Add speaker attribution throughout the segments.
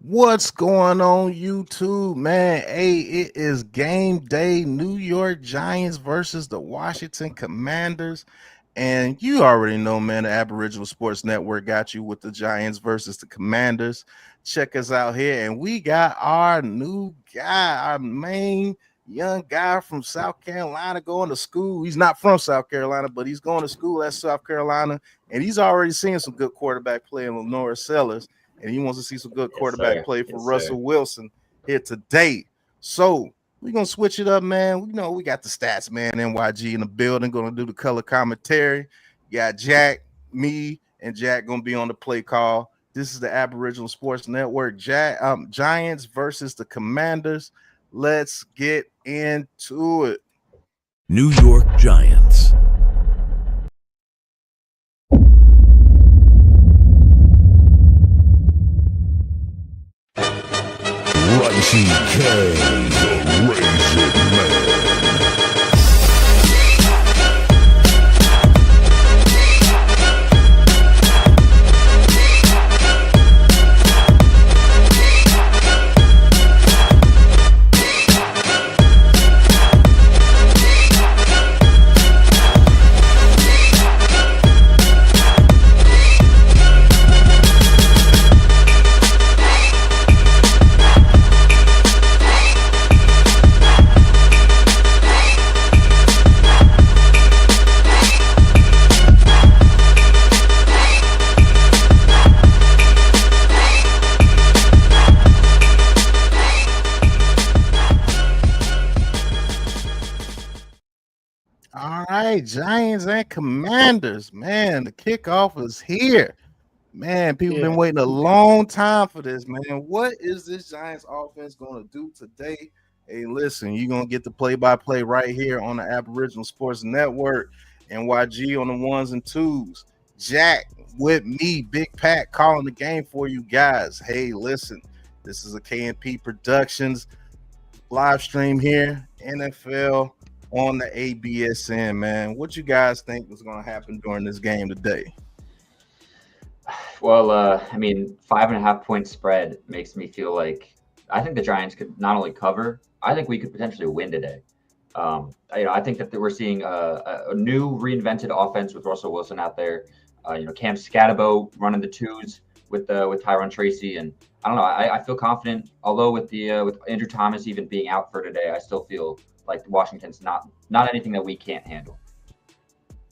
Speaker 1: What's going on YouTube, man? Hey, it is game day. New York Giants versus the Washington Commanders. And you already know, man, the Aboriginal Sports Network got you with the Giants versus the Commanders. Check us out here. And we got our new guy, our main young guy from South Carolina going to school. He's not from South Carolina, but he's going to school at South Carolina. And he's already seeing some good quarterback play in Lenora Sellers. And he wants to see some good quarterback play for Russell Wilson here today. So we're going to switch it up, man. We know we got the stats, man. NYG in the building, going to do the color commentary. You got Jack, me, and Jack going to be on the play call. This is the Aboriginal Sports Network. Giants versus the Commanders. Let's get into it.
Speaker 2: New York Giants. Ricey K, the Raisin Man.
Speaker 1: All right, Giants and Commanders, man, the kickoff is here. Man, people been waiting a long time for this, man. What is this Giants offense going to do today? Hey, listen, you're going to get the play-by-play right here on the Aboriginal Sports Network. NYG on the ones and twos. Jack with me, Big Pat, calling the game for you guys. Hey, listen, this is a KNP Productions live stream here, NFL on the ABSN, man. What you guys think was going to happen during this game today?
Speaker 3: Well, I mean, 5.5 point spread makes me feel like I think the Giants could not only cover, I think we could potentially win today. I think that we're seeing a new reinvented offense with Russell Wilson out there. Cam Scatabo running the twos with Tyron Tracy, and I don't know. I feel confident. Although with Andrew Thomas even being out for today, I still feel like Washington's not anything that we can't handle.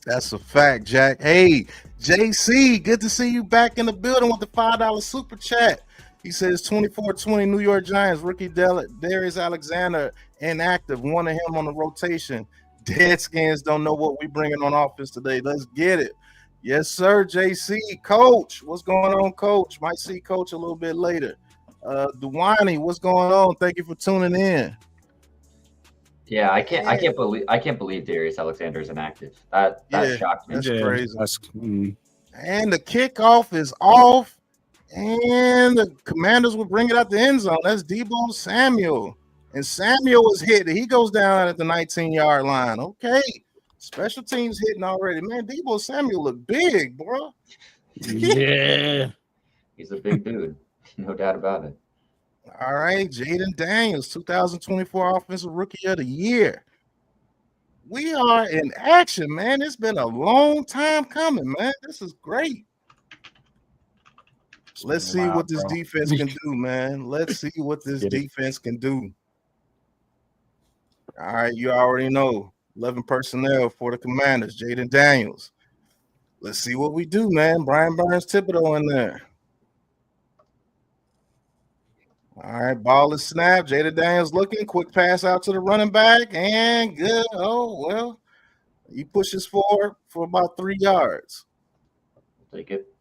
Speaker 1: That's a fact, Jack. Hey, JC, good to see you back in the building with the $5 super chat. He says 24-20 New York Giants, rookie Darius Alexander inactive, one of him on the rotation. Deadskins don't know what we bringing on offense today. Let's get it. Yes, sir, JC. Coach, what's going on, Coach? Might see Coach a little bit later. Dewani, what's going on? Thank you for tuning in.
Speaker 3: Yeah, I can't believe Darius Alexander is inactive. That shocked me.
Speaker 1: That's crazy. And the kickoff is off, and the Commanders will bring it out the end zone. That's Deebo Samuel, and Samuel is hit. He goes down at the 19-yard line. Okay, special teams hitting already. Man, Deebo Samuel look big, bro.
Speaker 4: Yeah,
Speaker 3: he's a big dude, no doubt about it.
Speaker 1: All right, Jaden Daniels, 2024 Offensive Rookie of the Year. We are in action, man. It's been a long time coming, man. This is great. Let's see what this defense can do, man. Let's see what this defense can do. All right, you already know. 11 personnel for the Commanders, Jaden Daniels. Let's see what we do, man. Brian Burns Thibodeau in there. All right, ball is snapped. Jaden Daniels looking. Quick pass out to the running back. And good. Oh, well, he pushes forward for about 3 yards.
Speaker 3: Take it.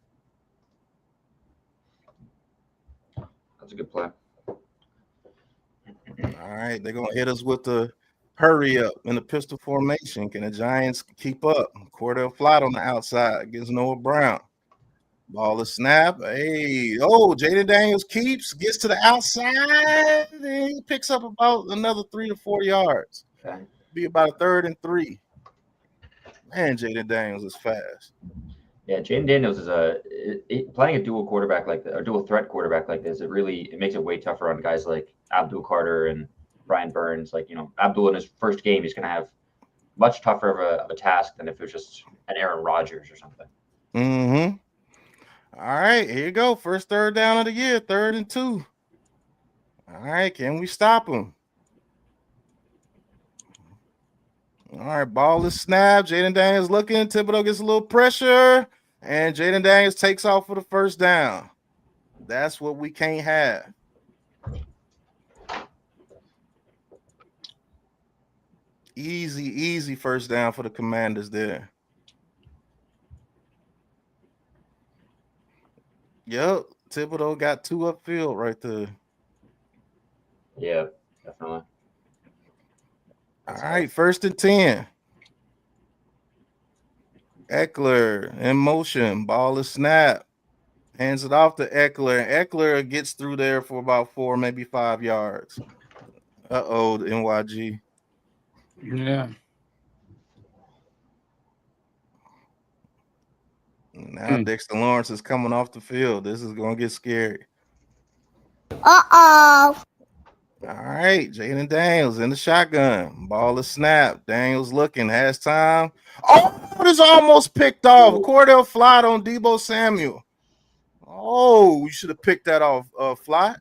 Speaker 3: That's a good play.
Speaker 1: All right, they're going to hit us with the hurry up in the pistol formation. Can the Giants keep up? Cordell Flott on the outside against Noah Brown. Ball is snap. Hey, Jaden Daniels gets to the outside, and he picks up about another 3 to 4 yards.
Speaker 3: Okay.
Speaker 1: Be about a 3rd and 3. Man, Jaden Daniels is fast.
Speaker 3: Yeah, Jaden Daniels is playing a dual quarterback like a dual threat quarterback like this. It makes it way tougher on guys like Abdul Carter and Brian Burns. Like Abdul in his first game, he's going to have much tougher of a task than if it was just an Aaron Rodgers or something.
Speaker 1: Mm-hmm. All right, here you go. First third down of the year, 3rd and 2. All right, can we stop him? All right, ball is snapped. Jaden Daniels looking. Thibodeau gets a little pressure, and Jaden Daniels takes off for the first down. That's what we can't have. Easy first down for the Commanders there. Yep, Thibodeau got 2 upfield right there.
Speaker 3: Yeah, definitely.
Speaker 1: All right, 1st and 10. Eckler in motion. Ball is snapped. Hands it off to Eckler. Eckler gets through there for about 4, maybe 5 yards. Uh-oh, the NYG.
Speaker 4: Yeah.
Speaker 1: Now Dexter Lawrence is coming off the field. This is going to get scary.
Speaker 5: Uh-oh.
Speaker 1: All right, Jaden Daniels in the shotgun. Ball is snapped. Daniels looking, has time. Oh, it is almost picked off. Cordell Flott on Deebo Samuel. Oh, we should have picked that off, Flott.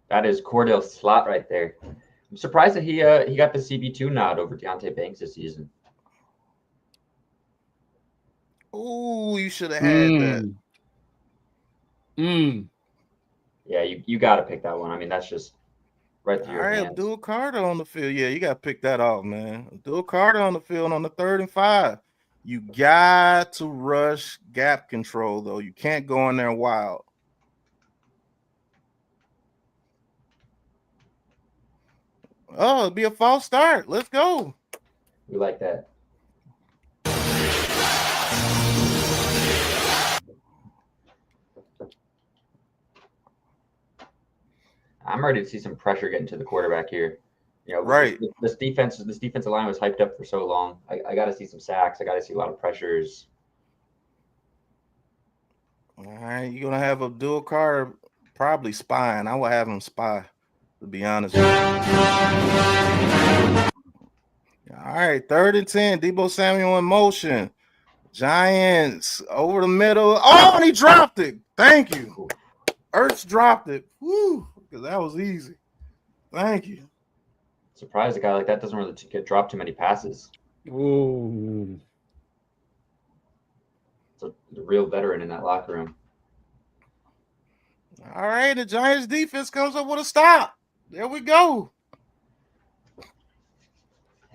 Speaker 3: That is Cordell Slot right there. I'm surprised that he got the CB2 nod over Deontay Banks this season.
Speaker 1: Oh, you should have had that.
Speaker 3: Yeah, you got to pick that one. I mean, that's just right through your hands.
Speaker 1: Abdul Carter on the field. Yeah, you got to pick that off, man. Abdul Carter on the field on the 3rd and 5. You got to rush gap control, though. You can't go in there wild. Oh, it'll be a false start. Let's go.
Speaker 3: We like that. I'm ready to see some pressure get into the quarterback here.
Speaker 1: Right.
Speaker 3: This defensive line was hyped up for so long. I got to see some sacks. I got to see a lot of pressures.
Speaker 1: All right, you're gonna have Abdul Carter probably spying. I will have him spy, to be honest with you. All right, 3rd and 10. Deebo Samuel in motion. Giants over the middle. Oh, and he dropped it. Thank you. Ertz dropped it. Woo, because that was easy. Thank you.
Speaker 3: Surprised a guy like that doesn't really get dropped too many passes.
Speaker 4: Ooh.
Speaker 3: It's a real veteran in that locker room.
Speaker 1: All right, the Giants defense comes up with a stop. There we go.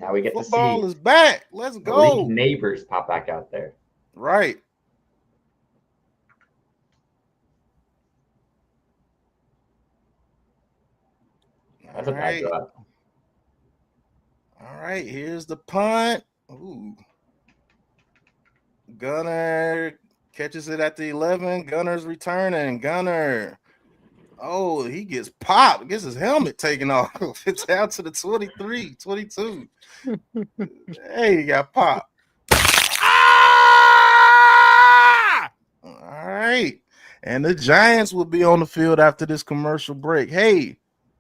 Speaker 3: Now we get
Speaker 1: Football
Speaker 3: to see
Speaker 1: is back. Let's go.
Speaker 3: Malik Neighbors pop back out there.
Speaker 1: Right.
Speaker 3: That's a bad drop.
Speaker 1: All right, here's the punt. Ooh. Gunner catches it at the 11. Gunner's returning. Gunner. Oh, he gets popped. Gets his helmet taken off. It's down to the 23, 22. Hey, he got popped. Ah! All right. And the Giants will be on the field after this commercial break. Hey,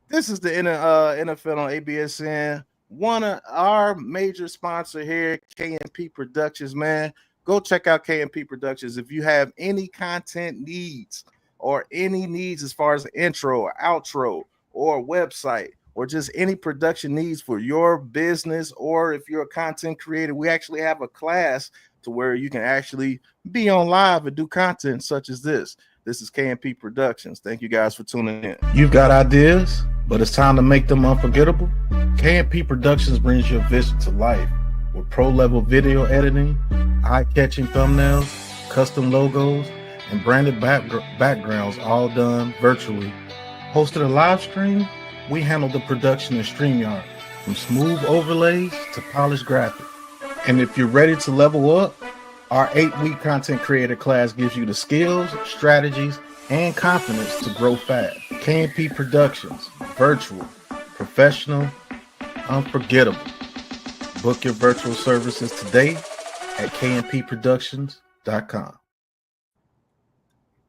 Speaker 1: this is the NFL on ABSN. One of our major sponsor here, KMP Productions, man. Go check out KMP Productions. If you have any content needs or any needs as far as an intro or outro or a website or just any production needs for your business, or if you're a content creator, we actually have a class to where you can actually be on live and do content such as this. This is KMP Productions. Thank you guys for tuning in. You've got ideas, but it's time to make them unforgettable? KMP Productions brings your vision to life with pro-level video editing, eye-catching thumbnails, custom logos, and branded backgrounds, all done virtually. Hosted a live stream, we handle the production in StreamYard, from smooth overlays to polished graphics. And if you're ready to level up, our 8-week content creator class gives you the skills, strategies, and confidence to grow fast. KMP Productions, virtual, professional, unforgettable. Book your virtual services today at knpproductions.com.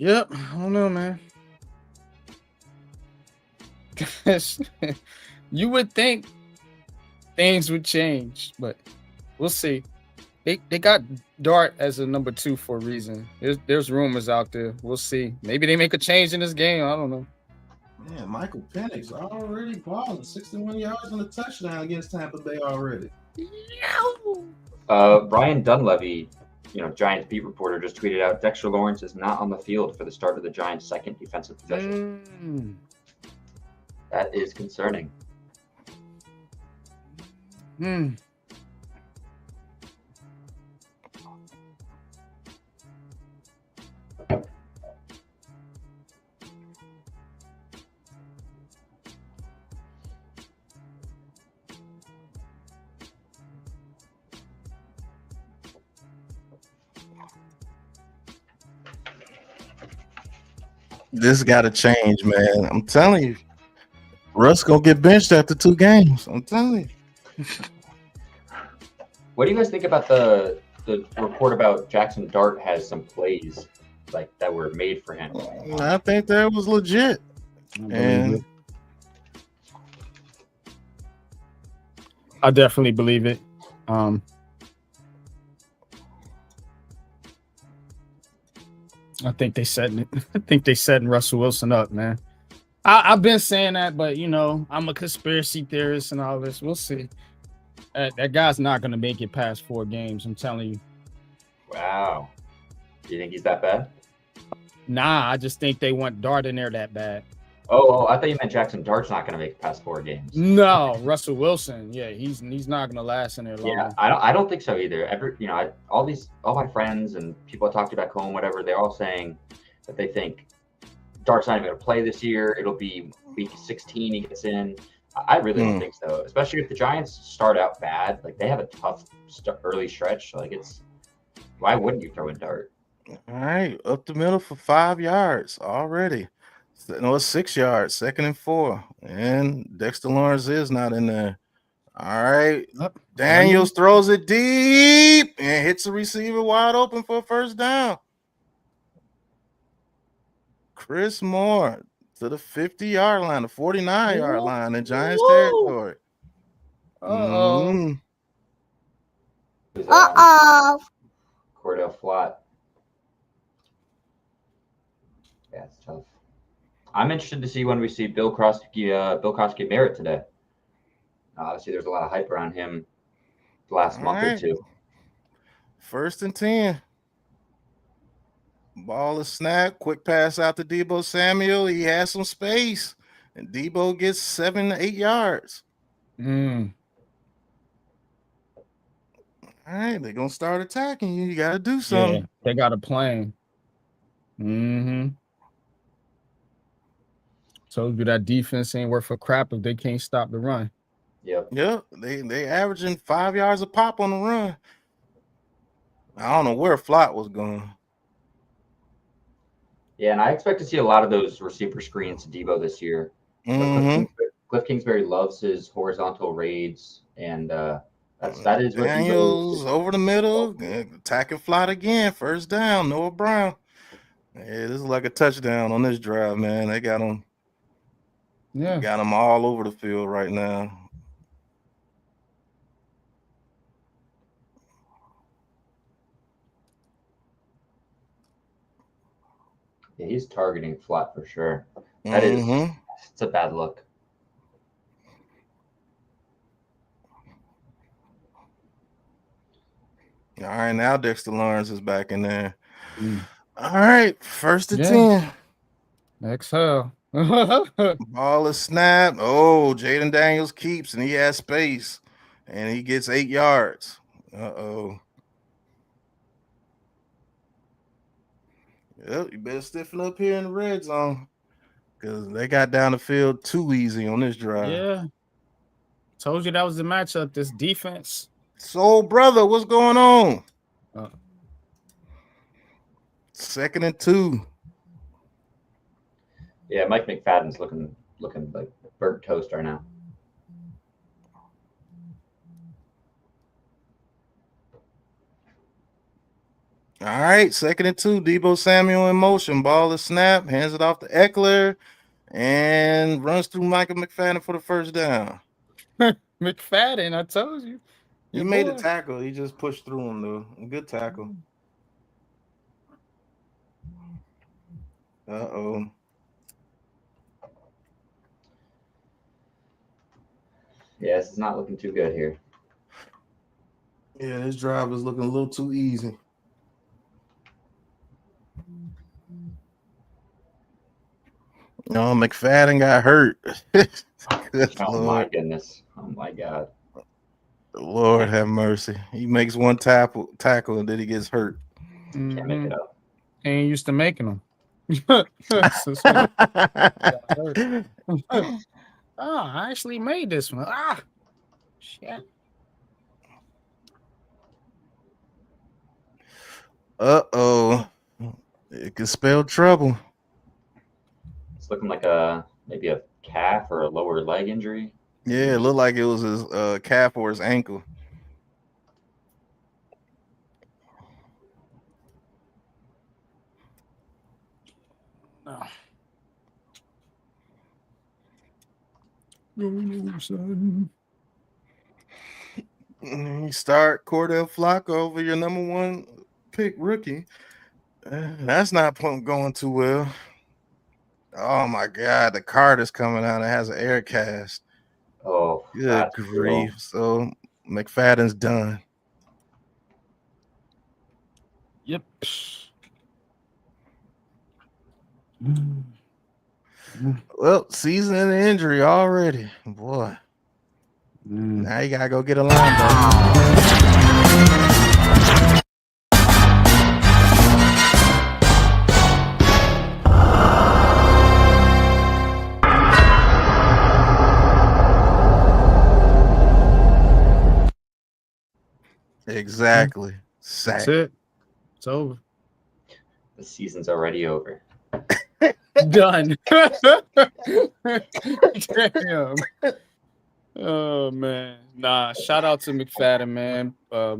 Speaker 4: Yep, I don't know, man. You would think things would change, but we'll see. They got Dart as a number 2 for a reason. There's rumors out there. We'll see. Maybe they make a change in this game. I don't know.
Speaker 1: Man, Michael Penix already balling 61 yards and a touchdown against Tampa Bay already.
Speaker 3: Brian Dunleavy, Giants beat reporter, just tweeted out Dexter Lawrence is not on the field for the start of the Giants' second defensive possession. That is concerning.
Speaker 1: This got to change, man. I'm telling you. Russ gonna get benched after 2 games. I'm telling you.
Speaker 3: What do you guys think about the report about Jackson Dart has some plays like that were made for him?
Speaker 1: I think that was legit. And
Speaker 4: I definitely believe it. I think they setting Russell Wilson up, man. I've been saying that, but I'm a conspiracy theorist and all this. We'll see. That guy's not gonna make it past 4 games. I'm telling you.
Speaker 3: Wow. Do you think he's that bad?
Speaker 4: Nah, I just think they want Dart in there that bad.
Speaker 3: Oh, I thought you meant Jackson Dart's not gonna make it past 4 games.
Speaker 4: No, Russell Wilson. Yeah, he's not gonna last in there long.
Speaker 3: Yeah, I don't think so either. All my friends and people I talked to back home, whatever, they're all saying that they think Dart's not even going to play this year. It'll be week 16 he gets in. I really don't think so, especially if the Giants start out bad. Like, they have a tough early stretch. Like, why wouldn't you throw in Dart?
Speaker 1: All right, up the middle for 5 yards already. No, it's 6 yards, 2nd and 4. And Dexter Lawrence is not in there. All right. Daniels throws it deep and hits the receiver wide open for a first down. Chris Moore to the 50-yard line, the 49-yard line in Giants territory.
Speaker 3: Uh-oh. Cordell Flott. Yeah, it's tough. I'm interested to see when we see Bill Koski Merritt today. Obviously, there's a lot of hype around him the last month or two.
Speaker 1: 1st and 10. Ball is snapped. Quick pass out to Deebo Samuel. He has some space. And Deebo gets 7 to 8 yards. All right, they're going to start attacking you. You got to do something.
Speaker 4: Yeah, they got a plan. Told you that defense ain't worth a crap if they can't stop the run.
Speaker 3: Yep.
Speaker 1: They averaging 5 yards a pop on the run. I don't know where Flott was going.
Speaker 3: Yeah, and I expect to see a lot of those receiver screens to Deebo this year. Cliff Kingsbury loves his horizontal raids, and that is what
Speaker 1: Daniels over the middle, attacking Flott again. First down, Noah Brown. Yeah, this is like a touchdown on this drive, man. They got him. Yeah, got him all over the field right now.
Speaker 3: Yeah, he's targeting Flott for sure. That is, it's a bad look.
Speaker 1: All right, now Dexter Lawrence is back in there. All right, 1st and 10.
Speaker 4: Exhale.
Speaker 1: Ball is snapped. Oh, Jaden Daniels keeps, and he has space, and he gets 8 yards. Uh-oh. Yep, you better stiffen up here in the red zone because they got down the field too easy on this drive.
Speaker 4: Yeah. Told you that was the matchup, this defense.
Speaker 1: Soul brother, what's going on? 2nd and 2.
Speaker 3: Yeah, Mike McFadden's looking like burnt toast right now.
Speaker 1: All right, 2nd and 2. Debo Samuel in motion. Ball is snap. Hands it off to Eckler and runs through Michael McFadden for the first down.
Speaker 4: McFadden, I told you.
Speaker 1: He made a tackle. He just pushed through him, though. Good tackle. Uh-oh.
Speaker 3: Yeah, this is not looking too good here.
Speaker 1: Yeah, this drive is looking a little too easy. No, McFadden got hurt. Good
Speaker 3: Oh
Speaker 1: Lord.
Speaker 3: my goodness. Oh my God.
Speaker 1: Lord have mercy. He makes one tackle and then he gets hurt.
Speaker 3: Can't make it up.
Speaker 4: Ain't used to making them. I actually made this one. Shit.
Speaker 1: Uh-oh. It can spell trouble.
Speaker 3: It's looking like maybe a calf or a lower leg injury.
Speaker 1: Yeah, it looked like it was his calf or his ankle.
Speaker 4: Oh.
Speaker 1: You start Cordell Flocka over your number 1 pick rookie. That's not going too well. Oh my God, the card is coming out. It has an air cast.
Speaker 3: Oh,
Speaker 1: good grief. So McFadden's done.
Speaker 4: Yep.
Speaker 1: Well, season and injury already. Boy. Now you gotta go get a linebacker. Exactly.
Speaker 4: That's it. It's over.
Speaker 3: The season's already over.
Speaker 4: Done. Damn. Oh man. Nah, shout out to McFadden, man.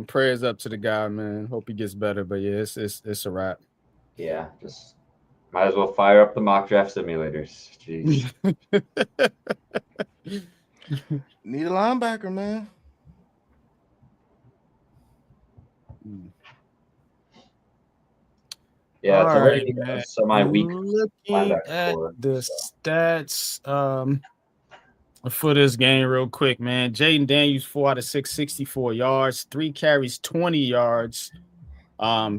Speaker 4: Prayers up to the guy, man. Hope he gets better. But yeah, it's a wrap.
Speaker 3: Yeah, just might as well fire up the mock draft simulators. Jeez.
Speaker 1: Need a linebacker, man.
Speaker 3: Yeah, it's already
Speaker 4: man.
Speaker 3: semi-weak.
Speaker 4: Looking at the stats for this game real quick, man. Jaden Daniels, 4 out of 6, 64 yards, 3 carries, 20 yards.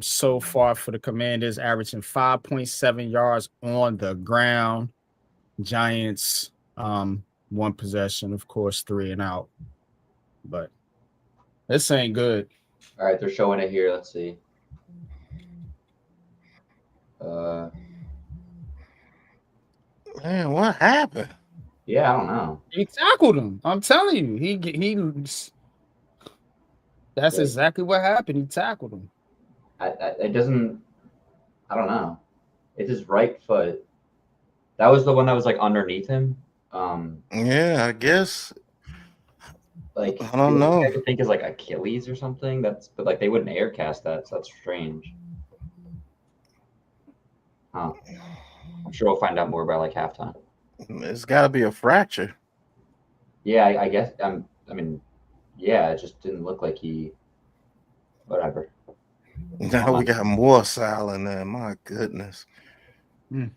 Speaker 4: So far for the Commanders, averaging 5.7 yards on the ground. Giants, 1 possession, of course, 3 and out. But this ain't good.
Speaker 3: All right, they're showing it here. Let's see.
Speaker 1: Man, what happened?
Speaker 3: Yeah, I don't know.
Speaker 4: He tackled him. I'm telling you, he. That's exactly what happened. He tackled him.
Speaker 3: It doesn't. I don't know. It's his right foot. That was the one that was like underneath him.
Speaker 1: Yeah, I guess.
Speaker 3: Like
Speaker 1: I don't know.
Speaker 3: I think is like Achilles or something. But like they wouldn't air cast that, so that's strange. Huh. I'm sure we'll find out more by like halftime.
Speaker 1: It's got to be a fracture.
Speaker 3: Yeah, I guess. I mean, yeah, it just didn't look like he. Whatever.
Speaker 1: Now we got more Sal in there. My goodness.
Speaker 4: Yep.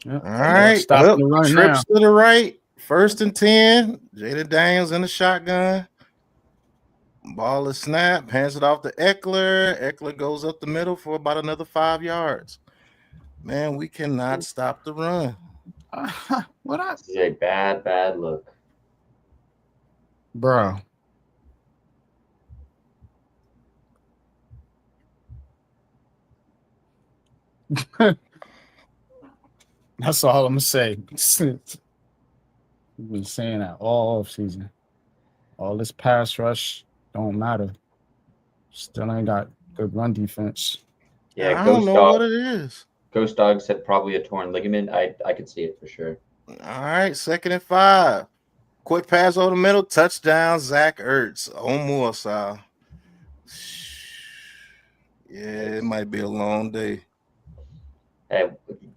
Speaker 1: All right.
Speaker 4: Stop the run
Speaker 1: trips
Speaker 4: now.
Speaker 1: to the right. 1st and 10. Jaden Daniels in the shotgun. Ball is snapped. Hands it off to Eckler. Eckler goes up the middle for about another 5 yards. Man, we cannot stop the run.
Speaker 3: This is a bad look.
Speaker 4: Bro. That's all I'm gonna say. We've been saying that all season. All this pass rush don't matter. Still ain't got good run defense.
Speaker 3: Yeah,
Speaker 1: I don't know what it is.
Speaker 3: Ghost Dog said probably a torn ligament. I could see it for sure.
Speaker 1: All right, 2nd and 5. Quick pass over the middle. Touchdown, Zach Ertz. On more, Sal. Yeah, it might be a long day.
Speaker 3: Hey,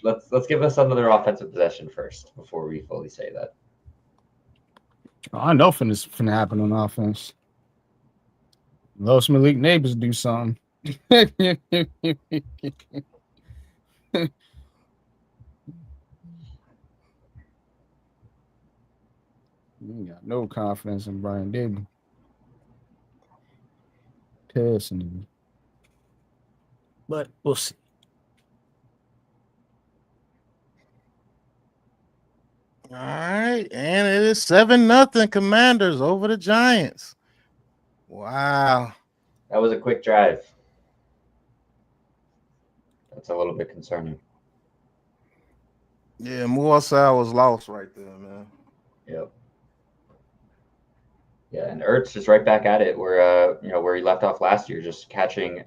Speaker 3: let's give us another offensive possession first before we fully say that.
Speaker 4: I know finna happen on offense. Los Malik neighbors do something. You got no confidence in Brian Dable. Personally. But we'll see.
Speaker 1: All right, and it is 7-0 Commanders over the Giants. Wow.
Speaker 3: That was a quick drive. That's a little bit concerning.
Speaker 1: Yeah, Muasal was lost right there, man.
Speaker 3: Yep. Yeah, and Ertz is right back at it where he left off last year, just catching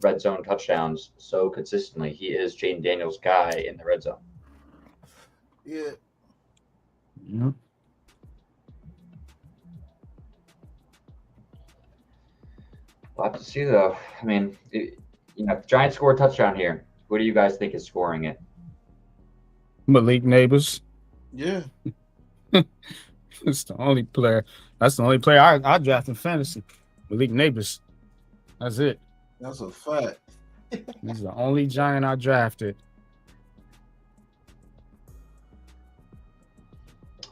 Speaker 3: red zone touchdowns so consistently. He is Jaden Daniels' guy in the red zone.
Speaker 1: Yeah.
Speaker 4: Yep.
Speaker 3: We'll have to see though. I mean, if the Giants score a touchdown here, who do you guys think is scoring it?
Speaker 4: Malik neighbors.
Speaker 1: Yeah.
Speaker 4: That's the only player. That's the only player I draft in fantasy. Malik neighbors. That's it.
Speaker 1: That's a fact.
Speaker 4: He's the only Giant I drafted.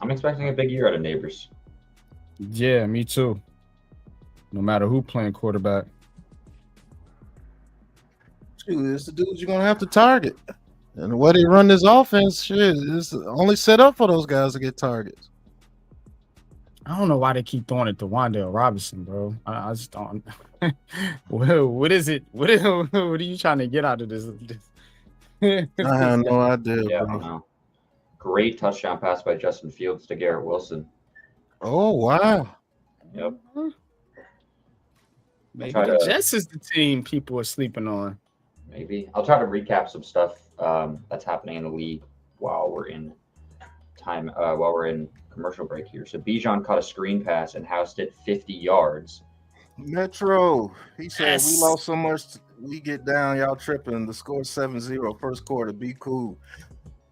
Speaker 3: I'm expecting a big year out of Neighbors.
Speaker 4: Yeah, me too. No matter who playing quarterback.
Speaker 1: Shoot, it's the dudes you're gonna have to target. And the way they run this offense, shit, it's only set up for those guys to get targets.
Speaker 4: I don't know why they keep throwing it to Wan'Dale Robinson, bro. I just don't. Well, what is it? What are you trying to get out of this?
Speaker 1: I have no idea,
Speaker 3: Yeah, I
Speaker 1: bro.
Speaker 3: don't know. Great touchdown pass by Justin Fields to Garrett Wilson.
Speaker 1: Oh wow.
Speaker 3: Yep.
Speaker 4: Maybe
Speaker 3: Try
Speaker 4: the
Speaker 3: to-
Speaker 4: Jets is the team people are sleeping on.
Speaker 3: Maybe I'll try to recap some stuff that's happening in the league while we're in commercial break here. So Bijan caught a screen pass and housed it 50 yards.
Speaker 1: Metro. He said
Speaker 4: Yes.
Speaker 1: we lost so much we get down, y'all tripping. The score 7-0 first quarter. Be cool.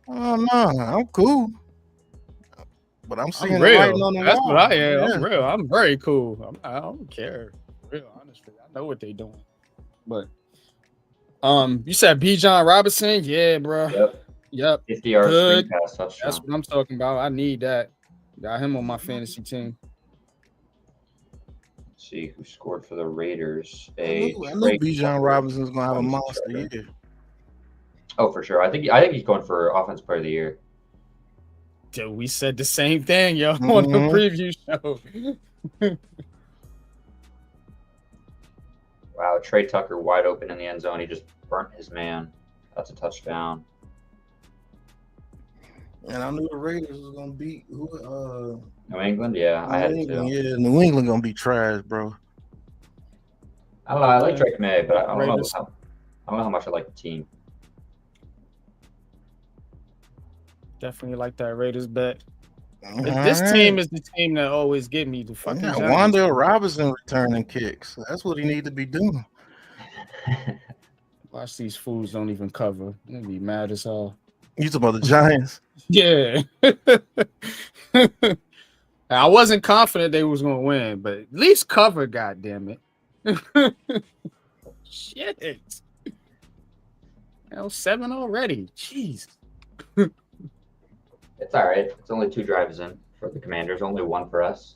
Speaker 1: Oh no, I'm cool. But I'm seeing
Speaker 4: I'm
Speaker 1: the
Speaker 4: real.
Speaker 1: writing on the
Speaker 4: That's
Speaker 1: wall.
Speaker 4: what I am.
Speaker 1: Yeah.
Speaker 4: I'm real. I'm very cool. I don't care. Real, honestly. I know what they doing. But you said Bijan Robinson? Yeah, bro. Yep.
Speaker 3: 50 yards
Speaker 4: Good.
Speaker 3: screen pass touchdown.
Speaker 4: That's what I'm talking about. I need that. Got him on my fantasy team.
Speaker 3: Let's see who scored for the Raiders.
Speaker 1: I
Speaker 3: A
Speaker 1: knew
Speaker 3: Trey
Speaker 1: Bijan
Speaker 3: Tucker.
Speaker 1: Robinson's gonna have a
Speaker 3: Robinson
Speaker 1: monster
Speaker 3: starter.
Speaker 1: year.
Speaker 3: Oh, for sure. I think he's going for Offensive Player of the Year.
Speaker 4: Dude, we said the same thing, yo, on the
Speaker 1: Mhm.
Speaker 4: preview show.
Speaker 3: Wow, Trey Tucker wide open in the end zone. He just burnt his man. That's a touchdown.
Speaker 1: And I knew the Raiders was gonna beat who
Speaker 3: New England, yeah, I had
Speaker 1: New
Speaker 3: it too.
Speaker 1: England. Yeah, New England gonna be trash, bro.
Speaker 3: I don't know. I like Drake May, but I don't know
Speaker 4: Raiders.
Speaker 3: how much I like the team.
Speaker 4: Definitely like that Raiders bet.
Speaker 1: All
Speaker 4: This
Speaker 1: right.
Speaker 4: team is the team that always get me the fucking
Speaker 1: Yeah,
Speaker 4: Giants.
Speaker 1: Wan'Dale Robinson returning kicks. That's what he need to be doing.
Speaker 4: Watch these fools don't even cover. They'll be mad as hell.
Speaker 1: You talking about the Giants?
Speaker 4: Yeah. I wasn't confident they was gonna win, but at least cover, goddamn it. Shit. Hell, 7 already. Jeez.
Speaker 3: It's all right. It's only 2 drives in for the Commanders, only 1 for us.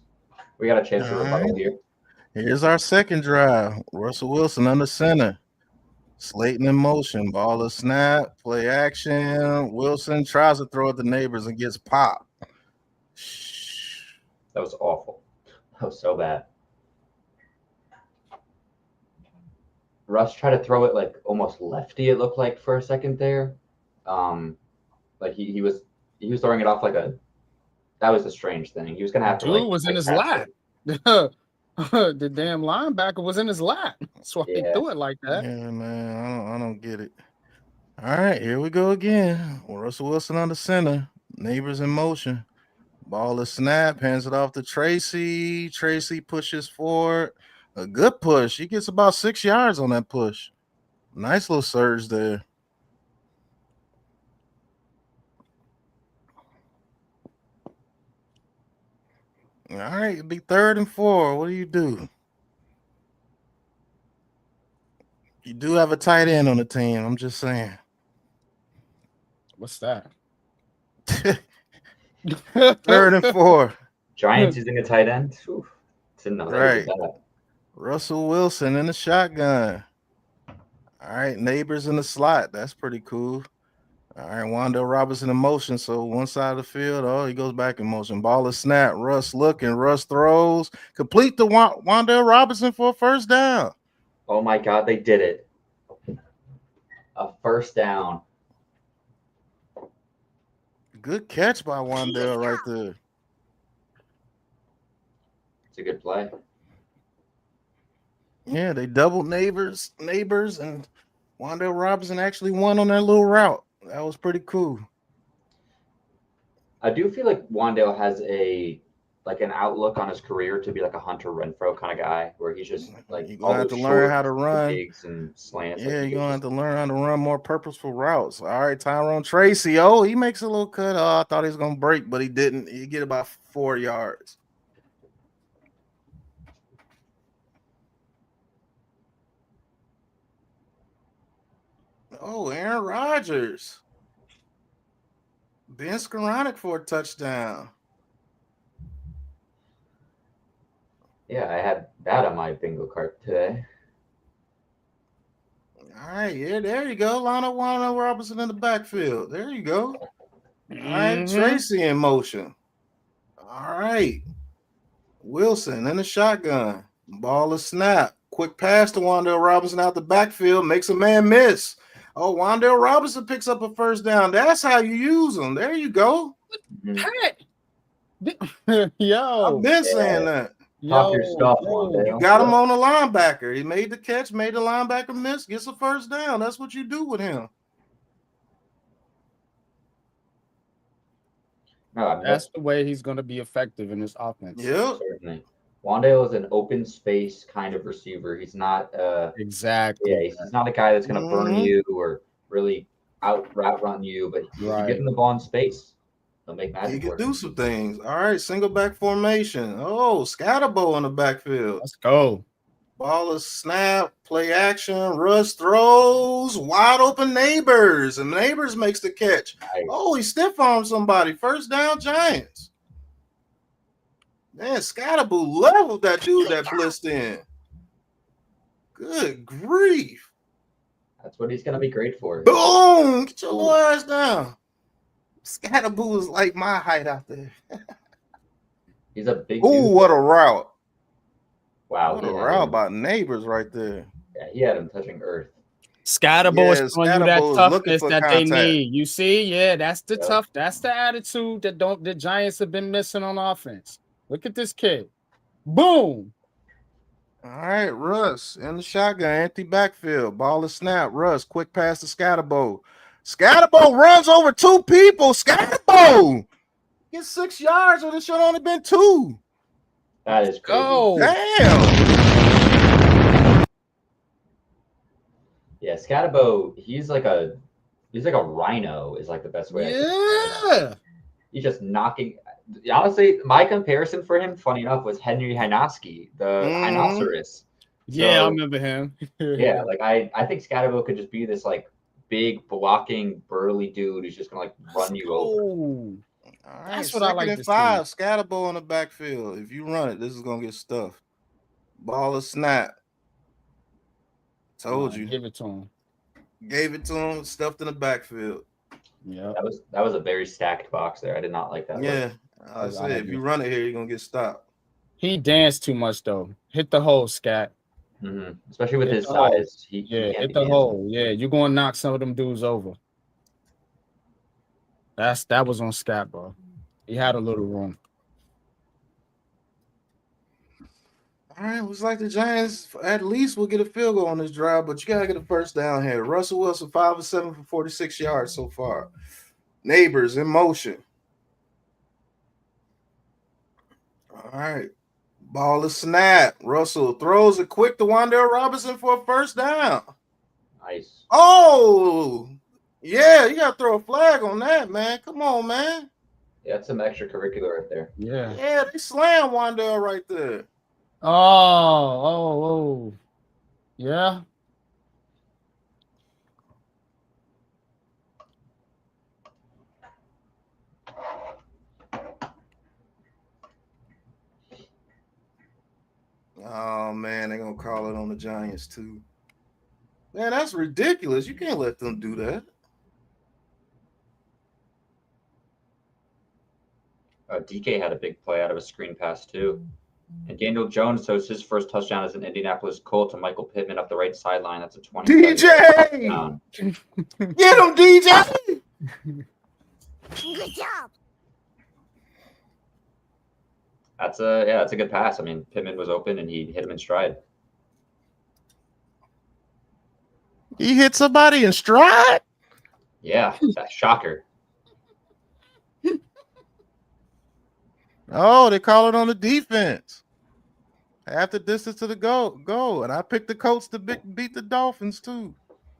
Speaker 3: We got a chance to
Speaker 1: All
Speaker 3: rebuttal
Speaker 1: right.
Speaker 3: here.
Speaker 1: Here's our second drive. Russell Wilson under center. Slayton in motion. Ball is snap. Play action. Wilson tries to throw at the neighbors and gets popped.
Speaker 3: That was awful. That was so bad. Russ tried to throw it like almost lefty, it looked like for a second there. Like he was throwing it off like that was a strange thing. He was gonna have to
Speaker 4: Dude was in his lap. The damn linebacker was in his lap. That's why he
Speaker 3: Yeah.
Speaker 4: threw it like that.
Speaker 1: Yeah, man. I don't get it. All right, here we go again. Russell Wilson under center. Neighbors in motion. Ball is snap. Hands it off to Tracy. Tracy pushes forward. A good push. He gets about 6 yards on that push. Nice little surge there. All right, it'll be 3rd and 4. What do? You do have a tight end on the team. I'm just saying.
Speaker 4: What's that?
Speaker 1: 3rd and 4.
Speaker 3: Giants using a tight end. Oof. Didn't know they did
Speaker 1: Right.
Speaker 3: that.
Speaker 1: Russell Wilson in the shotgun. All right, neighbors in the slot. That's pretty cool. All right, Wandale Robinson in motion. So one side of the field, he goes back in motion. Ball is snap. Russ looking. Russ throws. Complete the Wandale Robinson for a first down.
Speaker 3: Oh my God, they did it. A first down.
Speaker 1: Good catch by Wandale right there.
Speaker 3: It's a good play.
Speaker 1: Yeah, they doubled neighbors, and Wandale Robinson actually won on that little route. That was pretty cool.
Speaker 3: I do feel like Wandale has an outlook on his career to be like a Hunter Renfro kind of guy, where he's just like
Speaker 1: You're
Speaker 3: all
Speaker 1: gonna have
Speaker 3: those
Speaker 1: to learn
Speaker 3: short
Speaker 1: how to run.
Speaker 3: digs and slants.
Speaker 1: Yeah,
Speaker 3: like,
Speaker 1: you're gonna have to learn how to run more purposeful routes. All right, Tyrone Tracy. Oh, he makes a little cut. Oh, I thought he was gonna break, but he didn't. He get about 4 yards. Oh, Aaron Rodgers. Ben Skoranek for a touchdown.
Speaker 3: Yeah, I had that on my bingo card today.
Speaker 1: All right, yeah, there you go. Wandale Robinson in the backfield. There you go. All right, Tracy in motion. All right. Wilson in the shotgun. Ball is snap. Quick pass to Wandale Robinson out the backfield. Makes a man miss. Oh, Wandale Robinson picks up a first down. That's how you use them. There you go.
Speaker 4: Yo.
Speaker 1: I've been saying that.
Speaker 3: Talk your stuff, Wandale.
Speaker 1: You got him on the linebacker. He made the catch, made the linebacker miss, gets a first down. That's what you do with him.
Speaker 3: No,
Speaker 4: That's the way he's going to be effective in this offense.
Speaker 1: Yep.
Speaker 3: Certainly. Wandale is an open space kind of receiver. He's not
Speaker 4: exactly.
Speaker 3: Yeah, he's not a guy that's going to burn you or really route run you, but if you get him the ball in space, he'll make magic.
Speaker 1: He can do some things. All right, single back formation. Oh, Scatterbo in the backfield.
Speaker 4: Let's go.
Speaker 1: Ball is snap, play action, Russ throws, wide open Neighbors, and Neighbors makes the catch.
Speaker 3: Nice.
Speaker 1: Oh, he stiff armed somebody. First down, Giants. Man, Scatterbo leveled that dude that blitzed in. Good grief.
Speaker 3: That's what he's going to be great for.
Speaker 1: Boom! Get your little ass down. Scatterbo is like my height out there.
Speaker 3: He's a big
Speaker 1: dude.
Speaker 3: Ooh,
Speaker 1: what a route.
Speaker 3: Wow.
Speaker 1: What a route by Neighbors right there.
Speaker 3: Yeah, he had him touching earth.
Speaker 4: Scatterbo is showing you that toughness that they need. You see? Yeah, that's the that's the attitude that the Giants have been missing on offense. Look at this kid. Boom.
Speaker 1: All right, Russ in the shotgun, empty backfield. Ball is snap. Russ, quick pass to Scatterbo. Scatterbo runs over 2 people. Scatterbo gets 6 yards when it should only been 2.
Speaker 3: That is crazy.
Speaker 4: Oh,
Speaker 1: damn.
Speaker 3: Yeah, Scatterbo, he's like a rhino is like the best way.
Speaker 4: Yeah.
Speaker 3: He's just knocking. Honestly, my comparison for him, funny enough, was Henry Hynoski, the rhinoceros.
Speaker 4: Yeah, I remember him.
Speaker 3: Yeah, like I think Scatterbo could just be this like big blocking burly dude who's just gonna like run you over.
Speaker 1: All right, that's what I like to see. 5, Scatterbo in the backfield. If you run it, this is gonna get stuffed. Ball is snap. Told you.
Speaker 4: Give it to him.
Speaker 1: Gave it to him, stuffed in the backfield.
Speaker 4: Yeah.
Speaker 3: That was a very stacked box there. I did not like that.
Speaker 1: Yeah. I said if you run it here, you're gonna get stopped.
Speaker 4: He danced too much though. Hit the hole, Scat.
Speaker 3: Especially with his size. He
Speaker 4: hit the hole. Yeah, you're gonna knock some of them dudes over. That was on Scat, bro. He had a little room.
Speaker 1: All right, looks like the Giants at least will get a field goal on this drive, but you gotta get a first down here. Russell Wilson 5 of 7 for 46 yards so far. Neighbors in motion. All right. Ball is snap. Russell throws it quick to Wandale Robinson for a first down.
Speaker 3: Nice.
Speaker 1: Oh, yeah, you gotta throw a flag on that, man. Come on, man.
Speaker 3: Yeah, that's some extracurricular right there.
Speaker 4: Yeah.
Speaker 1: Yeah, they slam Wandale right there.
Speaker 4: Oh. Yeah.
Speaker 1: Oh man, they're gonna call it on the Giants too. Man, that's ridiculous. You can't let them do that.
Speaker 3: DK had a big play out of a screen pass too. And Daniel Jones throws his first touchdown as an Indianapolis Colt to Michael Pittman up the right sideline. That's a 27
Speaker 1: DJ,
Speaker 3: touchdown.
Speaker 1: get him, DJ.
Speaker 5: Good job.
Speaker 3: That's a good pass. I mean, Pittman was open and he hit him in stride.
Speaker 1: He hit somebody in stride.
Speaker 3: Yeah, that's shocker.
Speaker 1: Oh, they call it on the defense. Half the distance to the go. And I picked the Colts to beat the Dolphins too.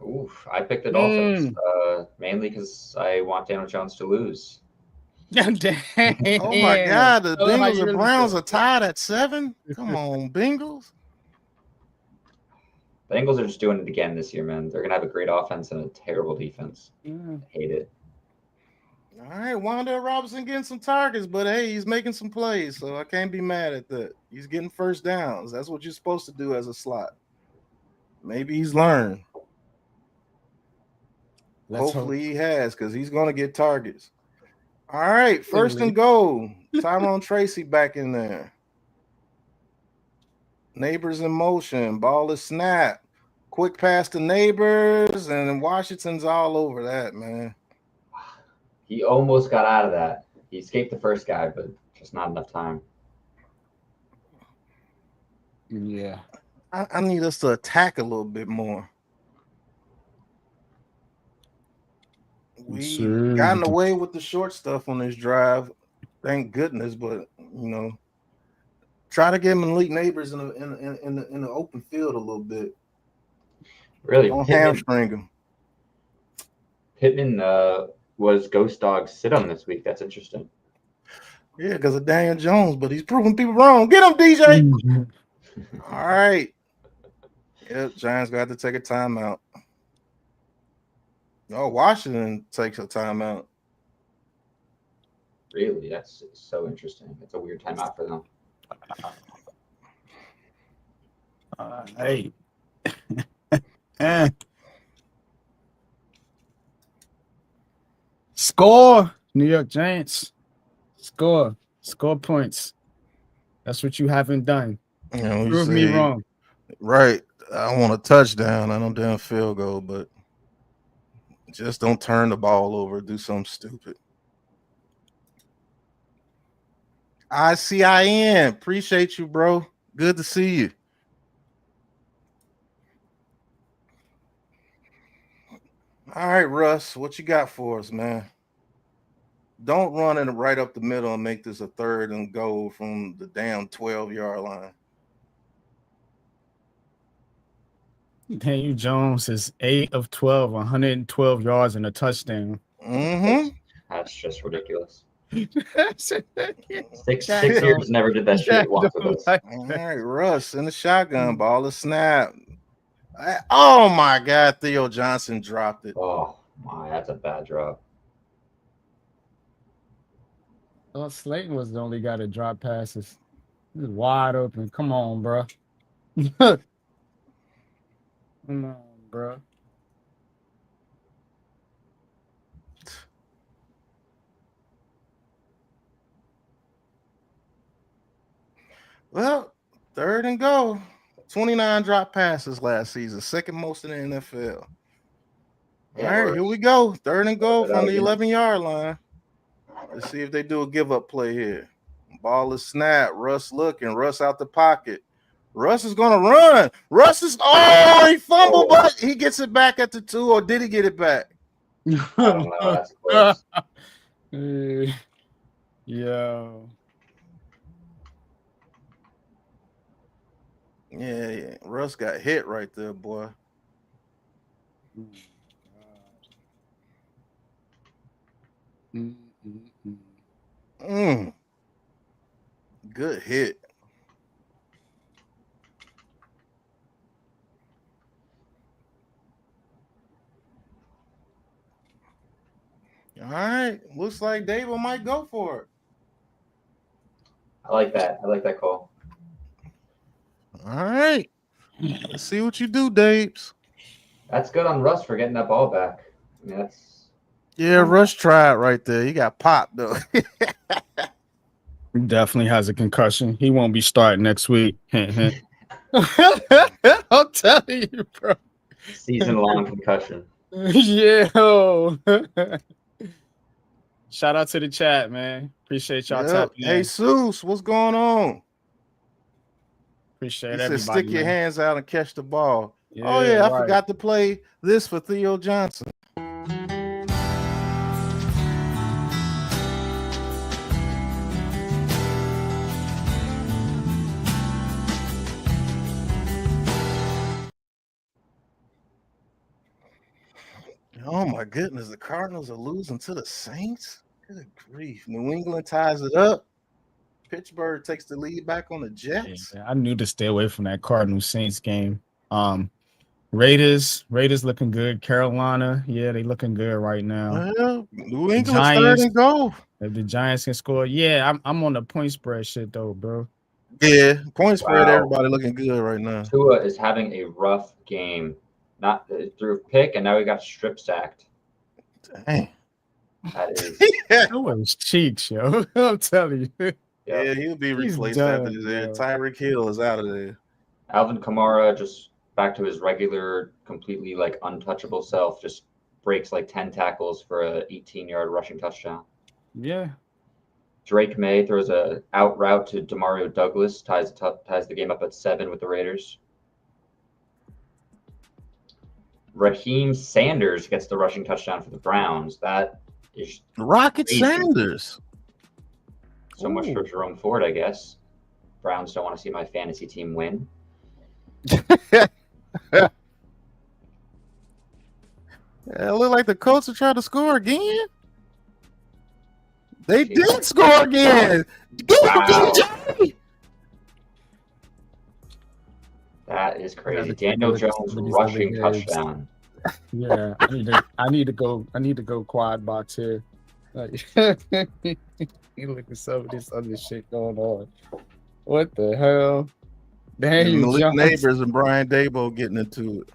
Speaker 3: Oof, I picked the Dolphins mainly because I want Daniel Jones to lose.
Speaker 4: Damn.
Speaker 1: Oh my God, the
Speaker 4: Oh, how
Speaker 1: Bengals
Speaker 4: you
Speaker 1: and
Speaker 4: really
Speaker 1: Browns
Speaker 4: feel.
Speaker 1: are tied at 7. Come on, Bengals.
Speaker 3: The Bengals are just doing it again this year, man. They're gonna have a great offense and a terrible defense.
Speaker 4: Yeah.
Speaker 3: I hate it.
Speaker 1: All right, Wandale Robinson getting some targets, but hey, he's making some plays, so I can't be mad at that. He's getting first downs. That's what you're supposed to do as a slot. Maybe he's learned. Hopefully he has, because he's going to get targets. All right, first and goal. Tyrone Tracy back in there. Neighbors in motion. Ball is snapped. Quick pass to Neighbors, and Washington's all over that, man.
Speaker 3: He almost got out of that. He escaped the first guy, but just not enough time.
Speaker 4: Yeah.
Speaker 1: I need us to attack a little bit more. We've gotten away with the short stuff on this drive, thank goodness. But try to get Malik Neighbors in the open field a little bit.
Speaker 3: Really,
Speaker 1: Don't hamstring him.
Speaker 3: Pittman was Ghost Dog's sit-on this week. That's interesting.
Speaker 1: Yeah, because of Daniel Jones, but he's proving people wrong. Get him, DJ. All right. Yep, Giants got to take a timeout. Oh, Washington takes a timeout.
Speaker 3: Really? That's so interesting. It's a weird timeout for them.
Speaker 4: Hey. Score, New York Giants. Score points. That's what you haven't done. Prove me wrong.
Speaker 1: Right. I want a touchdown. I don't damn field goal, but just don't turn the ball over. Do something stupid. ICIN. Appreciate you, bro. Good to see you. All right, Russ, what you got for us, man? Don't run it right up the middle and make this a third and goal from the damn 12-yard line.
Speaker 4: Daniel Jones is 8 of 12, 112 yards and a touchdown.
Speaker 1: Mm-hmm.
Speaker 3: That's just ridiculous.
Speaker 4: Six
Speaker 3: years never did that shit once with us.
Speaker 1: All right, Russ in the shotgun, ball is snap. Oh my God, Theo Johnson dropped it.
Speaker 3: Oh my, that's a bad drop.
Speaker 4: Well, Slayton was the only guy that dropped passes. He was wide open. Come on, bro. Come on, bro.
Speaker 1: Well, third and goal. 29 drop passes last season, second most in the NFL. All right, here we go. Third and goal from the 11-yard line. Let's see if they do a give-up play here. Ball is snapped. Russ looking. Russ out the pocket. Russ is going to run. Russ is – he fumbled, but he gets it back at the 2, or did he get it back?
Speaker 3: I don't know. That's close.
Speaker 4: Yo.
Speaker 1: Yeah. Russ got hit right there, boy. Mm. Good hit. All right. Looks like Dable might go for it.
Speaker 3: I like that. I like that call.
Speaker 1: All right. Let's see what you do, Dabes.
Speaker 3: That's good on Russ for getting that ball back. I mean, that's
Speaker 1: Yeah, Rush tried right there. He got popped though.
Speaker 4: He definitely has a concussion. He won't be starting next week. Hint, hint. I'm telling you, bro.
Speaker 3: season-long concussion.
Speaker 4: Yeah. Shout out to the chat, man. Appreciate y'all
Speaker 1: Yep.
Speaker 4: tapping
Speaker 1: Hey,
Speaker 4: in.
Speaker 1: Seuss, what's going on?
Speaker 4: Appreciate
Speaker 1: He said,
Speaker 4: everybody.
Speaker 1: stick your
Speaker 4: man.
Speaker 1: hands out and catch the ball.
Speaker 4: Yeah,
Speaker 1: Oh, yeah, I
Speaker 4: right.
Speaker 1: forgot to play this for Theo Johnson. Oh, my goodness. The Cardinals are losing to the Saints? Good grief. New England ties it up. Pittsburgh takes the lead back on the Jets.
Speaker 4: Yeah, I knew to stay away from that Cardinals Saints game. Raiders looking good. Carolina, yeah, they looking good right now.
Speaker 1: Well, New England's third
Speaker 4: Giants.
Speaker 1: and goal.
Speaker 4: If the Giants can score, yeah, I'm on the point spread shit though, bro.
Speaker 1: Yeah, point spread,
Speaker 3: Wow.
Speaker 1: everybody looking good right now.
Speaker 3: Tua is having a rough game. Not through a pick, and now he got strip sacked.
Speaker 1: Dang.
Speaker 3: That is,
Speaker 1: Yeah,
Speaker 4: That was cheeks, yo. I'm telling you.
Speaker 3: yeah.
Speaker 1: he'll be
Speaker 4: He's
Speaker 1: replaced
Speaker 4: done,
Speaker 1: after this.
Speaker 4: bro.
Speaker 1: Tyreek Hill is out of there.
Speaker 3: Alvin Kamara just back to his regular, completely like untouchable self. Just breaks like 10 tackles for a 18-yard rushing touchdown.
Speaker 4: Yeah.
Speaker 3: Drake May throws a out route to Demario Douglas, ties the game up at 7 with the Raiders. Raheem Sanders gets the rushing touchdown for the Browns. That is
Speaker 1: Rocket
Speaker 3: crazy.
Speaker 1: Sanders.
Speaker 3: So much for
Speaker 1: Ooh.
Speaker 3: Jerome Ford, I guess. Browns don't want to see my fantasy team win.
Speaker 1: Yeah, it looked like the Colts are trying to score again. They did score again.
Speaker 3: Wow.
Speaker 1: DJ.
Speaker 3: That is crazy.
Speaker 4: Yeah,
Speaker 3: Daniel
Speaker 4: the-
Speaker 3: Jones
Speaker 4: the-
Speaker 3: rushing
Speaker 4: the-
Speaker 3: touchdown.
Speaker 4: Yeah, I need to go quad box here. Like, you look at some of this other shit going on. What the hell? Daniel
Speaker 1: Malik
Speaker 4: Jones.
Speaker 1: Neighbors and Brian Dabo getting into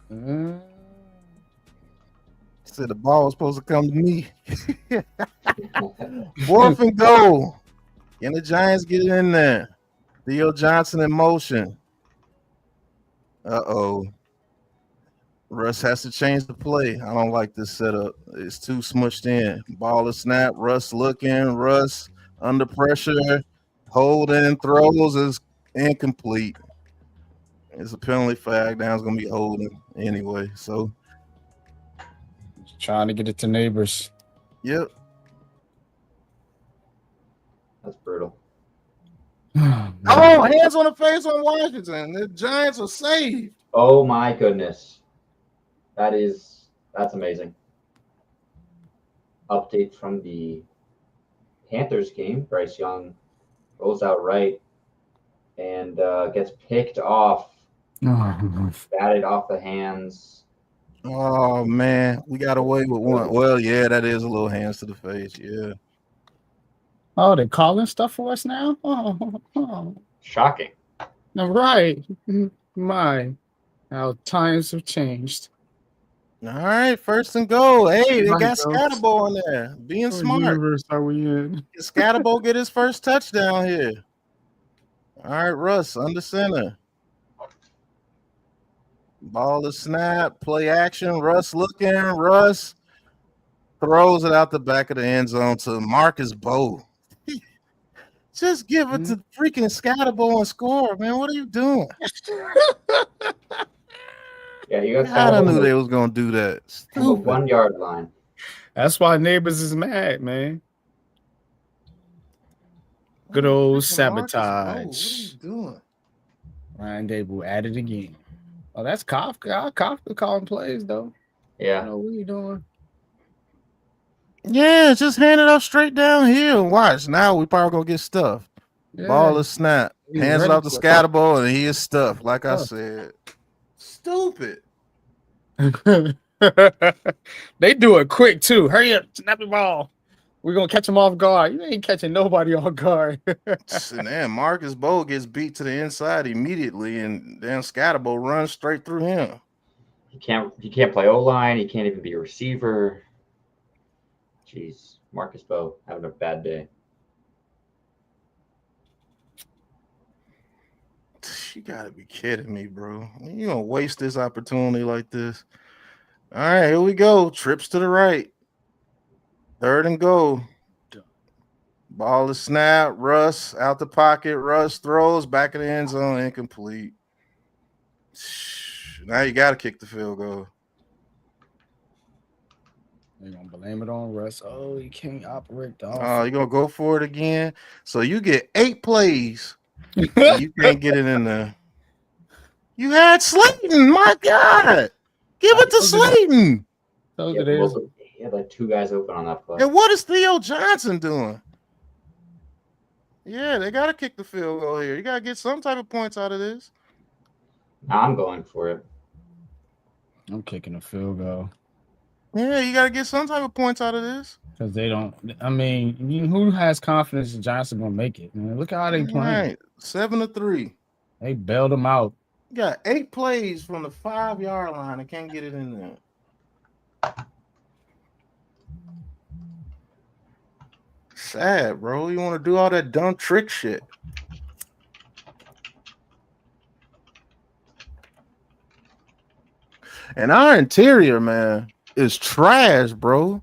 Speaker 1: it. Said the ball was supposed to come to me. 4th and goal. Can the Giants get in there? Theo Johnson in motion. Uh-oh. Russ has to change the play. I don't like this setup. It's too smushed in. Ball is snap. Russ looking. Russ under pressure. Holding. Throws is incomplete. It's a penalty flag. Now it's going to be holding anyway. So,
Speaker 4: Trying to get it to Neighbors.
Speaker 1: yep.
Speaker 3: That's brutal.
Speaker 1: Oh, hands on the face on Washington. The Giants are saved.
Speaker 3: Oh my goodness. That's amazing. Update from the Panthers game. Bryce Young rolls out right and gets picked off, batted off the hands.
Speaker 1: Oh, man. We got away with one. Well, yeah, that is a little hands to the face. Yeah.
Speaker 4: Oh, they're calling stuff for us now? Oh.
Speaker 3: Shocking.
Speaker 4: All right. My, how times have changed.
Speaker 1: All right, 1st and goal. Hey, they
Speaker 4: Right,
Speaker 1: got
Speaker 4: bro.
Speaker 1: Scatterbo in there. Being
Speaker 4: What
Speaker 1: smart.
Speaker 4: universe are we in?
Speaker 1: Scatterbo get his first touchdown here. All right, Russ under center. Ball is snap. Play action. Russ looking. Russ throws it out the back of the end zone to Marcus Bowe. Just give it to freaking Scatterbo and score, man. What are you doing?
Speaker 3: Yeah, you got
Speaker 1: I knew
Speaker 3: Scatterbo
Speaker 1: they was gonna do that.
Speaker 3: on the
Speaker 1: Stupid.
Speaker 3: 1 yard line.
Speaker 4: That's why Neighbors is mad, man. Good old
Speaker 1: Freaking Marcus Bowe,
Speaker 4: sabotage.
Speaker 1: What are you doing?
Speaker 4: Ryan Dable at it again. Oh, that's Kafka. Kafka calling plays though.
Speaker 3: Yeah.
Speaker 4: No, what are you doing?
Speaker 1: Yeah, just hand it up straight downhill and watch. Now we probably gonna get stuffed.
Speaker 4: Yeah,
Speaker 1: Ball is snap.
Speaker 4: he's
Speaker 1: Hands it
Speaker 4: ready
Speaker 1: off the
Speaker 4: for
Speaker 1: scatterball and he is stuffed. Like I
Speaker 4: stuff.
Speaker 1: said. Stupid.
Speaker 4: They do it quick too. Hurry up, snap the ball. We're gonna catch him off guard. You ain't catching nobody off guard.
Speaker 1: And then Marcus Bowe gets beat to the inside immediately, and then Scatterbo runs straight through him.
Speaker 3: He can't play O-line. He can't even be a receiver. Jeez, Marcus Bowe having a bad day.
Speaker 1: You gotta be kidding me, bro. You gonna waste this opportunity like this? All right, here we go. Trips to the right. 3rd and goal. Ball is snapped. Russ out the pocket. Russ throws back in the end zone. Incomplete. Now you gotta kick the field goal.
Speaker 4: They're gonna blame it on Russ. Oh, he can't operate the
Speaker 1: Oh,
Speaker 4: offense.
Speaker 1: you're gonna go for it again. So you get 8 plays. And you can't get it in there. You had Slayton. My God. Give it to Slayton.
Speaker 3: He had like 2 guys open on that play.
Speaker 1: And what is Theo Johnson doing? Yeah, they got to kick the field goal here. You got to get some type of points out of this.
Speaker 3: Now I'm going for it.
Speaker 4: I'm kicking a field goal.
Speaker 1: Yeah, you got to get some type of points out of this.
Speaker 4: Because they don't. I mean, who has confidence that Johnson gonna make it? Man, look at how they playing.
Speaker 1: Right, 7-3.
Speaker 4: They bailed him out.
Speaker 1: You got 8 plays from the 5-yard line and can't get it in there. Sad, bro. You want to do all that dumb trick shit. And our interior, man, is trash, bro.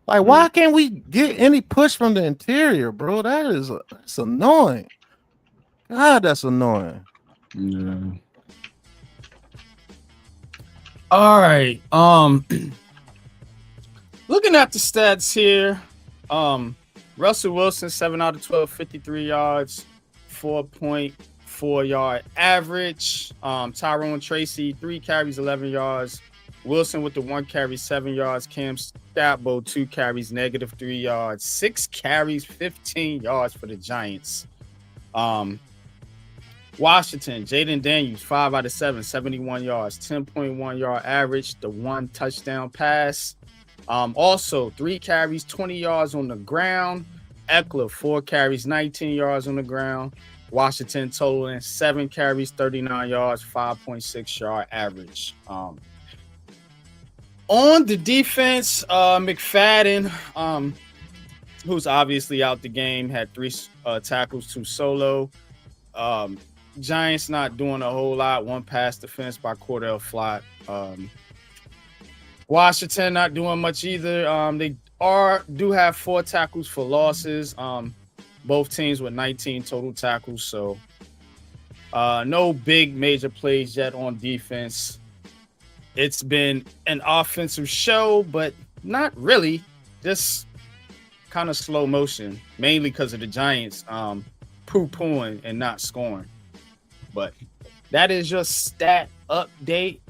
Speaker 1: Like, why can't we get any push from the interior, bro? That's annoying. God, that's annoying.
Speaker 4: Yeah. All right. Looking at the stats here, Russell Wilson 7 out of 12, 53 yards, 4.4 yard average. Tyrone Tracy 3 carries, 11 yards. Wilson with the 1 carry, 7 yards. Cam Stabbo 2 carries, -3 yards. 6 carries, 15 yards for the Giants. Washington, Jaden Daniels, 5 out of 7, 71 yards, 10.1 yard average, the 1 touchdown pass. Also, 3 carries, 20 yards on the ground. Eckler, 4 carries, 19 yards on the ground. Washington totaling 7 carries, 39 yards, 5.6 yard average. On the defense, McFadden, who's obviously out the game, had 3 tackles, 2 solo. Giants not doing a whole lot. 1 pass defense by Cordell Flott. Washington not doing much either. They do have 4 tackles for losses. Both teams with 19 total tackles. So no big major plays yet on defense. It's been an offensive show, but not really. Just kind of slow motion, mainly because of the Giants poo-pooing and not scoring. But that is your stat update.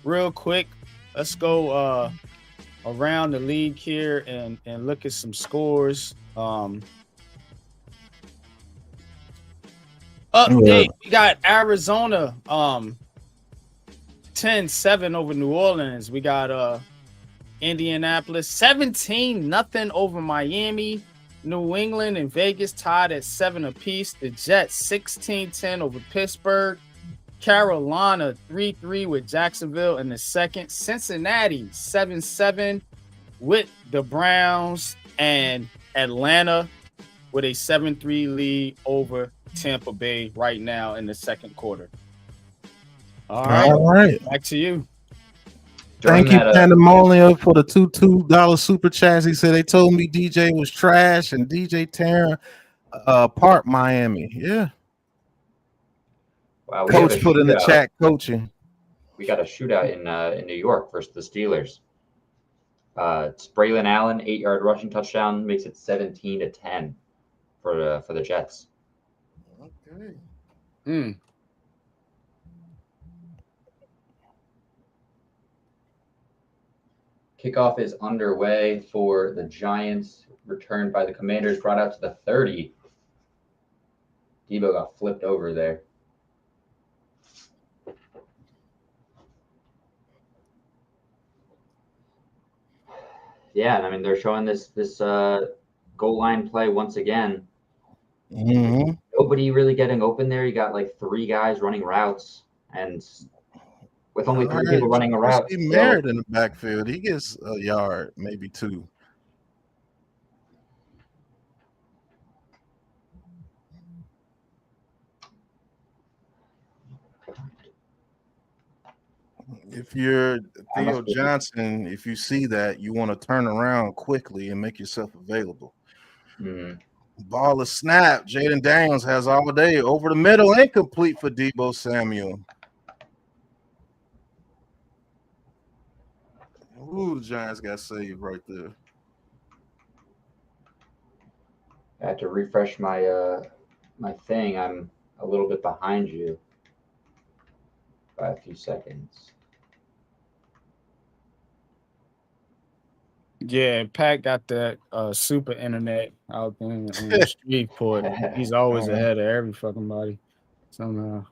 Speaker 4: Real quick, let's go around the league here and look at some scores. Update, we got Arizona 10-7 over New Orleans. We got Indianapolis 17-0 over Miami. New England and Vegas tied at 7 apiece. The Jets 16-10 over Pittsburgh. Carolina 3-3 with Jacksonville in the second. Cincinnati 7-7 with the Browns, and Atlanta with a 7-3 lead over Tampa Bay right now in the second quarter. All right. Back to you.
Speaker 1: Thank you, Pandemonium, for the $2 super chats. He said they told me DJ was trash and DJ Taryn Park Miami. Yeah.
Speaker 3: Wow,
Speaker 1: Coach put in the chat coaching.
Speaker 3: We got a shootout in New York versus the Steelers. Braylon Allen 8-yard rushing touchdown makes it 17-10 for the Jets.
Speaker 1: Okay.
Speaker 3: Kickoff is underway for the Giants. Returned by the Commanders. Brought out to the 30. Debo got flipped over there. Yeah, and I mean they're showing this goal line play once again.
Speaker 1: Mm-hmm.
Speaker 3: Nobody really getting open there. You got like 3 guys running routes, and with only 3 people running a route,
Speaker 1: See Merritt in the backfield. He gets a yard, maybe 2. If you're Theo Johnson, if you see that, you want to turn around quickly and make yourself available. Ball is snapped. Jaden Daniels has all day over the middle, incomplete for Debo Samuel. Ooh, the Giants got saved right there.
Speaker 3: I had to refresh my my thing. I'm a little bit behind you by a few seconds.
Speaker 4: Yeah, Pat got that super internet out there on the Shreveport. He's always ahead of every fucking body. Somehow.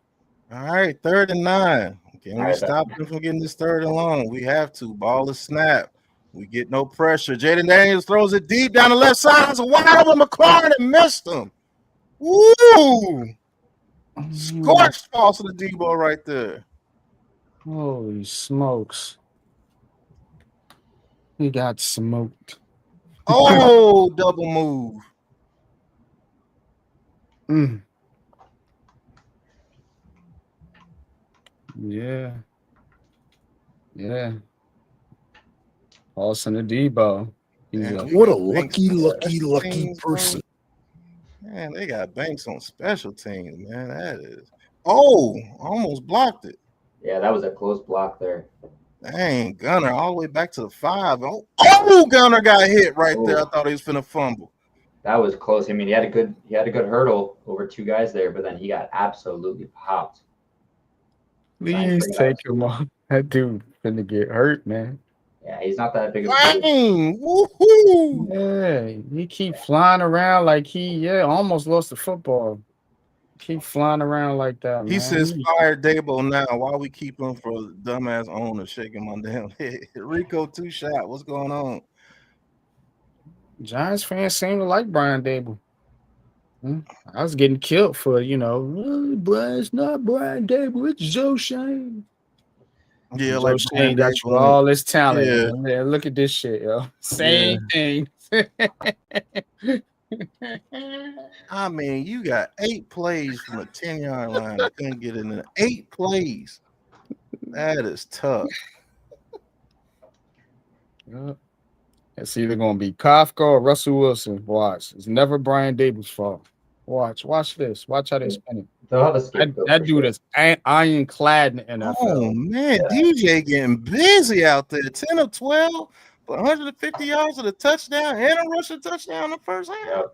Speaker 1: All right, 3rd and 9. Can we stop him from getting this 3rd and long? We have to. Ball is snapped. We get no pressure. Jaden Daniels throws it deep down the left side. It's a wide open McLaurin and missed him. Woo! Scorched false to the Debo right there.
Speaker 4: Holy smokes. He got smoked.
Speaker 1: Oh, double move.
Speaker 4: Yeah. Yeah. Paulson to Debo. He's like,
Speaker 2: what a lucky person.
Speaker 1: Man, they got Banks on special teams, man. That is. Oh, almost blocked it.
Speaker 3: Yeah, that was a close block there.
Speaker 1: Dang, Gunner all the way back to the 5. Oh, Gunner got hit right there. I thought he was finna fumble.
Speaker 3: That was close. I mean, he had a good hurdle over 2 guys there, but then he got absolutely popped.
Speaker 4: Please take him off. That dude finna get hurt, man.
Speaker 3: Yeah, he's not that big of
Speaker 1: a dude. Woohoo!
Speaker 4: Yeah, he keep flying around like he almost lost the football. Keep flying around like that, man.
Speaker 1: He says fire Dabo now. Why we keep him for dumbass owner shaking my damn head? Rico 2 shot. What's going on?
Speaker 4: Giants fans seem to like Brian Dable. I was getting killed for, Brian's not Brian Dable, it's Joe Shane.
Speaker 1: Yeah,
Speaker 4: Joe
Speaker 1: like
Speaker 4: Shane got you all this talent. Yeah. Man. Look at this shit, yo. Same thing.
Speaker 1: I mean, you got 8 plays from a 10-yard line. I couldn't get in there. 8 plays. That is tough.
Speaker 4: It's either going to be Kafka or Russell Wilson. Watch. It's never Brian Dable's fault. Watch this. Watch how they spin it. That dude is ironclad in the NFL.
Speaker 1: Oh, man. DJ getting busy out there. 10 of 12 for 150 yards of the touchdown and a rushing touchdown in the first half.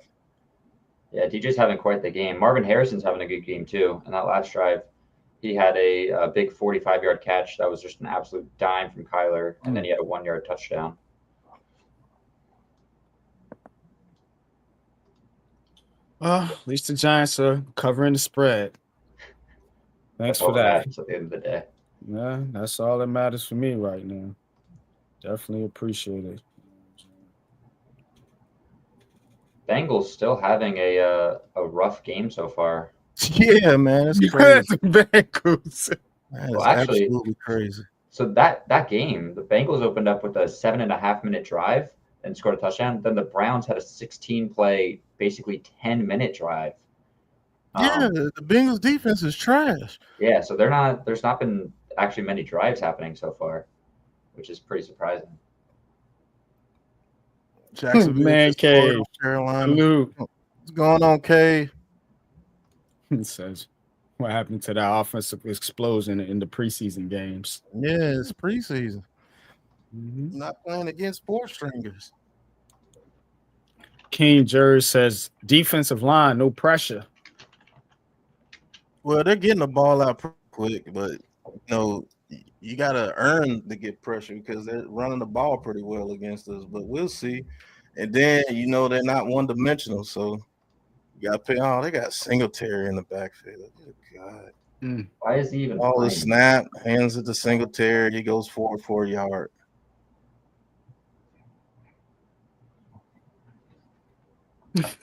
Speaker 3: Yeah, DJ's having quite the game. Marvin Harrison's having a good game, too. In that last drive, he had a big 45-yard catch. That was just an absolute dime from Kyler. And then he had a 1-yard touchdown.
Speaker 4: At least the Giants are covering the spread. Thanks for that.
Speaker 3: At the end of the day.
Speaker 4: Yeah, that's all that matters for me right now. Definitely appreciate it.
Speaker 3: Bengals still having a rough game so far.
Speaker 1: Yeah, man, it's crazy.
Speaker 4: Bengals.
Speaker 1: That is absolutely crazy.
Speaker 3: So that game, the Bengals opened up with a 7.5-minute drive and scored a touchdown. Then the Browns had a 16-play, basically 10-minute drive.
Speaker 1: Yeah, the Bengals defense is trash.
Speaker 3: Yeah, so there's not been actually many drives happening so far, which is pretty surprising.
Speaker 1: Jacksonville,
Speaker 4: man, Cave,
Speaker 1: Carolina. Luke. What's going on, Cave?
Speaker 4: It says, what happened to that offensive explosion in the preseason games?
Speaker 1: Yeah, it's preseason. Not playing against 4-stringers.
Speaker 4: King Jerry says, defensive line, no pressure.
Speaker 1: Well, they're getting the ball out pretty quick, but You gotta earn to get pressure because they're running the ball pretty well against us. But we'll see. And then they're not one dimensional, so you gotta pay. Oh, they got Singletary in the backfield. Good God.
Speaker 3: Why is he even
Speaker 1: All the
Speaker 3: playing?
Speaker 1: snap, hands it to Singletary. He goes forward 4 yard.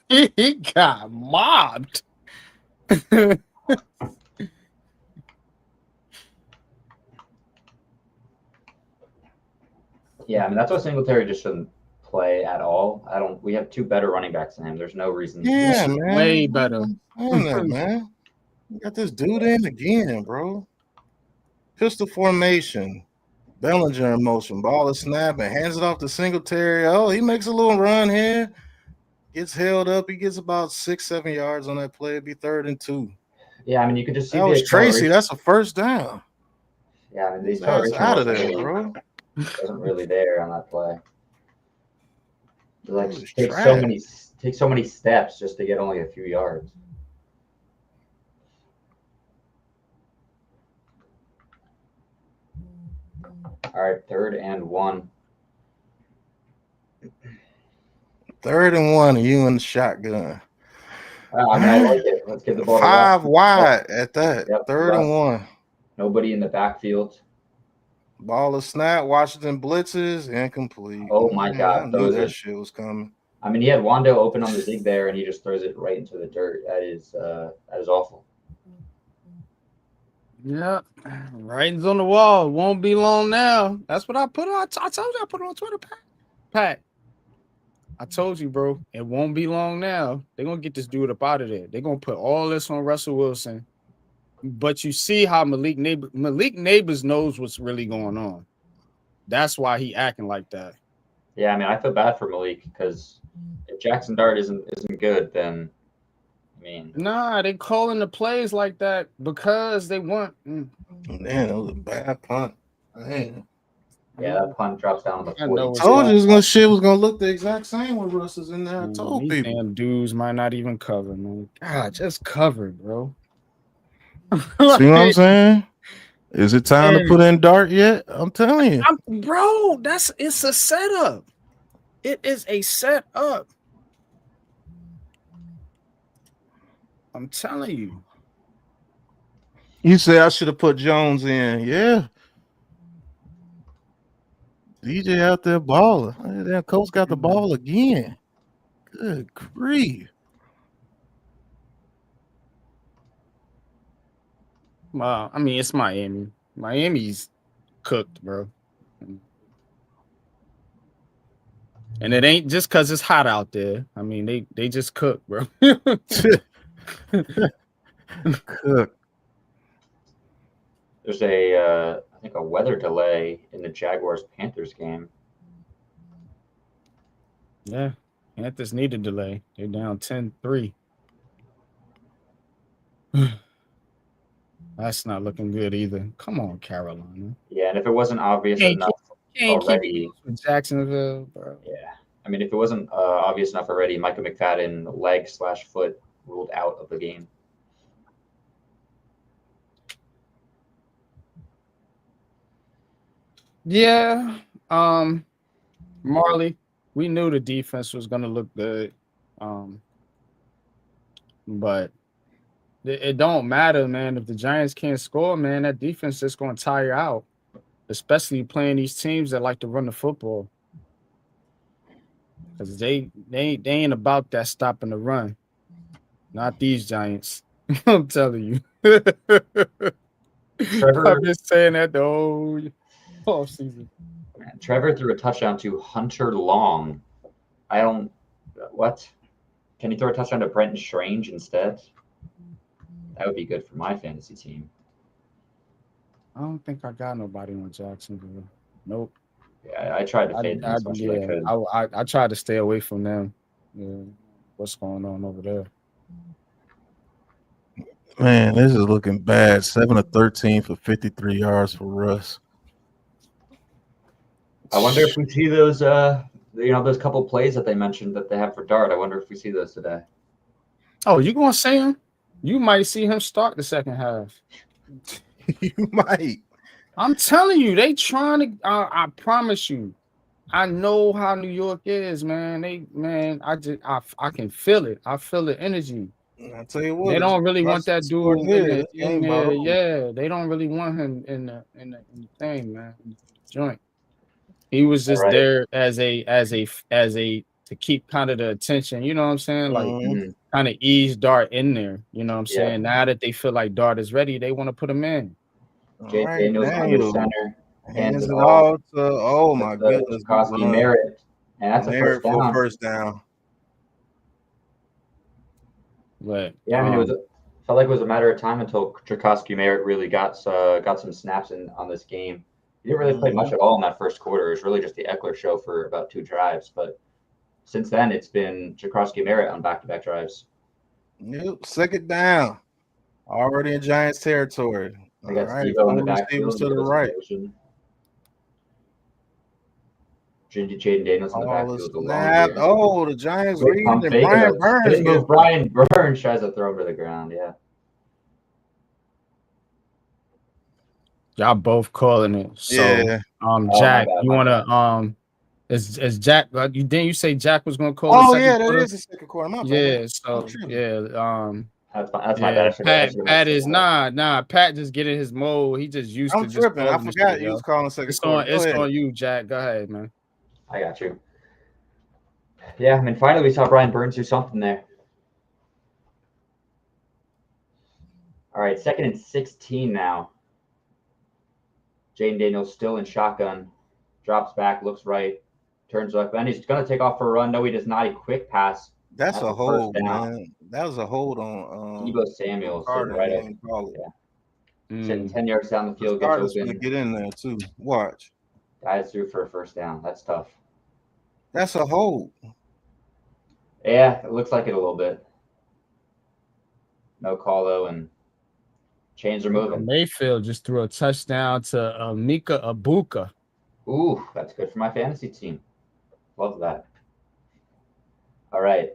Speaker 4: He got mobbed.
Speaker 3: Yeah, I mean that's why Singletary just shouldn't play at all. We have two better running backs than him. There's no reason.
Speaker 1: Yeah, man.
Speaker 4: Way better.
Speaker 1: That, man. You got this dude in again, bro. Pistol formation. Bellinger in motion. Ball is snapping. Hands it off to Singletary. Oh, he makes a little run here. Gets held up. He gets about 6-7 yards on that play. It'd be 3rd and 2.
Speaker 3: Yeah, I mean you could just see
Speaker 1: That
Speaker 3: the
Speaker 1: was Tracy.
Speaker 3: acceleration.
Speaker 1: That's a first down.
Speaker 3: Yeah, I mean the
Speaker 1: That's
Speaker 3: acceleration
Speaker 1: out of
Speaker 3: wasn't
Speaker 1: there,
Speaker 3: really,
Speaker 1: bro.
Speaker 3: wasn't really there on that play. It
Speaker 1: That was
Speaker 3: takes
Speaker 1: trash.
Speaker 3: so many steps just to get only a few yards. All right, 3rd and 1.
Speaker 1: 3rd and 1. You in the shotgun.
Speaker 3: I mean, I like it. Let's give the ball to
Speaker 1: 5
Speaker 3: Russ.
Speaker 1: wide at that.
Speaker 3: Yep,
Speaker 1: 3rd and
Speaker 3: Russ.
Speaker 1: 1.
Speaker 3: Nobody in the backfield.
Speaker 1: Ball is snap. Washington blitzes. Incomplete.
Speaker 3: Oh my
Speaker 1: Man,
Speaker 3: God,
Speaker 1: I knew
Speaker 3: throws
Speaker 1: that
Speaker 3: it.
Speaker 1: shit was coming.
Speaker 3: I mean, he had Wando open on the zig there, and he just throws it right into the dirt. That is awful.
Speaker 4: Yeah, writing's on the wall. Won't be long now. That's what I put on. I told you I put it on Twitter, Pat. I told you, bro. It won't be long now. They're gonna get this dude up out of there. They're gonna put all this on Russell Wilson. But you see how Malik Neighbors knows what's really going on. That's why he acting like that.
Speaker 3: Yeah, I mean, I feel bad for Malik because if Jackson Dart isn't good, then I mean,
Speaker 4: Nah, they calling the plays like that because they want.
Speaker 1: Man, that was a bad punt. Man.
Speaker 3: yeah, that punt drops down on the
Speaker 4: I know
Speaker 3: 40.
Speaker 4: what's
Speaker 1: Told you shit was gonna look the exact same when Russ is in there. I told
Speaker 4: These
Speaker 1: people.
Speaker 4: damn dudes might not even cover, man. God, just cover, bro.
Speaker 1: See what I'm saying? Is it time to put in Dart yet? I'm telling you.
Speaker 4: Bro, it's a setup. It is a setup. I'm telling you.
Speaker 1: You say I should have put Jones in. Yeah. DJ out there balling. That coach got the ball again. Good grief.
Speaker 4: Well, I mean, it's Miami. Miami's cooked, bro. And it ain't just because it's hot out there. I mean, they just cook, bro.
Speaker 1: Cook.
Speaker 3: There's I think a weather delay in the Jaguars-Panthers game.
Speaker 4: Yeah, Panthers need a delay. They're down 10-3. That's not looking good either. Come on, Carolina.
Speaker 3: Yeah, and if it wasn't obvious enough already,
Speaker 4: Jacksonville, bro.
Speaker 3: Yeah, I mean, if it wasn't obvious enough already, Micah McFadden leg/foot ruled out of the game.
Speaker 4: Yeah, Marley, we knew the defense was gonna look good, but it don't matter, man. If the Giants can't score, man, that defense is gonna tire out, especially playing these teams that like to run the football, because they ain't about that stopping the run. Not these Giants. I'm telling you. I've been saying that the whole offseason.
Speaker 3: Trevor threw a touchdown to Hunter Long. What? Can he throw a touchdown to Brenton Strange instead? That would be good for my fantasy team.
Speaker 4: I don't think I got nobody on Jacksonville. Nope.
Speaker 3: Yeah, I tried to fade them as much as I could.
Speaker 4: I tried to stay away from them. Yeah. What's going on over there?
Speaker 1: Man, this is looking bad. 7 of 13 for 53 yards for Russ.
Speaker 3: I wonder if we see those, those couple plays that they mentioned that they have for Dart. I wonder if we see those today.
Speaker 4: Oh, you gonna see him? You might see him start the second half.
Speaker 1: You might.
Speaker 4: I'm telling you, they trying to. I promise you. I know how New York is, man. I can feel it. I feel the energy.
Speaker 1: I tell you what,
Speaker 4: They don't really want that
Speaker 1: sport
Speaker 4: dude
Speaker 1: here. This
Speaker 4: in
Speaker 1: game
Speaker 4: there.
Speaker 1: about over.
Speaker 4: Yeah, they don't really want him in the thing, man. In the joint. He was just
Speaker 3: Right.
Speaker 4: there as a to keep kind of the attention. You know what I'm saying? Like
Speaker 3: Mhm.
Speaker 4: kind of ease Dart in there. You know what I'm
Speaker 3: Yeah.
Speaker 4: saying? Now that they feel like Dart is ready, they want to put him in.
Speaker 1: All
Speaker 3: Jay
Speaker 1: right,
Speaker 3: Daniels under
Speaker 1: Daniel
Speaker 3: center. Hands
Speaker 1: hands
Speaker 3: it
Speaker 1: it
Speaker 3: off
Speaker 1: all to. Oh my
Speaker 3: to
Speaker 1: goodness, good
Speaker 3: Koski
Speaker 1: run.
Speaker 3: Merritt. And that's a
Speaker 1: Merit
Speaker 3: first
Speaker 1: for
Speaker 3: down.
Speaker 1: first down.
Speaker 4: But
Speaker 3: Yeah, I mean, felt like it was a matter of time until Tchaikovsky Merritt really got some snaps on this game. He didn't really play much at all in that first quarter. It was really just the Eckler show for about 2 drives. But since then, it's been Tchaikovsky Merritt on back-to-back drives.
Speaker 1: Yep, second down. Already in Giants territory.
Speaker 3: They got
Speaker 1: All right,
Speaker 3: Steve-O in the
Speaker 1: four receivers
Speaker 3: backfield.
Speaker 1: to the right.
Speaker 3: Jaden Daniels in the
Speaker 1: All the
Speaker 3: backfield alone
Speaker 1: snap.
Speaker 3: here.
Speaker 1: Oh, the Giants
Speaker 3: Quick
Speaker 1: reading
Speaker 3: pump
Speaker 1: and
Speaker 3: fake.
Speaker 1: Brian Burns
Speaker 3: It goes
Speaker 1: gets
Speaker 3: Brian Burns tries to throw him to the ground. Yeah.
Speaker 4: y'all both calling it. So
Speaker 1: Yeah.
Speaker 4: Jack,
Speaker 3: my bad,
Speaker 4: you
Speaker 3: my
Speaker 4: wanna is Jack you didn't you say Jack was gonna call the
Speaker 1: Oh
Speaker 4: second
Speaker 1: yeah, that
Speaker 4: quarter?
Speaker 1: is the second quarter. My
Speaker 4: Yeah,
Speaker 1: bad.
Speaker 4: so
Speaker 1: tripping.
Speaker 4: yeah,
Speaker 3: That's my
Speaker 4: yeah,
Speaker 3: bad.
Speaker 4: Pat is Pat just getting his mode. He just used
Speaker 1: I'm
Speaker 4: to just
Speaker 1: tripping. I
Speaker 4: calling this
Speaker 1: forgot
Speaker 4: shit,
Speaker 1: you
Speaker 4: yo.
Speaker 1: was calling second
Speaker 4: It's
Speaker 1: quarter. Go ahead.
Speaker 4: on you, Jack. Go ahead, man.
Speaker 3: I got you. Yeah, I mean, finally we saw Brian Burns do something there. All right, 2nd and 16 now. Jaden Daniels still in shotgun. Drops back, looks right, turns up, and he's going to take off for a run. No, he does not. A quick pass.
Speaker 1: That's a
Speaker 3: first
Speaker 1: hold,
Speaker 3: down.
Speaker 1: man. That was a hold on
Speaker 3: Debo Samuel sitting
Speaker 1: Carter.
Speaker 3: right
Speaker 1: He
Speaker 3: up.
Speaker 1: ain't call it.
Speaker 3: Sitting 10 yards down the field, gets
Speaker 1: Carter's gonna
Speaker 3: open.
Speaker 1: get in there too. Watch.
Speaker 3: Guys through for a first down. That's tough.
Speaker 1: That's a hold.
Speaker 3: Yeah, it looks like it a little bit. No call though, and chains are moving.
Speaker 4: Mayfield just threw a touchdown to Mika Abuka.
Speaker 3: Ooh, that's good for my fantasy team. Love that. All right,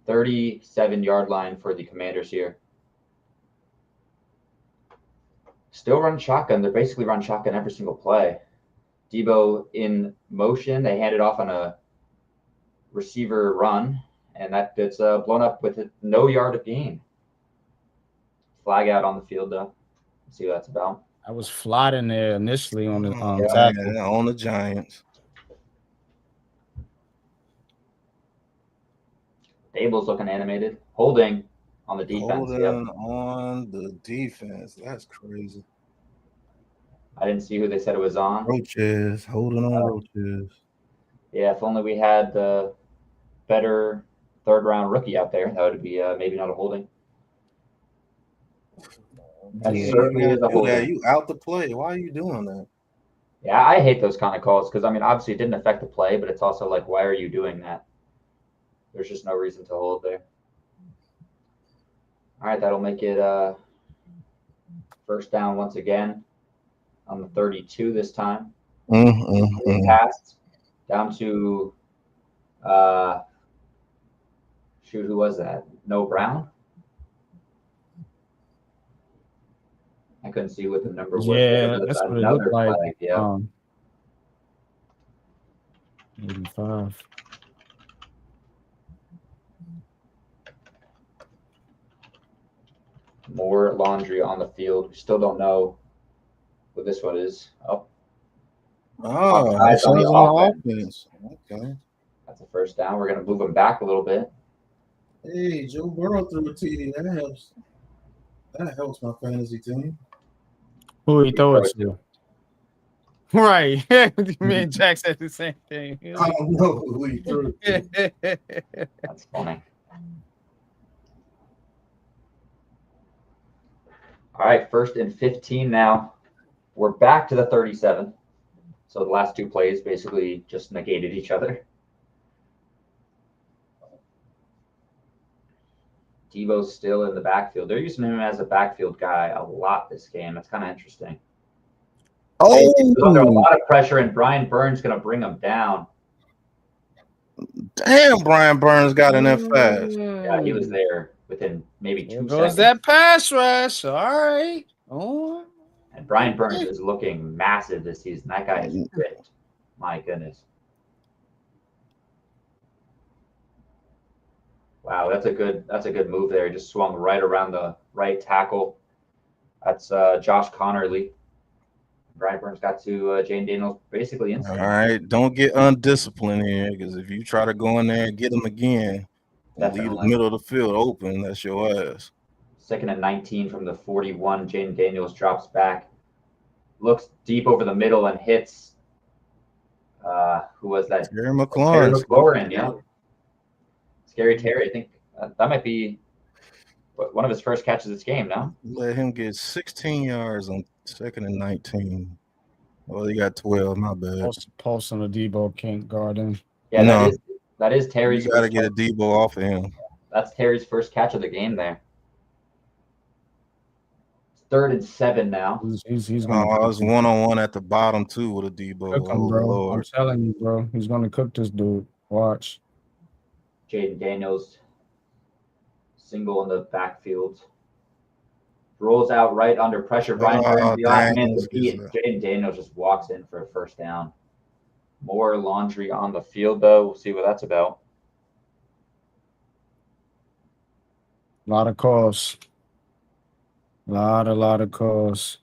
Speaker 3: 37-yard line for the Commanders here. Still run shotgun. They're basically run shotgun every single play. Debo in motion. They hand it off on a receiver run, and that gets blown up with no yard of gain. Flag out on the field, though. Let's see what that's about.
Speaker 4: I was flat in there initially on the
Speaker 1: Yeah,
Speaker 4: tackle.
Speaker 1: on the Giants.
Speaker 3: Dable's looking animated. Holding on the defense.
Speaker 1: Holding on the defense. That's crazy.
Speaker 3: I didn't see who they said it was on.
Speaker 1: Roaches. Holding on Roaches.
Speaker 3: Yeah, if only we had the better third-round rookie out there, that would be maybe not a holding. That certainly is a holding.
Speaker 1: You out the play. Why are you doing that?
Speaker 3: Yeah, I hate those kind of calls because, I mean, obviously it didn't affect the play, but it's also like, why are you doing that? There's just no reason to hold there. All right, that'll make it first down once again on the 32 this time. Passed down to, shoot, who was that? No Brown? I couldn't see what the number was.
Speaker 4: Yeah, that's what it looked like.
Speaker 3: Flag, yeah.
Speaker 4: 85.
Speaker 3: More laundry on the field. We still don't know what this one is. Oh,
Speaker 1: that's on the offense. Okay.
Speaker 3: That's a first down. We're going to move them back a little bit.
Speaker 1: Hey, Joe Burrow threw a TD. That helps. That helps my fantasy team.
Speaker 4: Who he throw it to? Right. Me and Jack said the same thing.
Speaker 1: I don't know who he threw it to.
Speaker 3: That's funny. All right, 1st and 15 now. We're back to the 37. So the last 2 plays basically just negated each other. Debo's still in the backfield. They're using him as a backfield guy a lot this game. That's kind of interesting.
Speaker 1: Oh,
Speaker 3: under a lot of pressure, and Brian Burns going to bring him down.
Speaker 1: Damn, Brian Burns got in there fast.
Speaker 3: Yeah, he was there within maybe 2 seconds.
Speaker 4: Goes that pass rush. All right. Oh.
Speaker 3: And And Brian Burns is looking massive this season. That guy is ripped. My goodness. Wow, that's a good move there. He just swung right around the right tackle. That's Josh Connerly. Brian Burns got to Jane Daniels basically
Speaker 1: All
Speaker 3: instantly.
Speaker 1: right, don't get undisciplined here, because if you try to go in there and get him again and leave the
Speaker 3: Definitely.
Speaker 1: middle of the field open, that's your ass.
Speaker 3: 2nd and 19 from the 41. Jane Daniels drops back, looks deep over the middle and hits. Who was that?
Speaker 1: Terry
Speaker 3: Terry
Speaker 1: McLaurin.
Speaker 3: McLaurin, yeah. Scary Terry. I think that might be one of his first catches this game, no?
Speaker 1: Let him get 16 yards on 2nd and 19. Well, he got 12. My bad.
Speaker 4: Pulse on the Debo can't guard him.
Speaker 3: Yeah,
Speaker 1: No.
Speaker 3: that is Terry's
Speaker 1: You got to
Speaker 3: first
Speaker 1: get a
Speaker 3: catch.
Speaker 1: Debo off of him.
Speaker 3: That's Terry's first catch of the game there. 3rd and 7 now.
Speaker 4: He's gonna
Speaker 1: I was one-on-one at the bottom, too, with a Debo.
Speaker 4: cook him,
Speaker 1: Oh,
Speaker 4: bro. I'm
Speaker 1: Lord.
Speaker 4: telling you, bro. He's gonna cook this dude. Watch.
Speaker 3: Jaden Daniels single in the backfield. Rolls out right under pressure. Brian Burns, the last man to beat. Jaden Daniels just walks in for a first down. More laundry on the field, though. We'll see what that's about.
Speaker 4: A lot of calls. A lot of calls.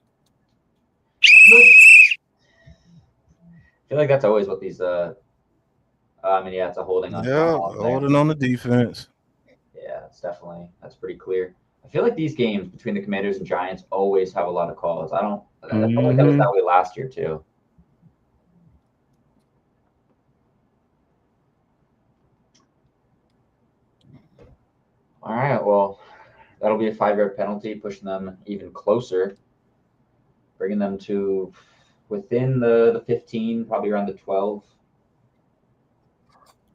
Speaker 3: I feel like that's always what these yeah, it's a holding on.
Speaker 1: Yeah, holding on the defense.
Speaker 3: Yeah, that's pretty clear. I feel like these games between the Commanders and Giants always have a lot of calls. I felt like that was that way last year too. All right, well, that'll be a 5-yard penalty, pushing them even closer, bringing them to within the 15, probably around the 12.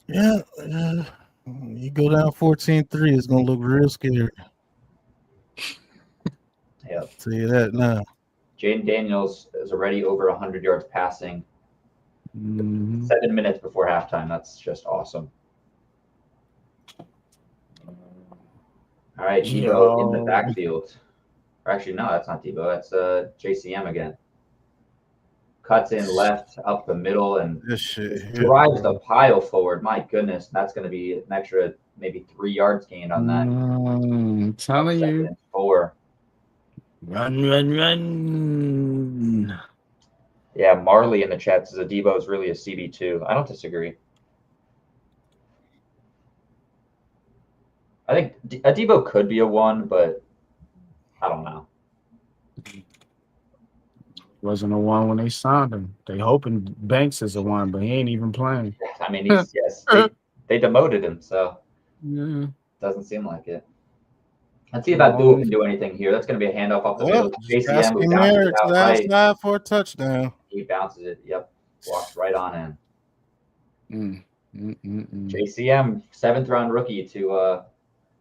Speaker 1: Yeah, you go down 14-3, it's going to look real scary.
Speaker 3: Yeah.
Speaker 1: I'll tell you that now.
Speaker 3: Jaden Daniels is already over 100 yards passing. 7 minutes before halftime. That's just awesome. All right, Debo in the backfield. Or actually, no, that's not Debo. That's JCM again. Cuts in left, up the middle, and drives the pile forward. My goodness, that's going to be an extra maybe 3 yards gained on that.
Speaker 4: I'm telling you.
Speaker 3: 4.
Speaker 4: Run.
Speaker 3: Yeah, Marley in the chat says Debo is really a CB2. I don't disagree. I think a Debo could be a 1, but I don't know.
Speaker 4: Wasn't a 1 when they signed him. They hoping Banks is a 1, but he ain't even playing.
Speaker 3: I mean, they demoted him, so
Speaker 4: yeah,
Speaker 3: doesn't seem like it. Let's see if Abdul can do anything here. That's going to be a handoff off the middle. JCM who bounces it out right.
Speaker 1: Outside for a touchdown.
Speaker 3: He bounces it. Yep, walks right on in. JCM, 7th round rookie to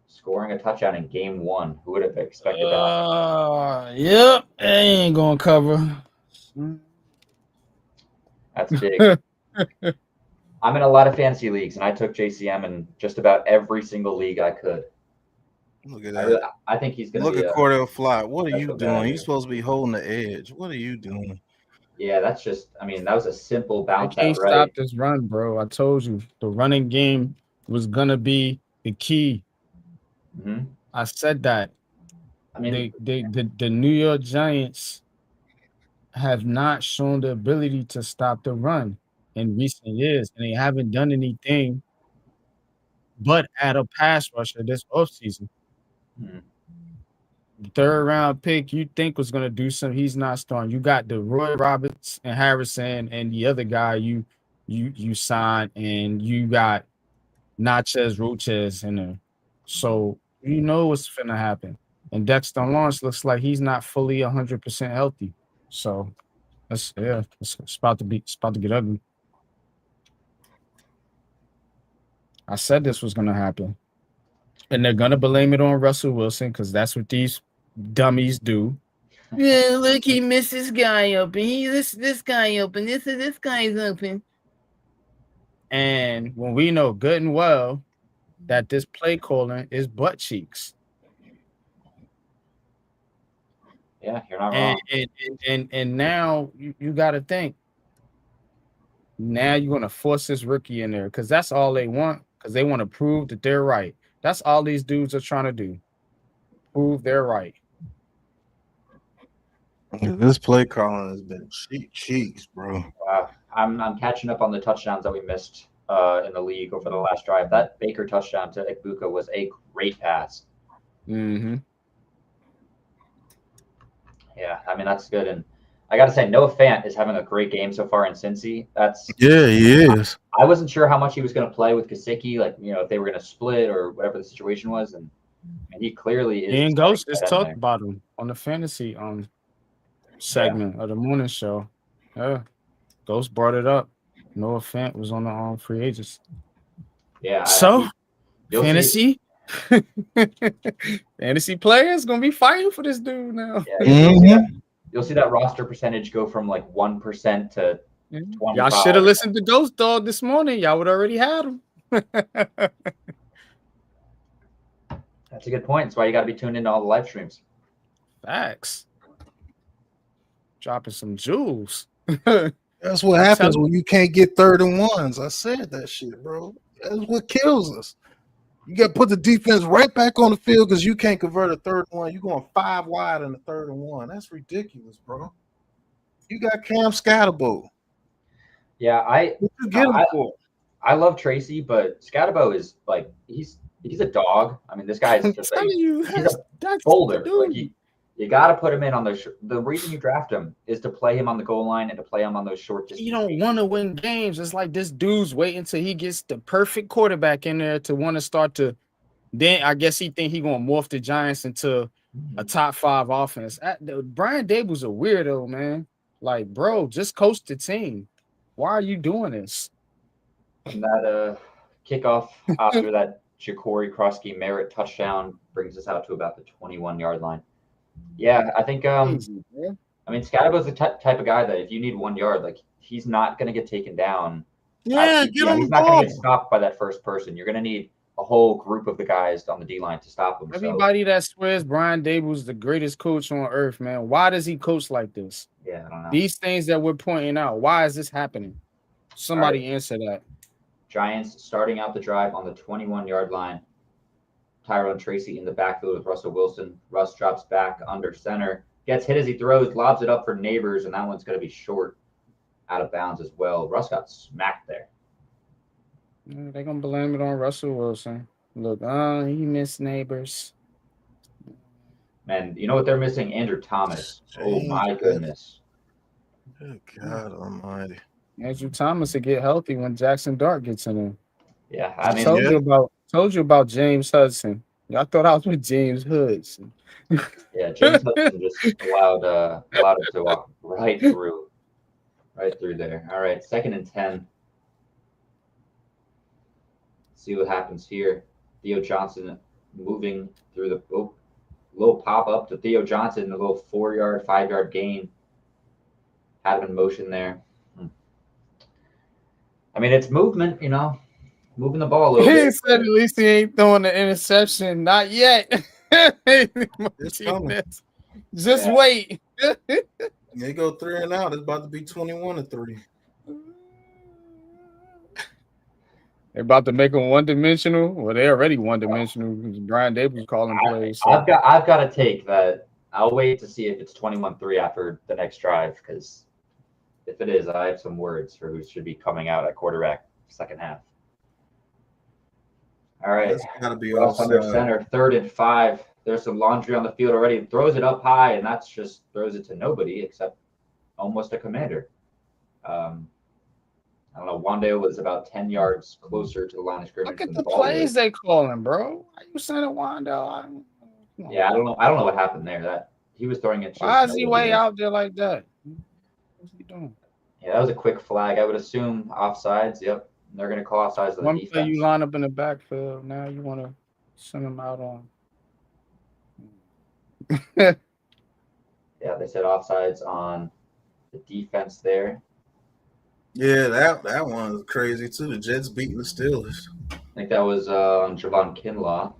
Speaker 3: scoring a touchdown in game 1. Who would have expected that?
Speaker 4: Yep, they ain't gonna cover.
Speaker 3: That's big. I'm in a lot of fantasy leagues, and I took JCM in just about every single league I could.
Speaker 1: Look at that.
Speaker 3: I think he's going to be
Speaker 1: Look at Cordell Fly. What are you doing?
Speaker 3: He's
Speaker 1: supposed to be holding the edge. What are you doing?
Speaker 3: Yeah, that's just, I mean, that was a simple bounce.
Speaker 4: They can't stop this run, bro. I told you the running game was going to be the key.
Speaker 3: Mm-hmm.
Speaker 4: I said that.
Speaker 3: I mean,
Speaker 4: the New York Giants have not shown the ability to stop the run in recent years, and they haven't done anything but add a pass rusher this offseason.
Speaker 3: Mm-hmm.
Speaker 4: The 3rd round pick you think was going to do something, he's not starting. You got the Roy Roberts and Harrison and the other guy you signed, and you got Natchez Roches in there. So you know what's finna happen. And Dexter Lawrence looks like he's not fully 100% healthy. So it's about to get ugly. I said this was gonna happen. And they're gonna blame it on Russell Wilson because that's what these dummies do. Yeah, look, he missed this guy open. He this guy open. This guy's open. And when we know good and well that this play calling is butt cheeks.
Speaker 3: Yeah, you're not wrong.
Speaker 4: And now you got to think. Now you're gonna force this rookie in there because that's all they want. Because they want to prove that they're right. That's all these dudes are trying to do. Prove they're right.
Speaker 1: This play calling has been cheeks, bro.
Speaker 3: I'm catching up on the touchdowns that we missed in the league over the last drive. That Baker touchdown to Ekbuka was a great pass.
Speaker 4: Mm-hmm.
Speaker 3: Yeah, I mean that's good. And I got to say, Noah Fant is having a great game so far in Cincy.
Speaker 1: Yeah, he is.
Speaker 3: I wasn't sure how much he was going to play with Kasicki, like if they were going to split or whatever the situation was, and he clearly is.
Speaker 4: And Ghost is talked about him on the fantasy segment of the morning show. Yeah, Ghost brought it up. Noah Fant was on the free agents.
Speaker 3: Yeah.
Speaker 4: So fantasy. Fantasy players gonna be fighting for this dude now.
Speaker 3: Yeah, you'll see that roster percentage go from like 1% to 25%.
Speaker 4: Y'all should have listened to Ghost Dog this morning. Y'all would already had him.
Speaker 3: That's a good point. That's why you got to be tuned into all the live streams.
Speaker 4: Facts. Dropping some jewels.
Speaker 1: That's what happens when you can't get 3rd and 1s. I said that shit, bro. That's what kills us. You got to put the defense right back on the field because you can't convert a 3rd and 1. You're going 5 wide in the 3rd and 1. That's ridiculous, bro. You got Cam Scatterbo.
Speaker 3: Yeah,
Speaker 1: what you get him for?
Speaker 3: I love Tracy, but Scatterbo is like he's a dog. I mean, this guy is just he's a boulder. Like you got to put him in on those. The reason you draft him is to play him on the goal line and to play him on those short distances.
Speaker 4: You don't want to win games. It's like this dude's waiting till he gets the perfect quarterback in there to want to start to. Then I guess he think he gonna morph the Giants into a top 5 offense. Brian Dable's a weirdo, man. Like, bro, just coach the team. Why are you doing this?
Speaker 3: And that kickoff after that Ja'Cory Krosky Merritt touchdown brings us out to about the 21-yard line. Yeah, I think I mean Scatterbo's the type of guy that if you need 1 yard, like he's not gonna get taken down.
Speaker 1: Yeah,
Speaker 3: he's not gonna get stopped by that first person. You're gonna need a whole group of the guys on the D line to stop him.
Speaker 4: Everybody that swears Brian Dable's the greatest coach on earth, man. Why does he coach like this?
Speaker 3: Yeah, I don't know.
Speaker 4: These things that we're pointing out, why is this happening? Somebody answer that.
Speaker 3: Giants starting out the drive on the 21-yard line. Tyrone Tracy in the backfield with Russell Wilson. Russ drops back under center, gets hit as he throws, lobs it up for Neighbors, and that one's going to be short, out of bounds as well. Russ got smacked there.
Speaker 4: They're going to blame it on Russell Wilson. Look, he missed Neighbors.
Speaker 3: Man, you know what they're missing? Andrew Thomas. Oh, my goodness.
Speaker 1: Good God almighty.
Speaker 4: Andrew Thomas will get healthy when Jackson Dart gets in there.
Speaker 3: Yeah, I mean,
Speaker 4: told you about James Hudson. Y'all thought I was with James Hudson.
Speaker 3: Yeah, James Hudson just allowed him to walk right through there. All right, 2nd and 10. See what happens here. Theo Johnson moving through the little pop up to Theo Johnson, a little 4-yard, 5-yard gain. Had him in motion there. I mean, it's movement, moving the ball a little bit.
Speaker 4: He said at least he ain't throwing the interception. Not yet. Just wait.
Speaker 1: They go 3 and out. It's about to be 21-3.
Speaker 4: They're about to make them one-dimensional. Well, they're already one-dimensional. Brian Dable's calling plays. So.
Speaker 3: I've got to take that. I'll wait to see if it's 21-3 after the next drive, because if it is, I have some words for who should be coming out at quarterback second half. All right.
Speaker 1: That's got to be
Speaker 3: Ross under center, 3rd and 5. There's some laundry on the field already. Throws it up high, and that's just throws it to nobody except almost a commander. I don't know. Wando was about 10 yards closer to the line of scrimmage.
Speaker 4: Look at the plays they calling, bro. Why you sending Wando?
Speaker 3: Yeah, I don't know. I don't know what happened there. That he was throwing it.
Speaker 4: Why is he way out there like that? What's he doing?
Speaker 3: Yeah, that was a quick flag. I would assume offsides. Yep, they're going to call offsides on the defense.
Speaker 4: One play you line up in the backfield. Now you want to send him out on.
Speaker 3: Yeah, they said offsides on the defense there.
Speaker 1: Yeah, that one was crazy too. The Jets beating the Steelers.
Speaker 3: I think that was on Javon Kinlaw.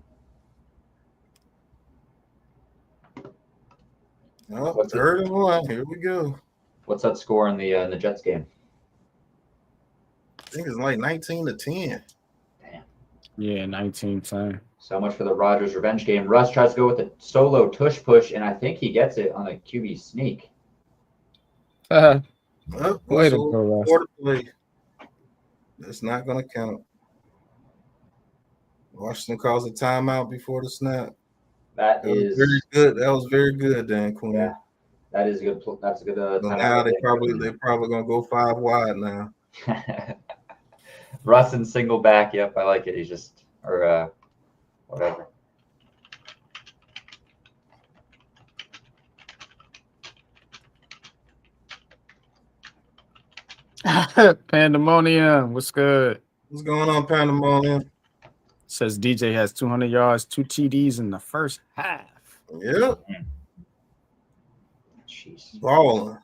Speaker 1: Oh,
Speaker 3: What's it?
Speaker 1: 3rd and 1. Here we go.
Speaker 3: What's that score in the Jets game?
Speaker 1: I think it's like 19-10.
Speaker 3: Damn.
Speaker 4: Yeah, 19-10.
Speaker 3: So much for the Rodgers revenge game. Russ tries to go with a solo tush push, and I think he gets it on a QB sneak.
Speaker 1: Oh,
Speaker 4: Way to
Speaker 1: whistle
Speaker 4: go, Russ.
Speaker 1: for the play. That's not going to count. Washington calls a timeout before the snap.
Speaker 3: That
Speaker 1: was
Speaker 3: is
Speaker 1: very good. That was very good, Dan Quinn.
Speaker 3: Yeah, that is a good. That's a good
Speaker 1: So
Speaker 3: timeout.
Speaker 1: now they're probably gonna go 5 wide now.
Speaker 3: Russ and single back. Yep, I like it. He's just whatever.
Speaker 4: Pandemonium. What's good?
Speaker 1: What's going on, Pandemonium?
Speaker 4: Says DJ has 200 yards, 2 TDs in the first half.
Speaker 1: Yep.
Speaker 3: Jeez.
Speaker 1: Balling.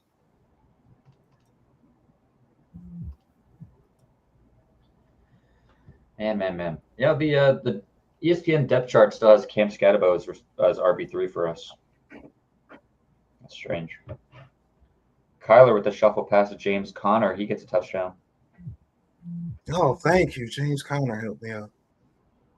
Speaker 3: Man. Yeah, the ESPN depth chart still has Cam Scatabo as RB3 for us. That's strange. Kyler with the shuffle pass to James Conner. He gets a touchdown.
Speaker 1: Oh, thank you. James Conner helped me out.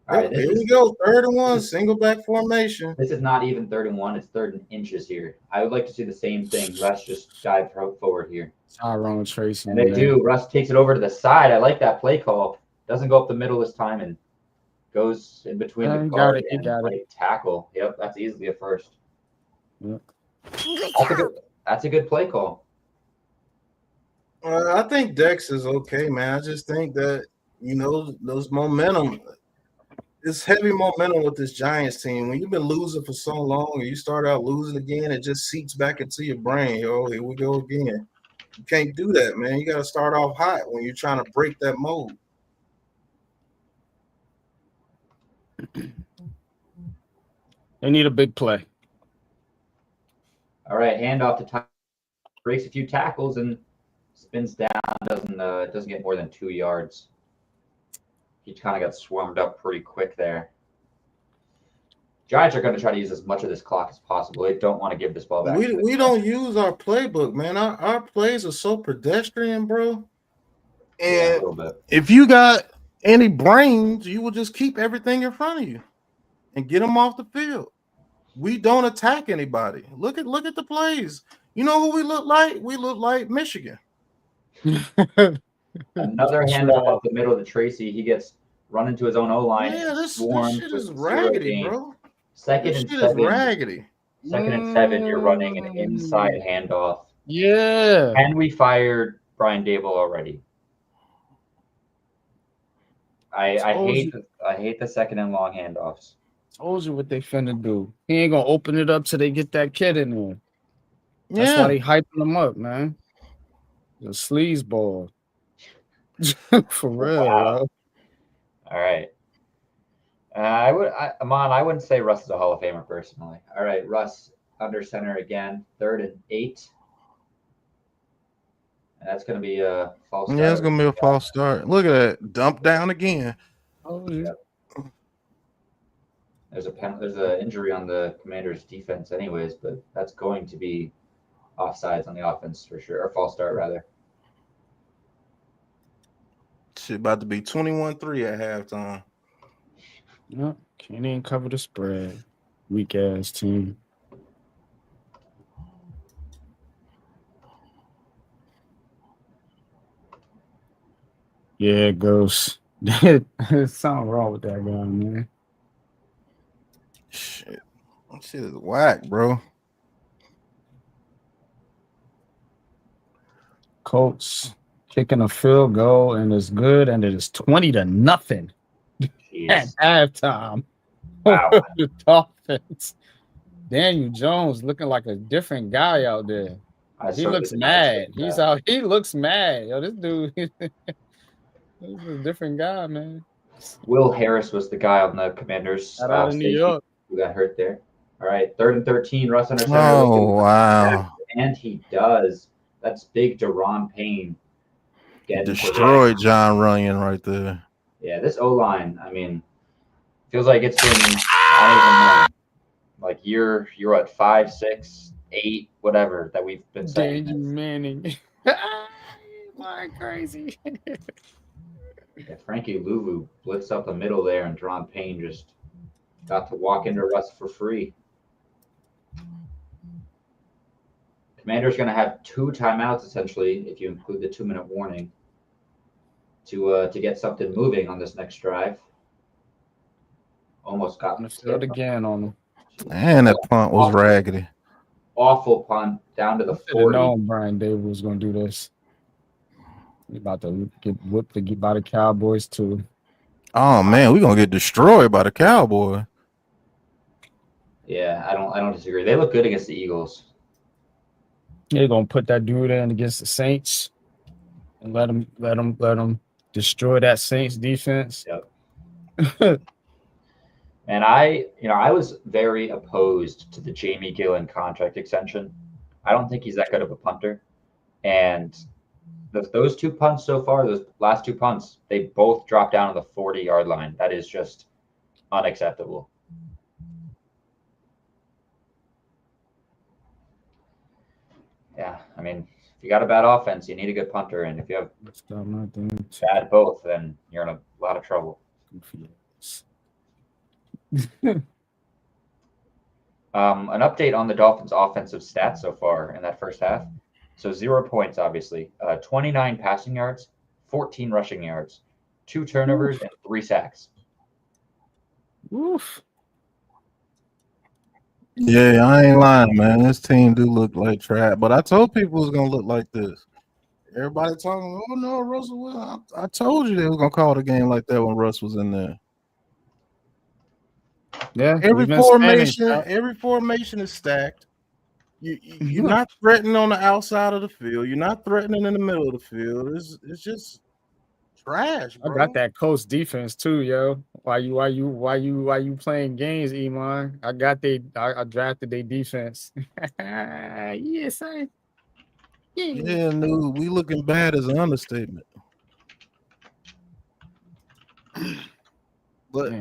Speaker 3: All right,
Speaker 1: here we go. 3rd and 1, single back formation.
Speaker 3: This is not even 3rd and 1. It's 3rd and inches here. I would like to see the same thing. Russ just dive forward here.
Speaker 4: Tyrone Tracy.
Speaker 3: And they do. Russ takes it over to the side. I like that play call. Doesn't go up the middle this time and goes in between the guard and right tackle. Yep, that's easily a first.
Speaker 4: Yep.
Speaker 3: That's a good play call.
Speaker 1: I think Dex is okay, man. I just think that, those momentum, it's heavy momentum with this Giants team. When you've been losing for so long and you start out losing again, it just seeps back into your brain. Here we go again. You can't do that, man. You got to start off hot when you're trying to break that mold.
Speaker 4: They need a big play.
Speaker 3: All right, handoff to Ty. Breaks a few tackles and spins down. Doesn't get more than 2 yards. He kind of got swarmed up pretty quick there. Giants are going to try to use as much of this clock as possible. They don't want to give this ball back.
Speaker 1: We don't use our playbook, man. Our plays are so pedestrian, bro. And if you got any brains, you will just keep everything in front of you and get them off the field. We don't attack anybody. Look at the plays. You know who we look like? We look like Michigan.
Speaker 3: Another handoff up the middle to Tracy. He gets run into his own O-line.
Speaker 1: Yeah, this shit is raggedy, bro.
Speaker 3: Second and 7.
Speaker 1: Raggedy.
Speaker 3: 2nd and 7, you're running an inside handoff.
Speaker 4: Yeah.
Speaker 3: And we fired Brian Dable already. I hate the 2nd and long handoffs.
Speaker 4: Told you what they finna do. He ain't gonna open it up till they get that kid in there. That's why they hyping him up, man. The sleaze ball. For real, bro.
Speaker 3: All right. I wouldn't say Russ is a Hall of Famer personally. All right, Russ under center again, 3rd and 8. And that's going to be a false start.
Speaker 1: Yeah, it's going to be a false start. Look at that. Dump down again.
Speaker 4: Oh, yeah.
Speaker 3: There's an injury on the Commanders' defense anyways, but that's going to be offsides on the offense for sure, or false start rather.
Speaker 1: Shit about to be 21-3 at halftime.
Speaker 4: Yep. Can't even cover the spread. Weak ass team. Yeah, Ghost. There's something wrong with that guy, man.
Speaker 1: Shit. That shit is whack, bro.
Speaker 4: Colts kicking a field goal and it's good, and it is 20-0 at halftime.
Speaker 3: Wow.
Speaker 4: The Dolphins. Daniel Jones looking like a different guy out there. He looks mad. He looks mad. Yo, this dude, this is a different guy, man.
Speaker 3: Will Harris was the guy on the Commanders.
Speaker 4: Out of New York.
Speaker 3: Who got hurt there. All right, 3rd and 13. Russ under center.
Speaker 1: Oh, wow.
Speaker 3: And he does. That's big Deron Payne.
Speaker 1: Destroyed John Runyon right there.
Speaker 3: Yeah, this O-line, I mean, feels like it's been, I don't even know, like you're at 5, 6, 8, whatever that we've been saying.
Speaker 4: Daniel Manning. My crazy.
Speaker 3: Yeah, Frankie Louvu blitzed up the middle there, and Deron Payne just got to walk into Russ for free. Commander's going to have 2 timeouts, essentially, if you include the 2-minute warning, to get something moving on this next drive. Almost got
Speaker 4: I'm throw it again on him.
Speaker 1: And that punt was raggedy.
Speaker 3: Awful punt down to the
Speaker 4: Should have
Speaker 3: 40.
Speaker 4: known Brian Davis was going to do this. He about to get whipped by the Cowboys, too.
Speaker 1: Oh man, we're gonna get destroyed by the Cowboy.
Speaker 3: Yeah, I don't disagree. They look good against the Eagles.
Speaker 4: They're going to put that dude in against the Saints and let him destroy that Saints defense.
Speaker 3: Yep. And I was very opposed to the Jamie Gillen contract extension. I don't think he's that good of a punter. And those 2 punts so far, those last 2 punts, they both dropped down to the 40-yard line. That is just unacceptable. Yeah, I mean, if you got a bad offense, you need a good punter. And if you have bad both, then you're in a lot of trouble. An update on the Dolphins' offensive stats so far in that first half. So 0 points, obviously. 29 passing yards, 14 rushing yards, 2 turnovers, and 3 sacks.
Speaker 4: Oof.
Speaker 1: Yeah, I ain't lying, man. This team do look like trap, but I told people it was gonna look like this. Everybody talking, oh no, Russell Wilson. I told you they was gonna call the game like that when Russ was in there.
Speaker 4: Yeah,
Speaker 1: Every formation is stacked. You're not threatening on the outside of the field. You're not threatening in the middle of the field. It's just trash, bro.
Speaker 4: I got that coast defense too, yo. Why you playing games, Iman? I drafted their defense. Yes, I.
Speaker 1: Yeah, no, we looking bad as an understatement. But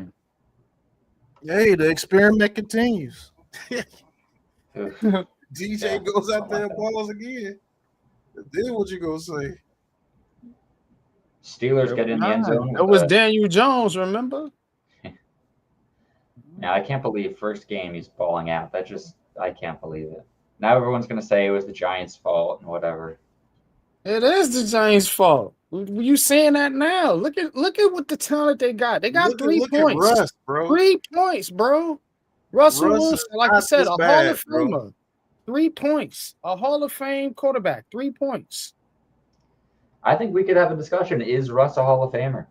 Speaker 1: hey, the experiment continues. DJ goes out there and balls again. Then what you gonna say?
Speaker 3: Steelers get in the end zone.
Speaker 4: It was Daniel Jones, remember?
Speaker 3: Now I can't believe first game he's balling out. I can't believe it. Now everyone's gonna say it was the Giants' fault and whatever.
Speaker 4: It is the Giants' fault. You saying that now? Look at what the talent they got. They got 3 points.
Speaker 1: Look at Russ, bro.
Speaker 4: 3 points, bro. Russell Wilson, like you said, a Hall of Famer. 3 points. A Hall of Fame quarterback. 3 points.
Speaker 3: I think we could have a discussion. Is Russ a Hall of Famer?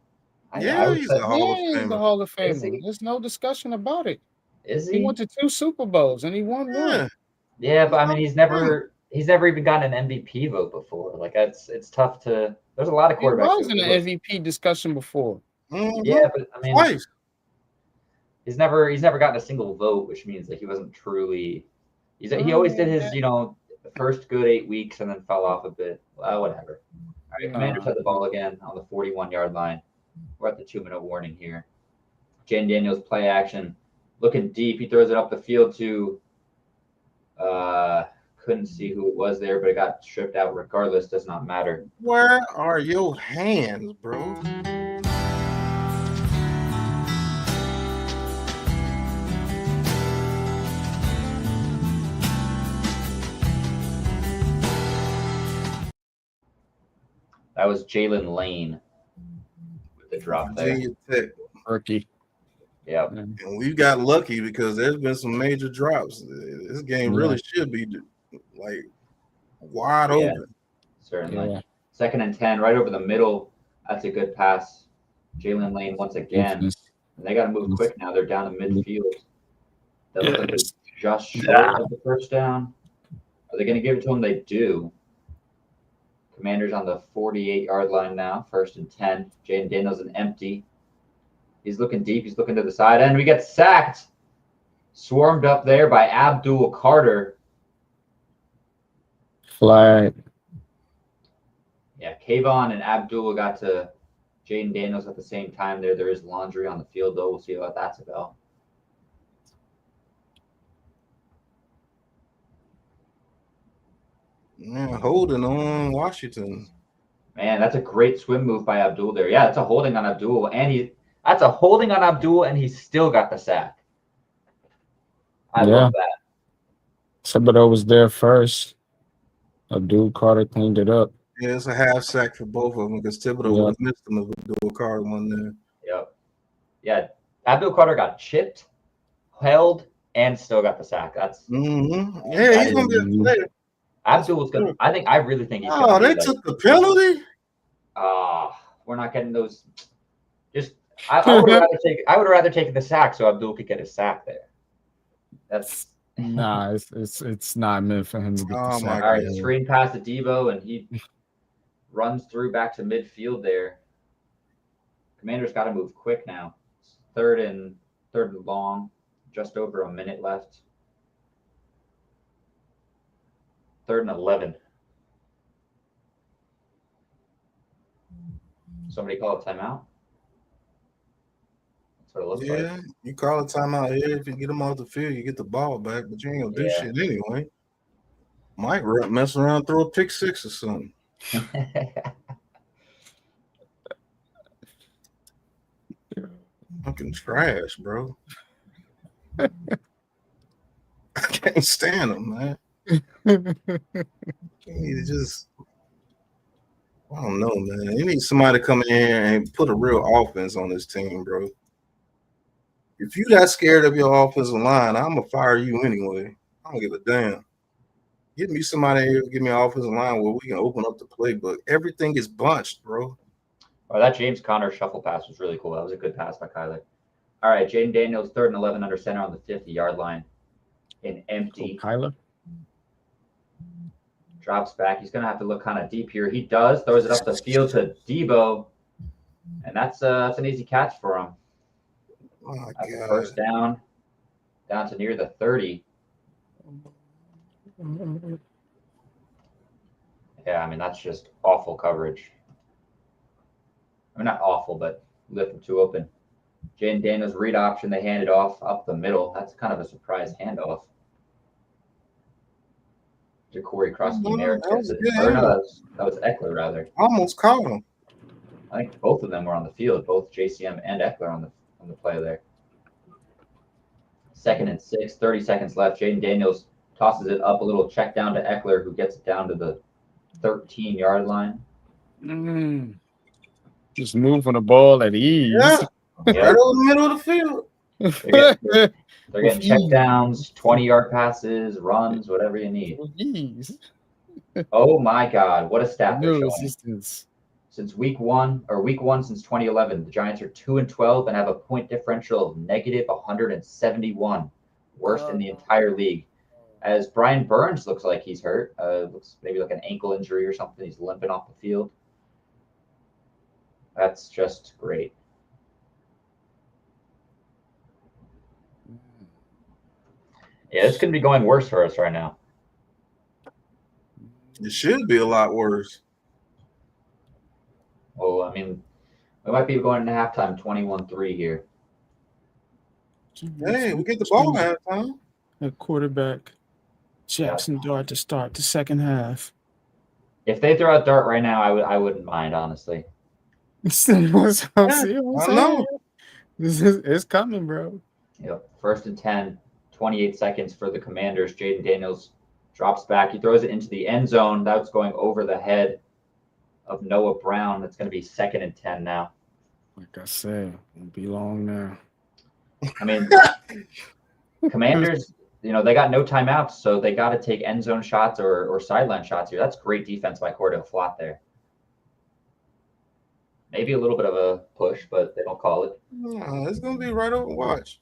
Speaker 1: He's a Hall of Famer.
Speaker 4: He's a Hall of Famer. There's no discussion about it.
Speaker 3: Is he?
Speaker 4: He went to 2 Super Bowls and he won 1.
Speaker 3: Yeah, but I mean, he's never even gotten an MVP vote before. Like it's tough to. There's a lot of quarterbacks.
Speaker 4: He was in an MVP discussion before.
Speaker 1: Mm-hmm.
Speaker 3: Yeah, but I mean,
Speaker 1: twice.
Speaker 3: He's never gotten a single vote, which means that he wasn't truly. He always did his first good 8 weeks and then fell off a bit. Well, whatever. All right, Commanders had the ball again on the 41-yard line. We're at the 2-minute warning here. Jaden Daniels play action, looking deep. He throws it up the field to. Couldn't see who it was there, but it got stripped out regardless. Does not matter.
Speaker 1: Where are your hands, bro?
Speaker 3: That was Jalen Lane with the drop there.
Speaker 1: Virginia Tech.
Speaker 4: Rookie.
Speaker 3: Yeah.
Speaker 1: And we got lucky because there's been some major drops. This game really should be like wide open.
Speaker 3: Certainly. Yeah. 2nd and 10, right over the middle. That's a good pass. Jalen Lane once again. And they got to move quick now. They're down to midfield. That looks like it's just short of the first down. Are they going to give it to him? They do. Commanders on the 48-yard line now. 1st and 10. Jaden Daniels an empty. He's looking deep. He's looking to the side. And we get sacked. Swarmed up there by Abdul Carter.
Speaker 4: Flag.
Speaker 3: Yeah, Kayvon and Abdul got to Jaden Daniels at the same time there. There is laundry on the field, though. We'll see what that's about.
Speaker 1: Yeah, holding on Washington.
Speaker 3: Man, that's a great swim move by Abdul there. Yeah, that's a holding on Abdul, and that's a holding on Abdul, and he still got the sack. I love that.
Speaker 4: Thibodeau was there first. Abdul Carter cleaned it up.
Speaker 1: Yeah, it's a half sack for both of them because Thibodeau would have missed them if Abdul Carter won there.
Speaker 3: Yep. Yeah, Abdul Carter got chipped, held, and still got the sack. That's
Speaker 1: yeah, he's gonna be a player.
Speaker 3: Abdul's gonna. I really think he's
Speaker 1: gonna. Oh, they took the penalty.
Speaker 3: We're not getting those. Just I would rather take the sack so Abdul could get his sack there. That's
Speaker 4: nah, it's not meant for him to get the sack.
Speaker 3: All right, screen pass to Debo, and he runs through back to midfield there. Commander's got to move quick now. Third and long, just over a minute left. 3rd and 11. Somebody call a timeout? That's what it looks like.
Speaker 1: You call a timeout here. If you get them off the field, you get the ball back, but you ain't gonna do shit anyway. Might mess around, throw a pick 6 or something. Fucking trash, bro. I can't stand them, man. You need to just, I don't know, man. You need somebody to come in here and put a real offense on this team, bro. If you that scared of your offensive line, I'm gonna fire you anyway. I don't give a damn. Give me somebody here, give me an offensive line where we can open up the playbook. Everything is bunched, bro.
Speaker 3: Oh, that James Conner shuffle pass was really cool. That was a good pass by Kyler. All right, Jaden Daniels, 3rd and 11 under center on the 50-yard line. In empty.
Speaker 4: Kyler
Speaker 3: drops back. He's going to have to look kind of deep here. He does. Throws it up the field to Debo. And that's an easy catch for him.
Speaker 1: Oh my God.
Speaker 3: First down to near the 30. Yeah, I mean, that's just awful coverage. I mean, not awful, but left him too open. Jaden Daniels read option. They hand it off up the middle. That's kind of a surprise handoff. Corey Krusky Merritt. That was Eckler, rather.
Speaker 1: Almost caught him.
Speaker 3: I think both of them were on the field, both JCM and Eckler on the play there. 2nd and 6, 30 seconds left. Jaden Daniels tosses it up a little check down to Eckler, who gets it down to the 13-yard line.
Speaker 4: Just moving the ball at ease.
Speaker 1: Yeah, right over the middle of the field.
Speaker 3: They're getting check downs, 20-yard passes, runs, whatever you need. Oh my God, what a stat they're showing. Since week one since 2011, the Giants are 2-12 and have a point differential of negative 171, worst in the entire league. As Brian Burns looks like he's hurt, looks maybe like an ankle injury or something. He's limping off the field. That's just great. Yeah, this could be going worse for us right now.
Speaker 1: It should be a lot worse.
Speaker 3: Well, I mean, we might be going into halftime 21-3 here.
Speaker 1: Hey, we get the ball at halftime.
Speaker 4: At quarterback, Jackson Dart to start the second half.
Speaker 3: If they throw out Dart right now, I wouldn't mind, honestly.
Speaker 4: I know. It's coming, bro.
Speaker 3: Yep. 1st and 10, 28 seconds for the Commanders. Jaden Daniels drops back. He throws it into the end zone. That's going over the head of Noah Brown. That's going to be 2nd and 10 now.
Speaker 4: Like I said, won't be long now.
Speaker 3: I mean, Commanders, they got no timeouts, so they got to take end zone shots or sideline shots here. That's great defense by Cordell Flott there. Maybe a little bit of a push, but they don't call it.
Speaker 1: No, it's going to be right over watch.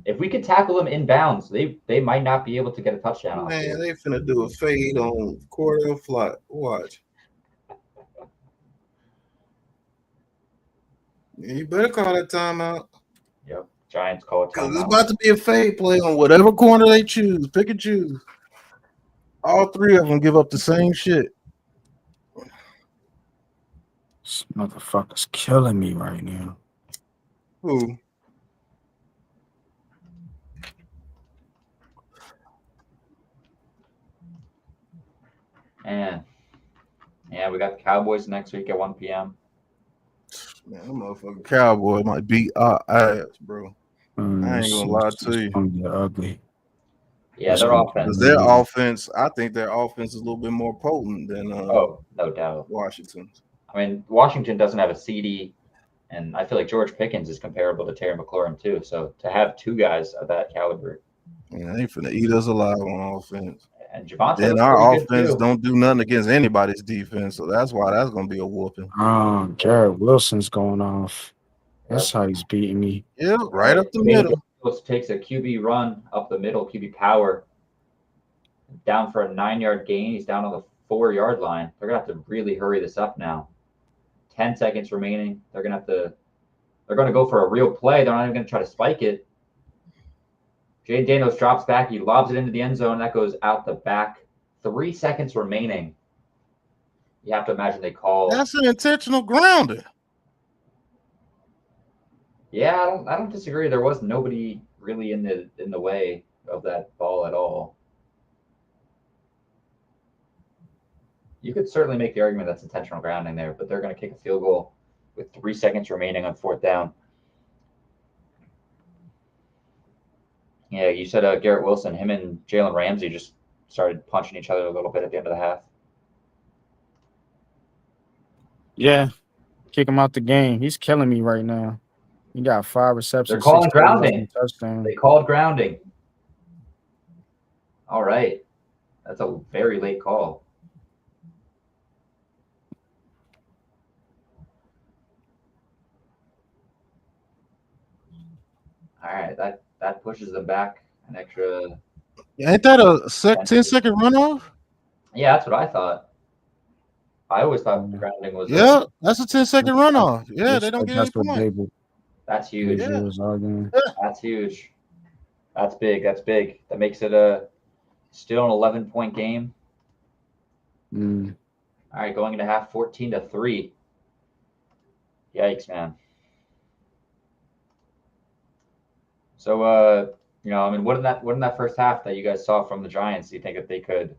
Speaker 3: If we could tackle them inbounds, they might not be able to get a touchdown.
Speaker 1: Man, they finna do a fade on Cordell Flott. Watch. You better call that timeout.
Speaker 3: Yep. Giants call it timeout.
Speaker 1: It's about to be a fade play on whatever corner they choose. Pick and choose. All three of them give up the same shit.
Speaker 4: This motherfucker's killing me right now.
Speaker 1: Who?
Speaker 3: And yeah, we got the Cowboys next week at 1 p.m.
Speaker 1: Man, that motherfucking Cowboy might beat our ass, bro. I ain't gonna lie to you.
Speaker 4: Gonna get ugly.
Speaker 3: Yeah, their offense.
Speaker 1: Because their offense, I think their offense is a little bit more potent than
Speaker 3: no doubt.
Speaker 1: Washington's.
Speaker 3: I mean, Washington doesn't have a CD, and I feel like George Pickens is comparable to Terry McLaurin too. So to have two guys of that caliber,
Speaker 1: Yeah, they ain't finna eat us alive on offense.
Speaker 3: and Javonte,
Speaker 1: Then our offense don't do nothing against anybody's defense, so that's why that's gonna be a whooping.
Speaker 4: Garrett Wilson's going off. That's how he's beating me.
Speaker 1: Yeah, right up the middle.
Speaker 3: Takes a QB run up the middle, QB power, down for a 9-yard gain. He's down on the 4-yard line. They're gonna have to really hurry this up now. 10 seconds remaining. They're gonna go for a real play. They're not even gonna try to spike it. Jay Daniels drops back. He lobs it into the end zone. That goes out the back. 3 seconds remaining. You have to imagine they call.
Speaker 1: That's an intentional grounding.
Speaker 3: Yeah, I don't disagree. There was nobody really in the way of that ball at all. You could certainly make the argument that's intentional grounding there, but they're going to kick a field goal with 3 seconds remaining on 4th down. Yeah, you said Garrett Wilson, him and Jalen Ramsey just started punching each other a little bit at the end of the half.
Speaker 4: Yeah, kick him out the game. He's killing me right now. He got 5 receptions.
Speaker 3: They're calling grounding.
Speaker 4: Touchdown.
Speaker 3: They called grounding. All right. That's a very late call. All right, that pushes them back an extra.
Speaker 1: Ain't that a 10-second runoff?
Speaker 3: Yeah, that's what I thought. I always thought the grounding was.
Speaker 1: Yeah, that's a 10-second runoff. Yeah, they don't get any points.
Speaker 3: That's huge.
Speaker 1: Yeah.
Speaker 3: That's huge. That's big. That's big. That makes it still an 11-point game.
Speaker 4: Mm.
Speaker 3: All right, going into half 14-3. Yikes, man. So, I mean, what in that first half that you guys saw from the Giants, do you think that they could,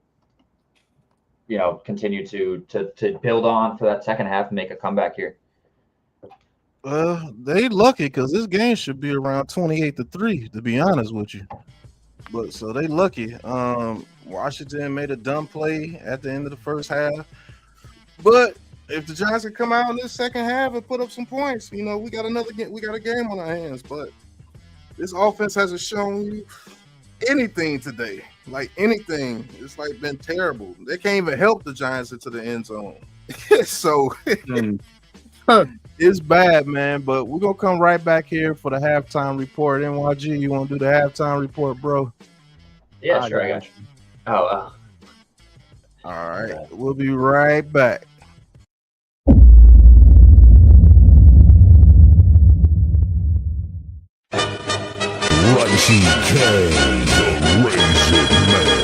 Speaker 3: continue to build on for that second half and make a comeback here?
Speaker 1: They lucky because this game should be around 28-3, to be honest with you. But so they lucky. Washington made a dumb play at the end of the first half. But if the Giants can come out in this second half and put up some points, we got another game. We got a game on our hands. But this offense hasn't shown you anything today. Like anything. It's like been terrible. They can't even help the Giants into the end zone. So it's bad, man. But we're gonna come right back here for the halftime report. NYG, you want to do the halftime report, bro?
Speaker 3: Yeah, sure. I got you. Oh.
Speaker 1: All right. We'll be right back.
Speaker 2: Runchy K, the Raisin Man.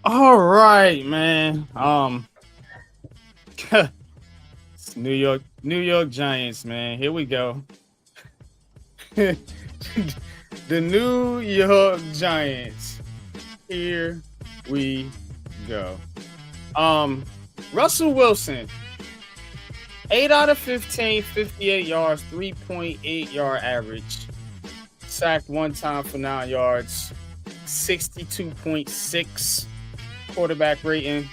Speaker 4: All right, man. It's New York Giants, man. Here we go. The New York Giants. Here we go. Russell Wilson, 8 out of 15, 58 yards, 3.8 yard average. Sacked 1 time for 9 yards, 62.6 quarterback rating.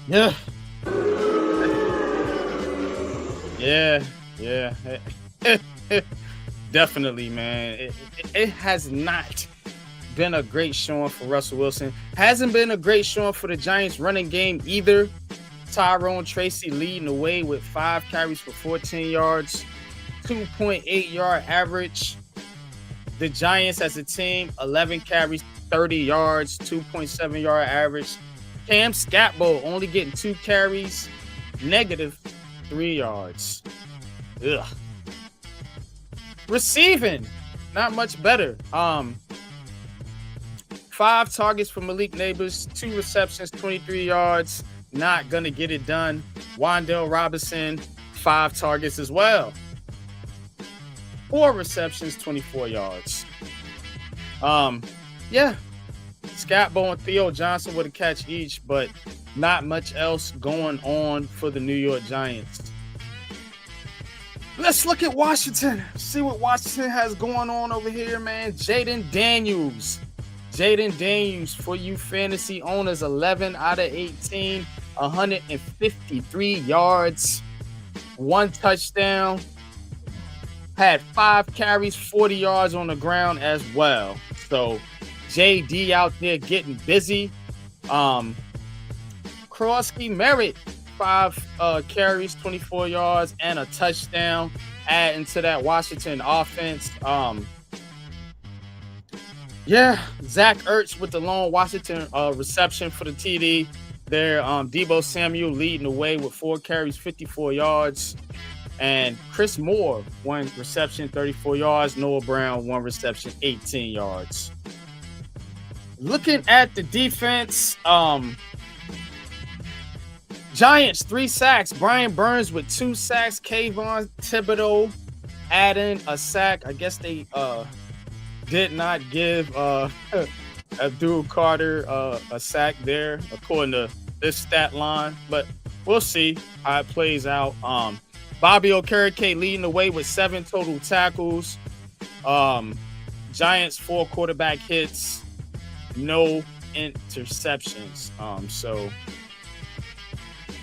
Speaker 4: Yeah. Definitely, man. It has not been a great showing for Russell Wilson. Hasn't been a great showing for the Giants running game either. Tyrone Tracy leading the way with 5 carries for 14 yards, 2.8 yard average. The Giants as a team, 11 carries, 30 yards, 2.7 yard average. Cam Scatbo only getting 2 carries, negative 3 yards. Ugh. Receiving, not much better. 5 targets for Malik Neighbors, 2 receptions, 23 yards. Not gonna get it done. Wan'Dale Robinson, 5 targets as well. 4 receptions, 24 yards. Yeah. Scatbo and Theo Johnson with a catch each, but not much else going on for the New York Giants. Let's look at Washington. See what Washington has going on over here, man. Jaden Daniels for you fantasy owners, 11 out of 18, 153 yards, 1 touchdown. Had 5 carries, 40 yards on the ground as well. So JD out there getting busy. Krosky Merritt, 5 carries, 24 yards, and a touchdown, adding to that Washington offense. Zach Ertz with the lone Washington reception for the TD. There, Deebo Samuel leading the way with 4 carries, 54 yards. And Chris Moore, 1 reception, 34 yards. Noah Brown, 1 reception, 18 yards. Looking at the defense, Giants, 3 sacks. Brian Burns with 2 sacks. Kayvon Thibodeau adding a sack. I guess they did not give Abdul Carter a sack there, according to this stat line. But we'll see how it plays out. Bobby Okereke leading the way with 7 total tackles. Giants 4 quarterback hits, no interceptions. So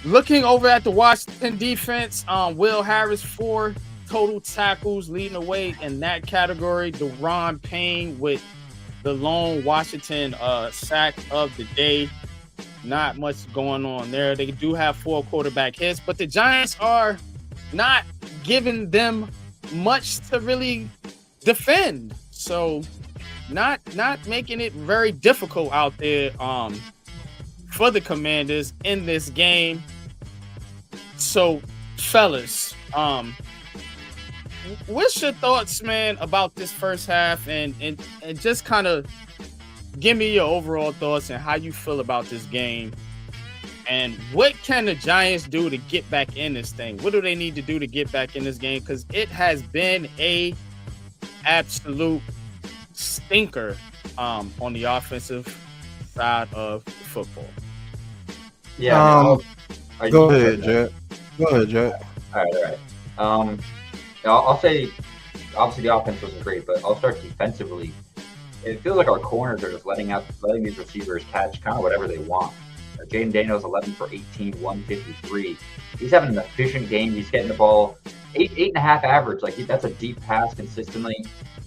Speaker 4: looking over at the Washington defense, Will Harris 4 total tackles leading the way in that category. Deron Payne with the lone Washington sack of the day. Not much going on there. They do have 4 quarterback hits, but the Giants are not giving them much to really defend. So not making it very difficult out there for the Commanders in this game. So fellas, what's your thoughts, man, about this first half, and just kind of give me your overall thoughts and how you feel about this game, and what can the Giants do to get back in this thing? What do they need to do to get back in this game? Because it has been a absolute stinker on the offensive side of football.
Speaker 3: Yeah.
Speaker 1: Go ahead, Jack.
Speaker 3: All right. I'll say, obviously the offense wasn't great, but I'll start defensively. It feels like our corners are just letting these receivers catch kind of whatever they want. Jaden Daniels, 11 for 18, 153. He's having an efficient game. He's getting the ball 8.5 average. Like, that's a deep pass consistently.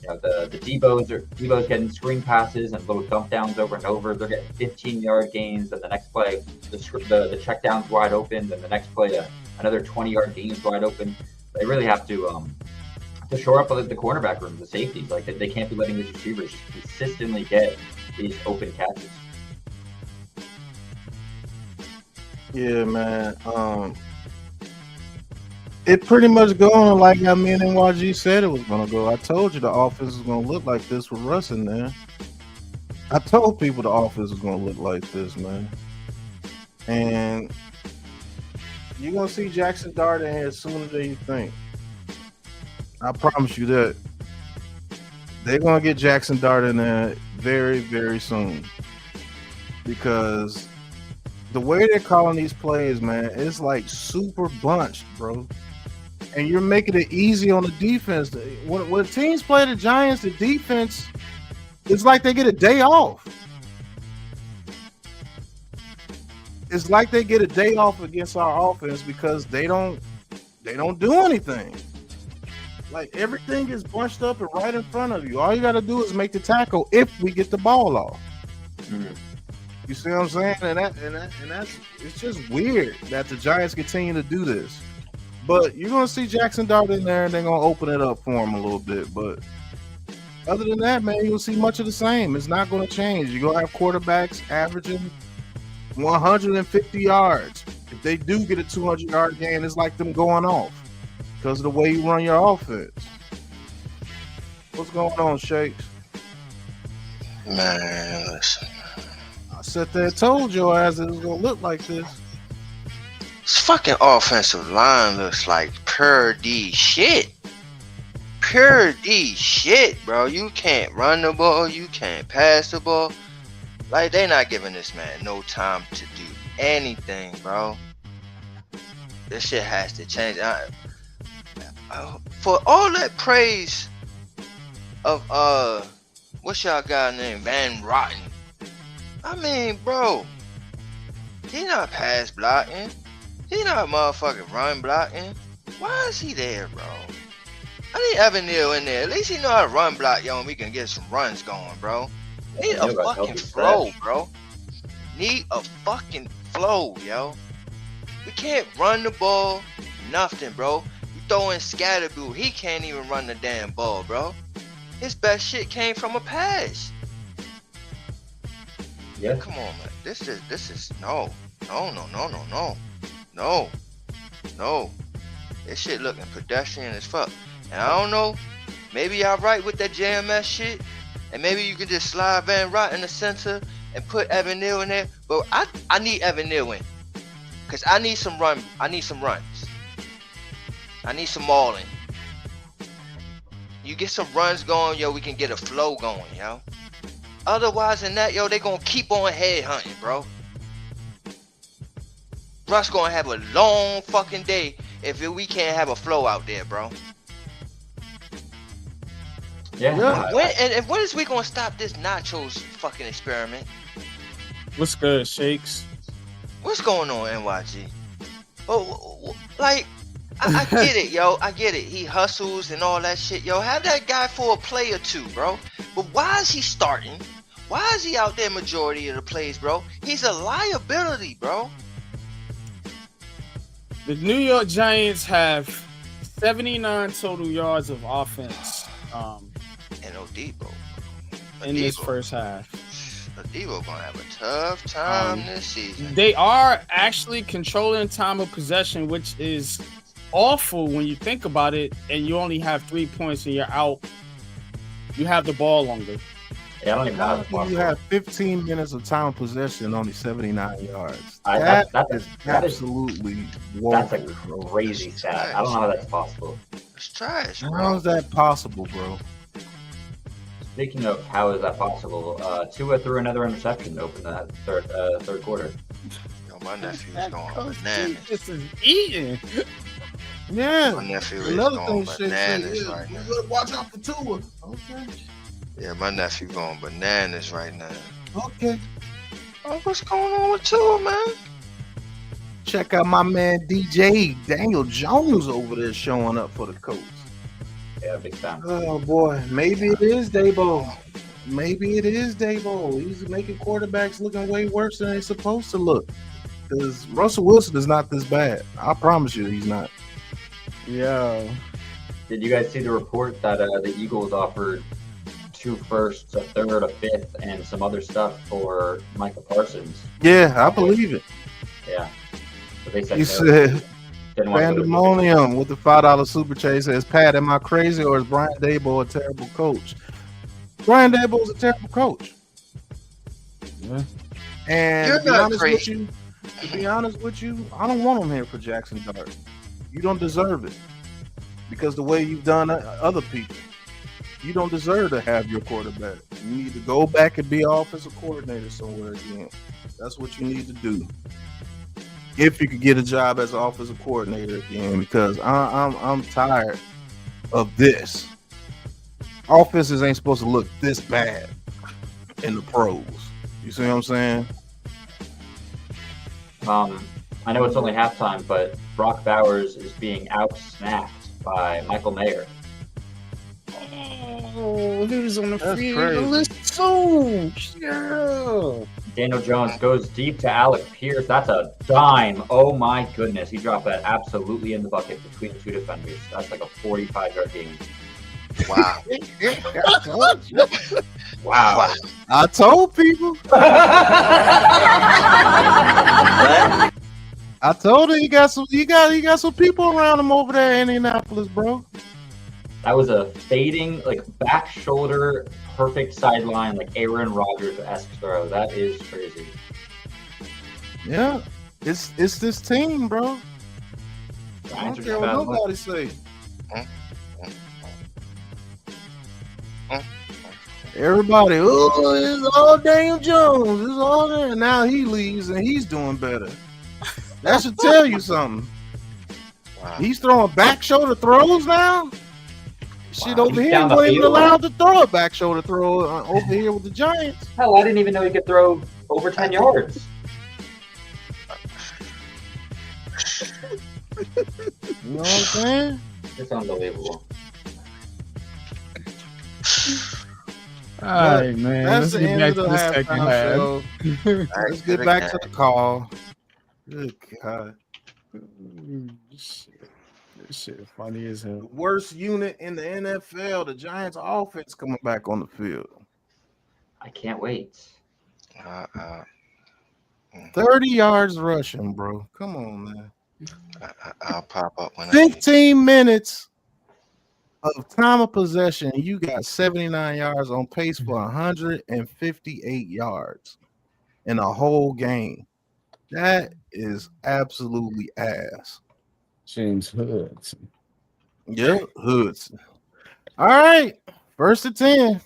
Speaker 3: You know, the Debo's getting screen passes and little dump downs over and over. They're getting 15-yard gains, and the next play, the check down's wide open. Then the next play, another 20-yard gains wide open. They really have to shore up the cornerback room, the safeties. Like, they can't be letting these receivers just consistently get these open catches.
Speaker 1: Yeah, man. It pretty much going like how me and NYG said it was gonna go. I told you the offense was gonna look like this with Russ in there. I told people the offense was gonna look like this, man. And you're gonna see Jackson Dart in here sooner than you think. I promise you that. They're gonna get Jackson Dart in there very, very soon. Because the way they're calling these plays, man, it's like super bunched, bro. And you're making it easy on the defense. When teams play the Giants, the defense, it's like they get a day off. It's like they get a day off against our offense because they don't do anything. Like everything is bunched up and right in front of you. All you got to do is make the tackle if we get the ball off.
Speaker 3: Mhm.
Speaker 1: You see what I'm saying? And that's it's just weird that the Giants continue to do this. But you're gonna see Jackson Dart in there, and they're gonna open it up for him a little bit. But other than that, man, you'll see much of the same. It's not gonna change. You're gonna have quarterbacks averaging 150 yards. If they do get a 200-yard gain, it's like them going off because of the way you run your offense. What's going on, Shakes?
Speaker 6: Man, listen.
Speaker 1: I sat there and told your ass it was gonna look like this.
Speaker 6: This fucking offensive line looks like pure D shit. Pure D shit, bro. You can't run the ball. You can't pass the ball. Like, they not giving this man no time to do anything, bro. This shit has to change. For all that praise of, what's y'all guy named? Van Rotten. I mean, bro, he not pass blocking. He not motherfucking run blocking. Why is he there, bro? I need Evan Neal in there. At least he know how to run block, yo, and we can get some runs going, bro. Need a fucking flow, bro. Need a fucking flow, yo. We can't run the ball, nothing, bro. You throw in Scatterboo, he can't even run the damn ball, bro. His best shit came from a pass.
Speaker 3: Yeah.
Speaker 6: Come on, man. This is no. This shit looking pedestrian as fuck. And I don't know. Maybe y'all right with that JMS shit. And maybe you can just slide Van Rott in the center and put Evan Neal in there. But I need Evan Neal in. Cause I need some runs. I need some mauling. You get some runs going, yo, we can get a flow going, yo. Otherwise than that, yo, they gonna keep on head hunting, bro. Russ gonna have a long fucking day if we can't have a flow out there, bro.
Speaker 3: Yeah.
Speaker 6: When is we gonna stop this nachos fucking experiment?
Speaker 4: What's good, Shakes?
Speaker 6: What's going on, NYG? Oh, like, I get it, yo. I get it. He hustles and all that shit, yo. Have that guy for a play or two, bro. But why is he starting? Why is he out there majority of the plays, bro? He's a liability, bro.
Speaker 4: The New York Giants have 79 total yards of offense
Speaker 6: And Odebo.
Speaker 4: in this first half.
Speaker 6: Odebo gonna have a tough time this season.
Speaker 4: They are actually controlling time of possession, which is awful when you think about it, and you only have 3 points and you're out. You have the ball longer.
Speaker 3: Yeah, I don't even know how
Speaker 1: You have 15 minutes of time possession, only 79 yards.
Speaker 3: That
Speaker 1: That
Speaker 3: is
Speaker 1: is absolutely
Speaker 3: that's a
Speaker 1: woeful.
Speaker 3: crazy stat. I don't know how that's possible.
Speaker 6: It's trash,
Speaker 1: How
Speaker 6: bro.
Speaker 1: is that possible, bro?
Speaker 3: Speaking of how is that possible, Tua threw another interception to open that third quarter.
Speaker 6: Yo, my nephew's going bananas.
Speaker 4: This is eating.
Speaker 1: Yeah.
Speaker 6: My nephew is
Speaker 1: Another
Speaker 6: going
Speaker 1: thing, shit,
Speaker 6: bananas
Speaker 1: yeah,
Speaker 6: right
Speaker 1: you
Speaker 6: now.
Speaker 1: gotta watch out for Tua. Okay.
Speaker 6: Yeah, my nephew going bananas right now.
Speaker 1: Okay.
Speaker 6: Oh, what's going on with Tua, man?
Speaker 1: Check out my man DJ Daniel Jones over there showing up for the Colts.
Speaker 3: Yeah, big fan.
Speaker 1: Oh boy, maybe it is Dabo. Maybe it is Dabo. He's making quarterbacks looking way worse than they're supposed to look. Because Russell Wilson is not this bad. I promise you, he's not.
Speaker 4: Yo.
Speaker 3: Did you guys see the report that the Eagles offered 2 firsts, a third, a fifth, and some other stuff for Michael Parsons?
Speaker 1: Yeah, I believe it.
Speaker 3: Yeah. But they said
Speaker 1: He
Speaker 3: no.
Speaker 1: said
Speaker 3: Didn't want to go to-
Speaker 1: pandemonium with the $5 super chase. Says, Pat, am I crazy or is Brian Dable a terrible coach? Brian Dable is a terrible coach.
Speaker 4: Yeah.
Speaker 1: And
Speaker 6: You're
Speaker 1: to be
Speaker 6: not
Speaker 1: honest with
Speaker 6: crazy.
Speaker 1: you, I don't want him here for Jackson Dart. You don't deserve it because the way you've done other people, you don't deserve to have your quarterback. You need to go back and be an offensive coordinator somewhere again. That's what you need to do. If you could get a job as an offensive coordinator again, because I'm tired of this. Offenses ain't supposed to look this bad in the pros. You see what I'm saying?
Speaker 3: I know it's only halftime, but Brock Bowers is being out-snapped by Michael Mayer.
Speaker 4: Oh, he was on the
Speaker 1: That's
Speaker 4: free
Speaker 1: crazy.
Speaker 4: agent list too. Yeah.
Speaker 3: Daniel Jones goes deep to Alec Pierce. That's a dime. Oh my goodness. He dropped that absolutely in the bucket between two defenders. That's like a 45-yard game.
Speaker 6: Wow.
Speaker 1: I told you.
Speaker 3: Wow.
Speaker 1: I told people. I told her you got some people around him over there in Indianapolis, bro.
Speaker 3: That was a fading, like back shoulder, perfect sideline, like Aaron Rodgers-esque throw. That is crazy.
Speaker 1: Yeah, it's this team, bro. I
Speaker 3: Giants
Speaker 1: don't
Speaker 3: are
Speaker 1: care what
Speaker 3: just bad luck.
Speaker 1: nobody say. Everybody, oh, it's all Daniel Jones. It's all there. Now he leaves and he's doing better. That should tell you something.
Speaker 6: Wow.
Speaker 1: He's throwing back shoulder throws now. Shit
Speaker 3: Wow,
Speaker 1: over
Speaker 3: he's
Speaker 1: here,
Speaker 3: down
Speaker 1: he
Speaker 3: the
Speaker 1: wasn't even
Speaker 3: field.
Speaker 1: allowed to throw a back shoulder throw over here with the Giants.
Speaker 3: Hell, I didn't even know he could throw over 10 yards.
Speaker 1: You know what I'm saying?
Speaker 3: It's unbelievable.
Speaker 4: All right, man.
Speaker 1: That's
Speaker 4: Let's
Speaker 1: the
Speaker 4: get
Speaker 1: end
Speaker 4: back
Speaker 1: of
Speaker 4: to
Speaker 1: the
Speaker 4: the second
Speaker 1: halftime
Speaker 4: half.
Speaker 1: show. Let's get back to the call. Good God.
Speaker 4: This shit funny as hell.
Speaker 1: The worst unit in the NFL, the Giants offense coming back on the field.
Speaker 3: I can't wait.
Speaker 1: 30 yards rushing, bro. Come on, man.
Speaker 6: I'll pop up when I need.
Speaker 1: 15 minutes of time of possession. You got 79 yards on pace for 158 yards in a whole game. That is absolutely ass.
Speaker 4: James Hoods.
Speaker 1: Yep, Hoods. All right, first and 10.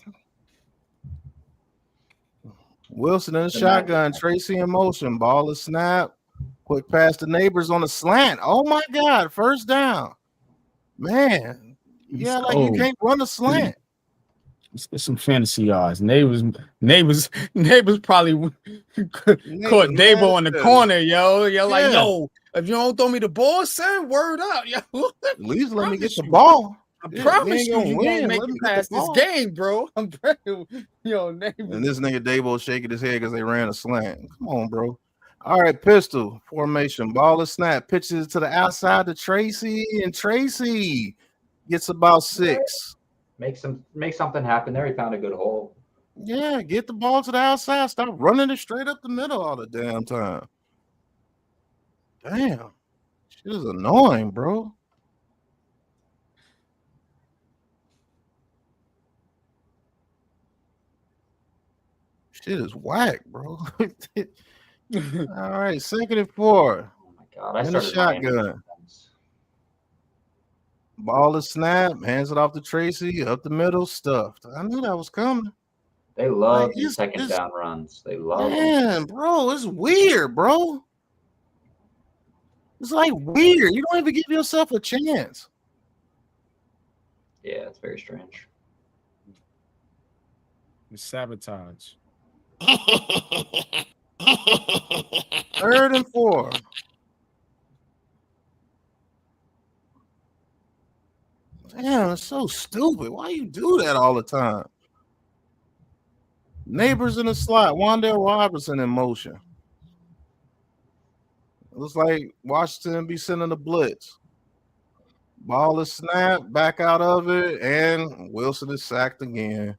Speaker 1: Wilson in the shotgun. Tracy in motion. Ball is snap. Quick pass to Neighbors on the slant. Oh my God, first down. Man, yeah, like you can't run a slant.
Speaker 4: Let's get some fantasy yards. Neighbors probably caught Dabo in the corner, yo. You're like, yo, if you don't throw me the ball, son, word up, yo.
Speaker 1: At least let me get the ball.
Speaker 4: I promise you, you
Speaker 1: win.
Speaker 4: won't make it past this game, bro. I'm yo, Neighbors.
Speaker 1: And this nigga Dabo shaking his head because they ran a slant. Come on, bro. All right, pistol formation. Ball is snap. Pitches to the outside to Tracy, and Tracy gets about 6.
Speaker 3: Make something happen there. He found a good hole.
Speaker 1: Yeah, get the ball to the outside. Stop running it straight up the middle all the damn time. Damn. Shit is annoying, bro. Shit is whack, bro. All right, 2nd and 4.
Speaker 3: Oh my God. I
Speaker 1: In the
Speaker 3: started
Speaker 1: shotgun. Ball is snap, hands it off to Tracy, up the middle, stuffed. I knew that was coming.
Speaker 3: They love
Speaker 1: Like,
Speaker 3: these second down runs. They love them.
Speaker 1: Man, bro, it's weird, bro. It's like weird. You don't even give yourself a chance.
Speaker 3: Yeah, it's very strange.
Speaker 4: It's sabotage.
Speaker 1: 3rd and 4. Damn, it's so stupid. Why you do that all the time? Neighbors in the slot. Wandale Robertson in motion. Looks like Washington be sending a blitz. Ball is snapped, back out of it, and Wilson is sacked again.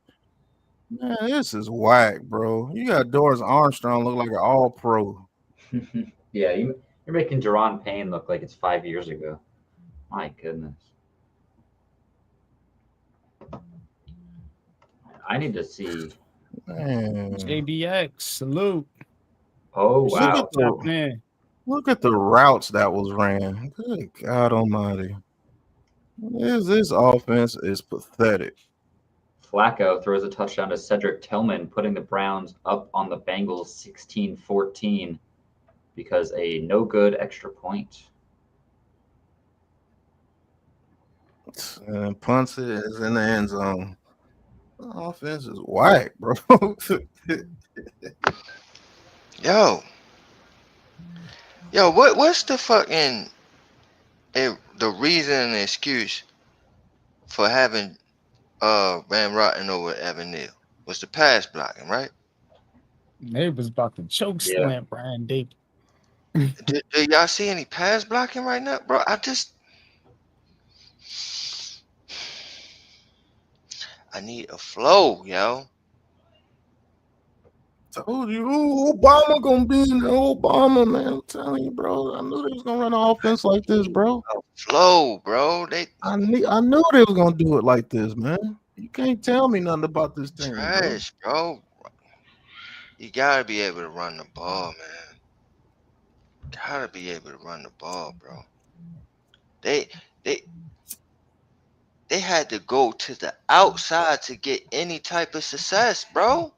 Speaker 1: Man, this is whack, bro. You got Doris Armstrong look like an all-pro.
Speaker 3: Yeah, you're making Jerron Payne look like it's 5 years ago. My goodness. I need to see.
Speaker 1: Man.
Speaker 4: JBX, salute.
Speaker 3: Oh, wow.
Speaker 1: Look at the routes that was ran. Good God almighty. This offense is pathetic.
Speaker 3: Flacco throws a touchdown to Cedric Tillman, putting the Browns up on the Bengals 16-14 because a no-good extra point.
Speaker 1: And punts it is in the end zone. The offense is whack, bro.
Speaker 6: Yo, what's the fucking the reason and excuse for having Van Rotten over Evan Neal was the pass blocking, right?
Speaker 4: They was about to choke
Speaker 3: Yeah.
Speaker 4: slam Brian Davis.
Speaker 6: Did y'all see any pass blocking right now, bro? I need a flow, yo.
Speaker 1: Told you, Obama gonna be in the Obama, man. I'm telling you, bro. I knew they was gonna run an offense like this, bro.
Speaker 6: A flow, bro. They
Speaker 1: I knew they was gonna do it like this, man. You can't tell me nothing about this team, bro.
Speaker 6: trash, bro. You gotta be able to run the ball, man. Gotta be able to run the ball, bro. They they they had to go to the outside to get any type of success, bro.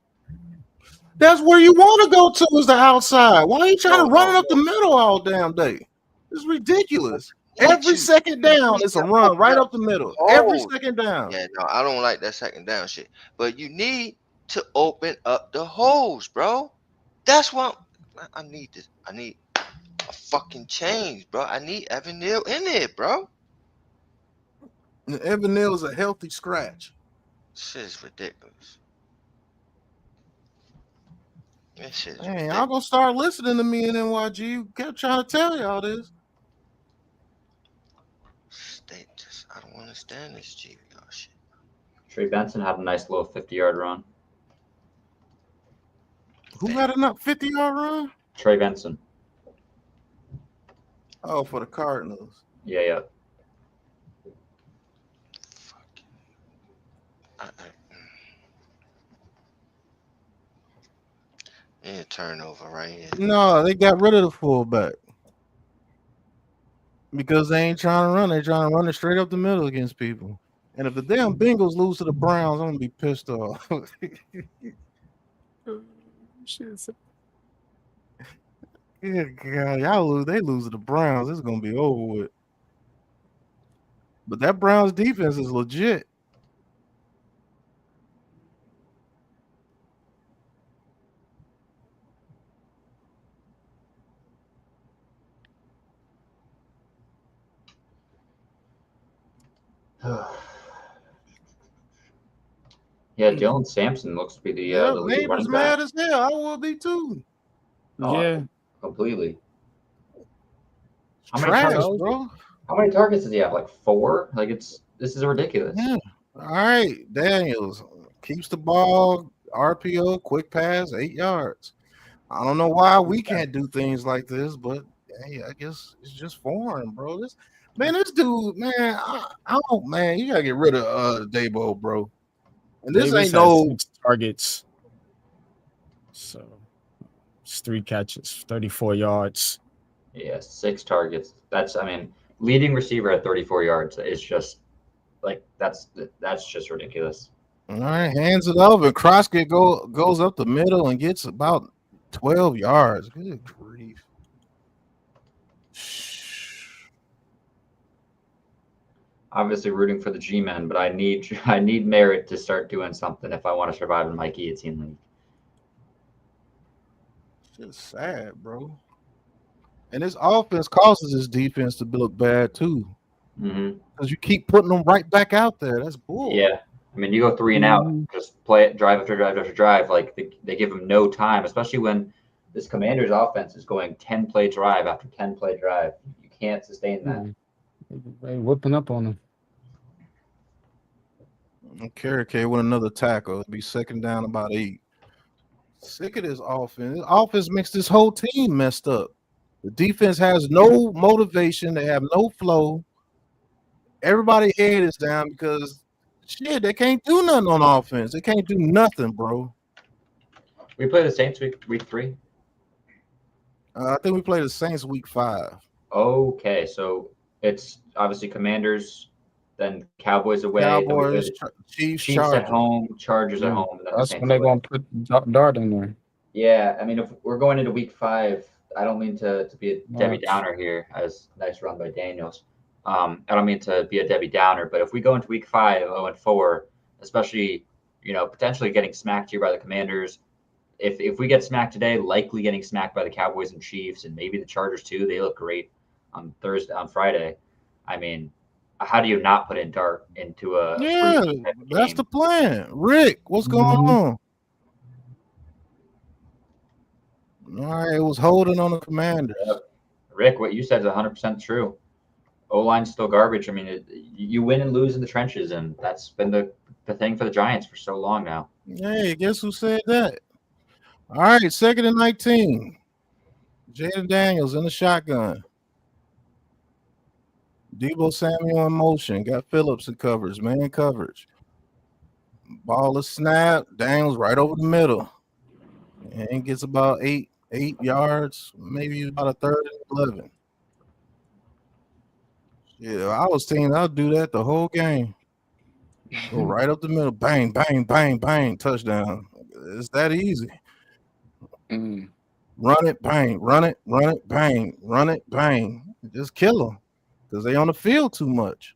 Speaker 1: That's where you want to go to is the outside. Why are you trying
Speaker 6: No,
Speaker 1: to run
Speaker 6: no,
Speaker 1: it up the
Speaker 6: no.
Speaker 1: middle all damn day? It's ridiculous.
Speaker 6: Need
Speaker 1: Every
Speaker 6: you.
Speaker 1: second down
Speaker 6: Need
Speaker 1: is a
Speaker 6: to
Speaker 1: run
Speaker 6: open
Speaker 1: right
Speaker 6: up
Speaker 1: up the middle. Every
Speaker 6: holes.
Speaker 1: second down.
Speaker 6: Yeah, no, I don't like that second down shit. But you need to open up the holes, bro. That's what I need this. I need a fucking change, bro. I need Evan Neal in there, bro.
Speaker 1: And Evan Neal is a healthy scratch.
Speaker 6: Shit is ridiculous. This shit is
Speaker 1: Man,
Speaker 6: ridiculous.
Speaker 1: y'all gonna start listening to me in NYG. Kept trying to tell y'all this.
Speaker 6: I don't understand this GVR shit.
Speaker 3: Trey Benson had a nice little 50-yard run.
Speaker 1: Who had enough 50-yard run?
Speaker 3: Trey Benson.
Speaker 1: Oh, for the Cardinals.
Speaker 3: Yeah.
Speaker 6: Yeah, turnover right here.
Speaker 1: No, they got rid of the fullback. Because they ain't trying to run. They're trying to run it straight up the middle against people. And if the damn Bengals lose to the Browns, I'm gonna be pissed off. Yeah, God, they lose to the Browns. It's gonna be over with. But that Browns defense is legit.
Speaker 3: Yeah, Dylan Sampson looks to be the lead
Speaker 1: Neighbors
Speaker 3: running
Speaker 1: mad
Speaker 3: back.
Speaker 1: as hell. I will be too.
Speaker 4: Yeah.
Speaker 3: Completely. How many
Speaker 1: Trash,
Speaker 3: targets,
Speaker 1: bro.
Speaker 3: How many targets does he have? Like 4? Like this is ridiculous.
Speaker 1: Yeah. All right, Daniels keeps the ball, RPO, quick pass, 8 yards. I don't know why we can't do things like this, but hey, I guess it's just foreign, bro. This dude, man, I don't, man, you gotta get rid of Dabo, bro. And this
Speaker 4: Davis
Speaker 1: ain't
Speaker 4: had
Speaker 1: no
Speaker 4: 6 targets. So it's 3 catches, 34 yards.
Speaker 3: Yeah, 6 targets. Leading receiver at 34 yards is just like that's just ridiculous.
Speaker 1: all right, hands it over. Croskett goes up the middle and gets about 12 yards. Good grief.
Speaker 3: Obviously rooting for the G-men, but I need Merritt to start doing something if I want to survive in my guillotine league.
Speaker 1: It's sad, bro. And this offense causes this defense to look bad too. Because you keep putting them right back out there. That's bull.
Speaker 3: Yeah. I mean, you go 3 and out, just play it drive after drive after drive. Like they give them no time, especially when this Commanders offense is going 10-play drive after 10-play drive. You can't sustain that.
Speaker 4: They whipping up on them.
Speaker 1: Carrick with another tackle. It'd be second down about 8. Sick of this offense. This offense makes this whole team messed up. The defense has no motivation. They have no flow. Everybody's head is down because shit, they can't do nothing on offense. They can't do nothing, bro.
Speaker 3: We play the Saints week 3.
Speaker 1: I think we play the Saints week 5.
Speaker 3: Okay, so it's obviously Commanders, then Cowboys away,
Speaker 1: Cowboys,
Speaker 3: then
Speaker 1: Chiefs,
Speaker 3: Chiefs at home, Chargers at home. And then
Speaker 4: That's
Speaker 3: the
Speaker 4: when they're going to put Dart in there.
Speaker 3: Yeah, I mean, if we're going into week 5, I don't mean to be a Debbie Downer here, as nice run by Daniels. I don't mean to be a Debbie Downer, but if we go into week 5, 0-4, especially, potentially getting smacked here by the Commanders, if we get smacked today, likely getting smacked by the Cowboys and Chiefs, and maybe the Chargers too. They look great on Friday. I mean, how do you not put in Dart into a
Speaker 1: Yeah, that's
Speaker 3: game?
Speaker 1: the plan. Rick, what's going
Speaker 4: Mhm.
Speaker 1: on? All right, it was holding on the Commanders.
Speaker 3: Rick, what you said is 100% true. O-line's still garbage. I mean, you win and lose in the trenches, and that's been the thing for the Giants for so long now.
Speaker 1: Hey, guess who said that? All right, 2nd and 19. Jaden Daniels in the shotgun. Debo Samuel in motion. Got Phillips in coverage, man coverage. Ball is snapped. Daniels right over the middle. And gets about eight yards, maybe about a 3rd and 11. Yeah, I was thinking I'll do that the whole game. Go right up the middle, bang, bang, bang, bang, touchdown. It's that easy.
Speaker 4: Mm.
Speaker 1: Run it, bang, run it, bang, run it, bang. Just kill them because they on the field too much.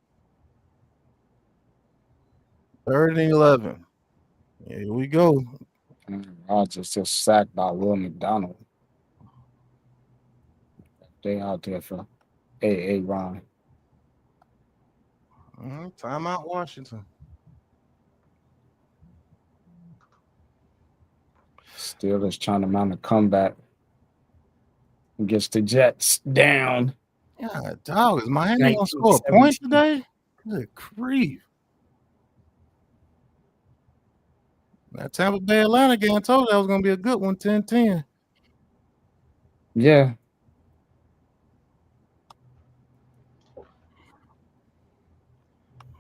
Speaker 1: 3rd and 11. Here we go.
Speaker 4: Rodgers just sacked by Will McDonald. They out there for A. Ron.
Speaker 1: Timeout, Washington.
Speaker 4: Steelers trying to mount a comeback. Gets the Jets down.
Speaker 1: Yeah, dog, is Miami gonna score a point today? Good grief. That Tampa Bay Atlanta game, I told you that was gonna be a good one, 10-10.
Speaker 4: Yeah.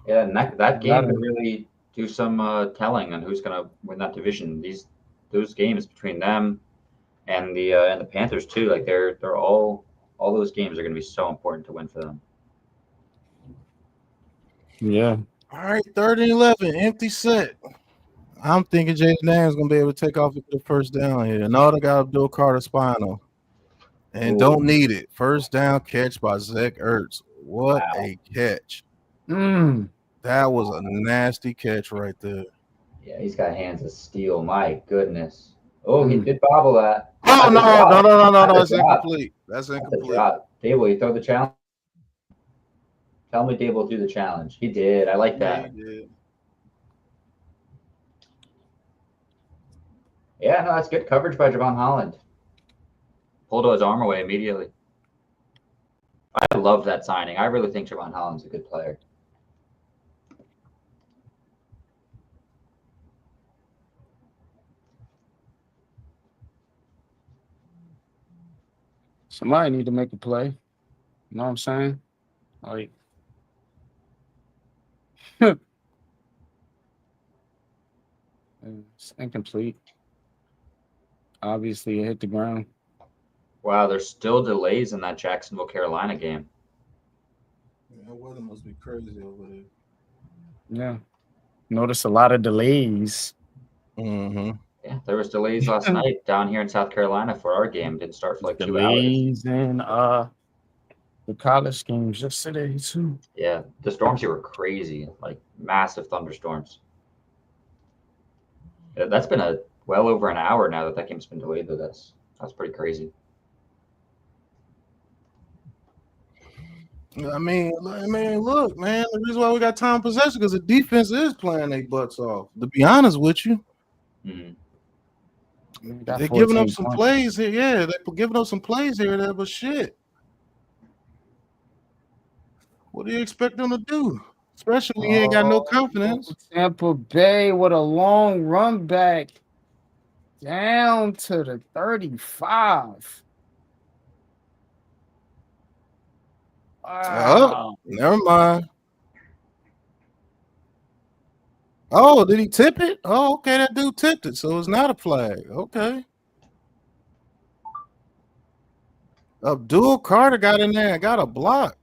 Speaker 3: Yeah, and that game could really do some telling on who's going to win that division. Those games between them and the Panthers too, like they're all those games are going to be so important to win for them.
Speaker 4: Yeah.
Speaker 1: All right, 3rd and 11, empty set. I'm thinking Jaden Daniels gonna be able to take off with the first down here. And all they gotta do Carter Spinal. And don't need it. First down catch by Zach Ertz. What a catch. That was a nasty catch right there.
Speaker 3: Yeah, he's got hands of steel. My goodness. Oh, he did bobble that.
Speaker 1: Oh, no. That's incomplete. That's incomplete.
Speaker 3: Dable, you throw the challenge? Tell me Dable threw the challenge. He did. I like that.
Speaker 1: He did.
Speaker 3: Yeah, no, that's good coverage by Javon Holland. Pulled his arm away immediately. I love that signing. I really think Javon Holland's a good player.
Speaker 4: Somebody need to make a play. You know what I'm saying? Like, it's incomplete. Obviously, it hit the ground.
Speaker 3: Wow, there's still delays in that Jacksonville, Carolina game.
Speaker 1: Yeah, that weather must be crazy over there.
Speaker 4: Yeah. Notice a lot of delays.
Speaker 1: Mm-hmm.
Speaker 3: Yeah, there was delays last night down here in South Carolina for our game. Didn't start for like 2 hours.
Speaker 4: Delays in the college games yesterday too.
Speaker 3: Yeah, the storms here were crazy, like massive thunderstorms. That's been well over an hour now that game's been delayed. Though that's pretty crazy.
Speaker 1: I mean, look, man. The reason why we got time possession because the defense is playing their butts off. To be honest with you, they're giving up some plays here. Yeah, they're giving up some plays here and there, but shit. What do you expect them to do? Especially when you ain't got no confidence.
Speaker 4: Tampa Bay with a long run back down to the 35.
Speaker 1: Wow. Oh, never mind. Oh, did he tip it? Oh, okay, that dude tipped it, so it's not a flag. Okay. Abdul Carter got in there and got a block.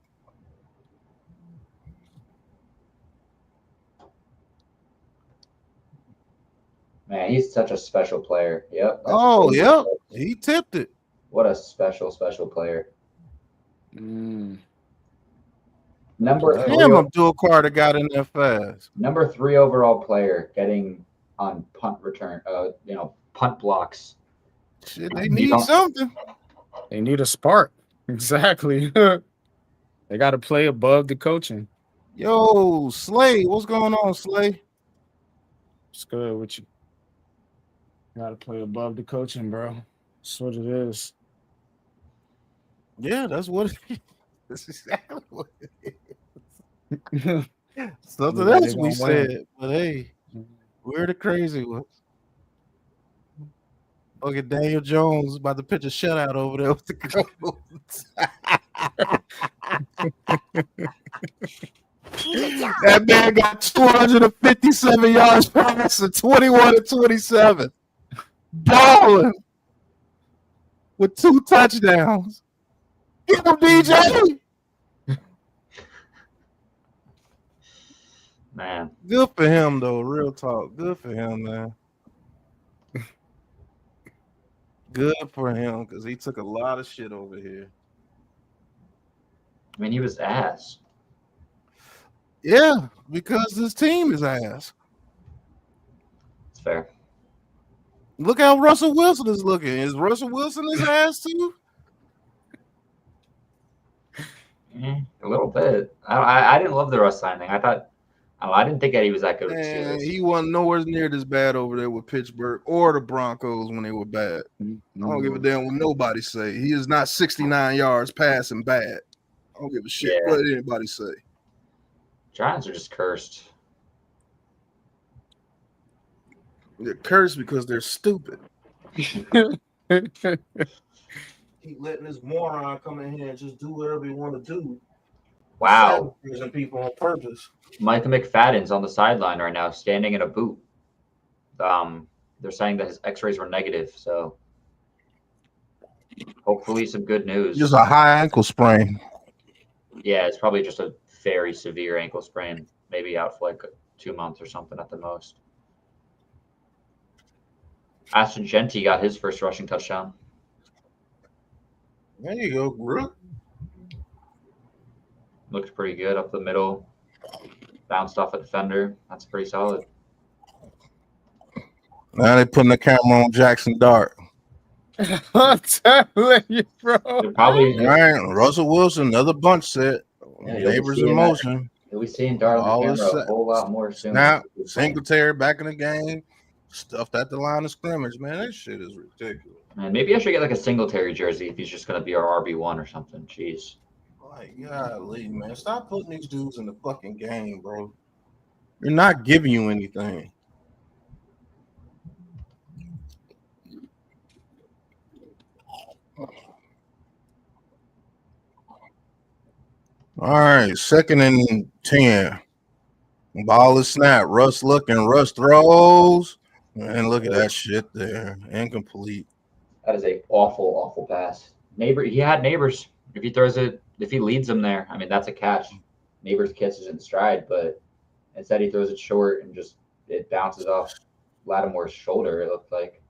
Speaker 3: Man, he's such a special player. Yep.
Speaker 1: Oh, yep. He tipped it.
Speaker 3: What a special player. Number
Speaker 1: Abdul Carter got in there fast.
Speaker 3: Number 3 overall player getting on punt return, punt blocks.
Speaker 1: Shit, they need something.
Speaker 4: They need a spark. Exactly. They got to play above the coaching.
Speaker 1: Yo, Slay, what's going on, Slay?
Speaker 4: It's good with you. Gotta play above the coaching, bro. That's what it is.
Speaker 1: Yeah, that's what it is. That's exactly what it is. Something
Speaker 4: Nobody
Speaker 1: else we
Speaker 4: gonna win.
Speaker 1: said, but hey, we're the crazy ones. Okay, Daniel Jones about to pitch a shutout over there with the Colts.
Speaker 5: Good job.
Speaker 1: That man got 257 yards passing, 21-27. Balling with 2 touchdowns. Get him, DJ.
Speaker 3: Man,
Speaker 1: Good for him, though. Real talk. Good for him, man. Good for him, because he took a lot of shit over here.
Speaker 3: I mean, he was ass.
Speaker 1: Yeah, because this team is ass.
Speaker 3: It's fair.
Speaker 1: Look how Russell Wilson is looking. Is Russell Wilson his ass too?
Speaker 3: A little bit. I didn't love the Russ signing. I didn't think that he was that good with the
Speaker 1: Man,
Speaker 3: Steelers.
Speaker 1: he wasn't nowhere near this bad over there with Pittsburgh or the Broncos when they were bad. I don't give a damn what nobody say. He is not 69 yards passing bad. I don't give a shit
Speaker 3: Yeah.
Speaker 1: what anybody say.
Speaker 3: Giants are just cursed.
Speaker 1: They're cursed because they're stupid. Keep letting this moron come in here and just do whatever he want to do.
Speaker 3: Wow.
Speaker 1: Sabotaging people on purpose.
Speaker 3: Micah McFadden's on the sideline right now, standing in a boot. They're saying that his X-rays were negative, so hopefully some good news.
Speaker 1: Just a high ankle sprain.
Speaker 3: Yeah, it's probably just a very severe ankle sprain, maybe out for like 2 months or something at the most. Ashton Genty got his first rushing touchdown.
Speaker 1: There you go, Groot.
Speaker 3: Looked pretty good up the middle. Bounced off a defender. That's pretty solid.
Speaker 1: Now they putting the camera on Jackson Dart.
Speaker 4: I'm telling you, bro.
Speaker 3: They're probably
Speaker 1: All right, Russell Wilson, another bunch set.
Speaker 3: Yeah, you'll be
Speaker 1: Neighbors in
Speaker 3: seeing that.
Speaker 1: motion.
Speaker 3: You'll be seeing Dart on
Speaker 1: All
Speaker 3: the
Speaker 1: is
Speaker 3: camera a
Speaker 1: set.
Speaker 3: whole lot more soon.
Speaker 1: Snap, Singletary back in the game. Stuffed at the line of scrimmage, man. That shit is ridiculous.
Speaker 3: Man, maybe I should get like a Singletary jersey if he's just gonna be our RB1 or something. Jeez.
Speaker 1: Like, golly, man. Stop putting these dudes in the fucking game, bro. They're not giving you anything. All right, 2nd and 10. Ball is snap. Russ looking. Russ throws. And look at that shit there. Incomplete.
Speaker 3: That is a awful, awful pass. He had Neighbors. If he throws it, if he leads them there, I mean that's a catch. Neighbors catches in stride, but instead he throws it short and just it bounces off Lattimore's shoulder. It looked like.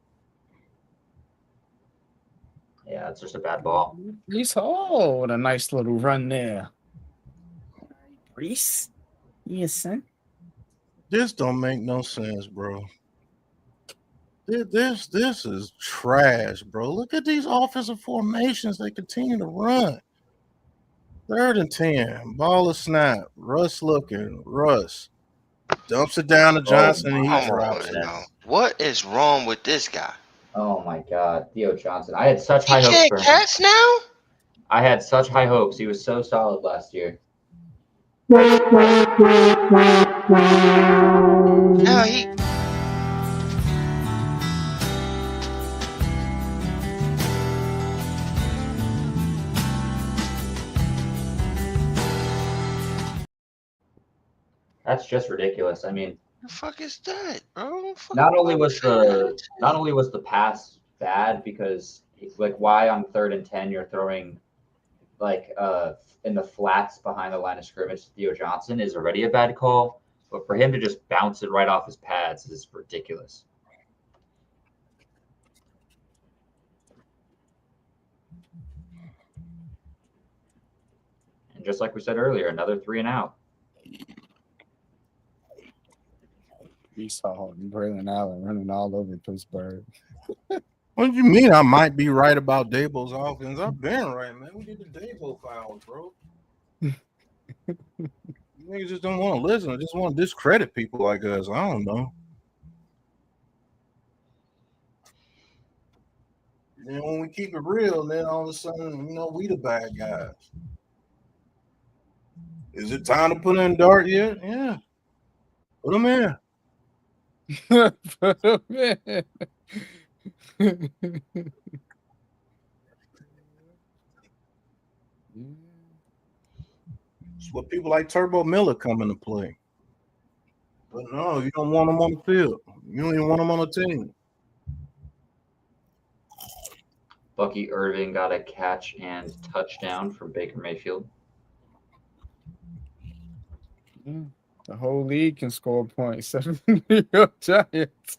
Speaker 3: Yeah, it's just a bad ball.
Speaker 4: What a nice little run there. Reese? Yes, son.
Speaker 1: This don't make no sense, bro. This is trash, bro. Look at these offensive formations they continue to run. 3rd and 10. Ball is snap. Russ looking. Russ dumps it down to Johnson and he
Speaker 6: Come
Speaker 1: drops
Speaker 6: on,
Speaker 1: it.
Speaker 6: now. What is wrong with this guy?
Speaker 3: Oh my God, Theo Johnson! I had such
Speaker 6: He
Speaker 3: high hopes
Speaker 6: can't
Speaker 3: for him.
Speaker 6: catch now?
Speaker 3: I had such high hopes. He was so solid last year.
Speaker 6: Now he.
Speaker 3: That's just ridiculous. I mean,
Speaker 6: The fuck is that, bro?
Speaker 3: not only was the pass bad because like why on 3rd and 10 you're throwing like in the flats behind the line of scrimmage to Theo Johnson is already a bad call, but for him to just bounce it right off his pads is ridiculous. And just like we said earlier, another 3 and out.
Speaker 4: We saw Braylon Allen running all over Pittsburgh.
Speaker 1: What do you mean I might be right about Dabo's offense? I've been right, man. We did the Dabo fouls, bro. Niggas just don't want to listen. I just want to discredit people like us. I don't know. Then when we keep it real, then all of a sudden, we the bad guys. Is it time to put in Dart yet? Yeah. Put them in. It's what people like Turbo Miller come into play. But no, you don't want them on the field. You don't even want them on the team.
Speaker 3: Bucky Irving got a catch and touchdown from Baker Mayfield.
Speaker 4: The whole league can score points. New York Giants.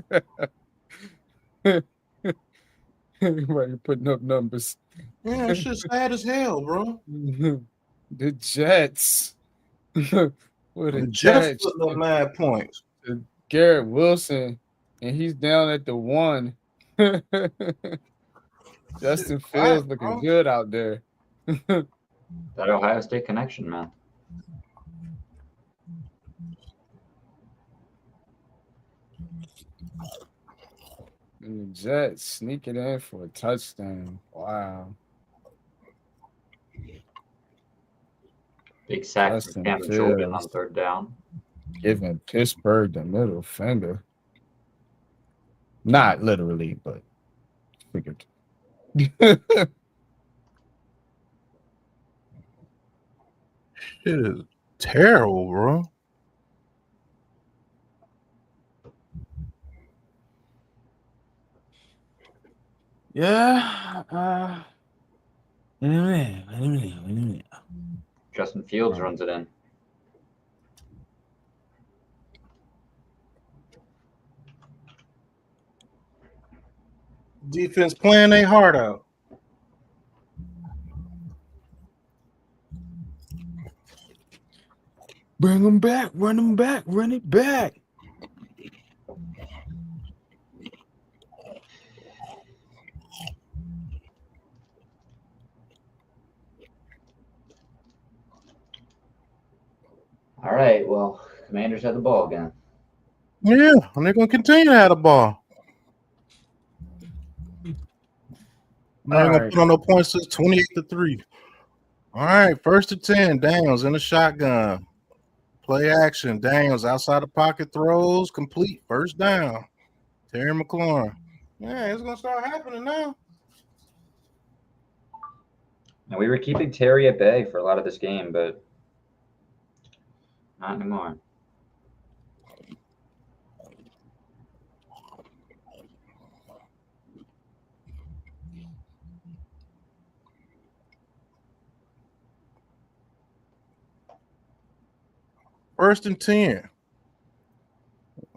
Speaker 4: Everybody putting up numbers.
Speaker 1: Yeah, it's just sad as hell, bro.
Speaker 4: The Jets. What
Speaker 1: the Jets putting up mad points.
Speaker 4: Garrett Wilson, and he's down at the 1. Justin Fields looking good out there.
Speaker 3: That Ohio State connection, man.
Speaker 4: And the Jets sneak it in for a touchdown. Wow.
Speaker 3: Big sack from Cam Jordan on third down.
Speaker 4: Giving Pittsburgh the middle finger. Not literally, but figured.
Speaker 1: Shit is terrible, bro.
Speaker 4: Yeah. Wait a minute.
Speaker 3: Justin Fields runs it in.
Speaker 1: Defense playing their heart out.
Speaker 4: Bring them back, run them back, run it back.
Speaker 3: All right, well, Commanders had the ball again.
Speaker 1: Yeah, and they're going to continue to have the ball. They're going to put on no points since 28-3. All right, 1st and 10, Daniels in the shotgun. Play action, Daniels outside the pocket throws, complete, first down. Terry McLaurin. Yeah, it's going to start happening now.
Speaker 3: And we were keeping Terry at bay for a lot of this game, but not anymore.
Speaker 1: First and 10.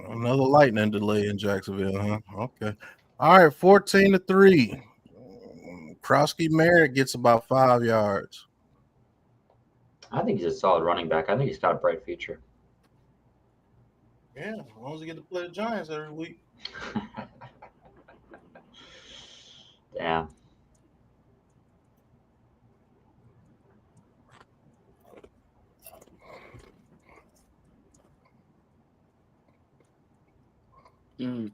Speaker 1: Another lightning delay in Jacksonville, huh? Okay. All right, 14-3. Krosky Merritt gets about 5 yards.
Speaker 3: I think he's a solid running back. I think he's got a bright future.
Speaker 1: Yeah, as long as he get to play the Giants every week.
Speaker 3: Damn.
Speaker 4: And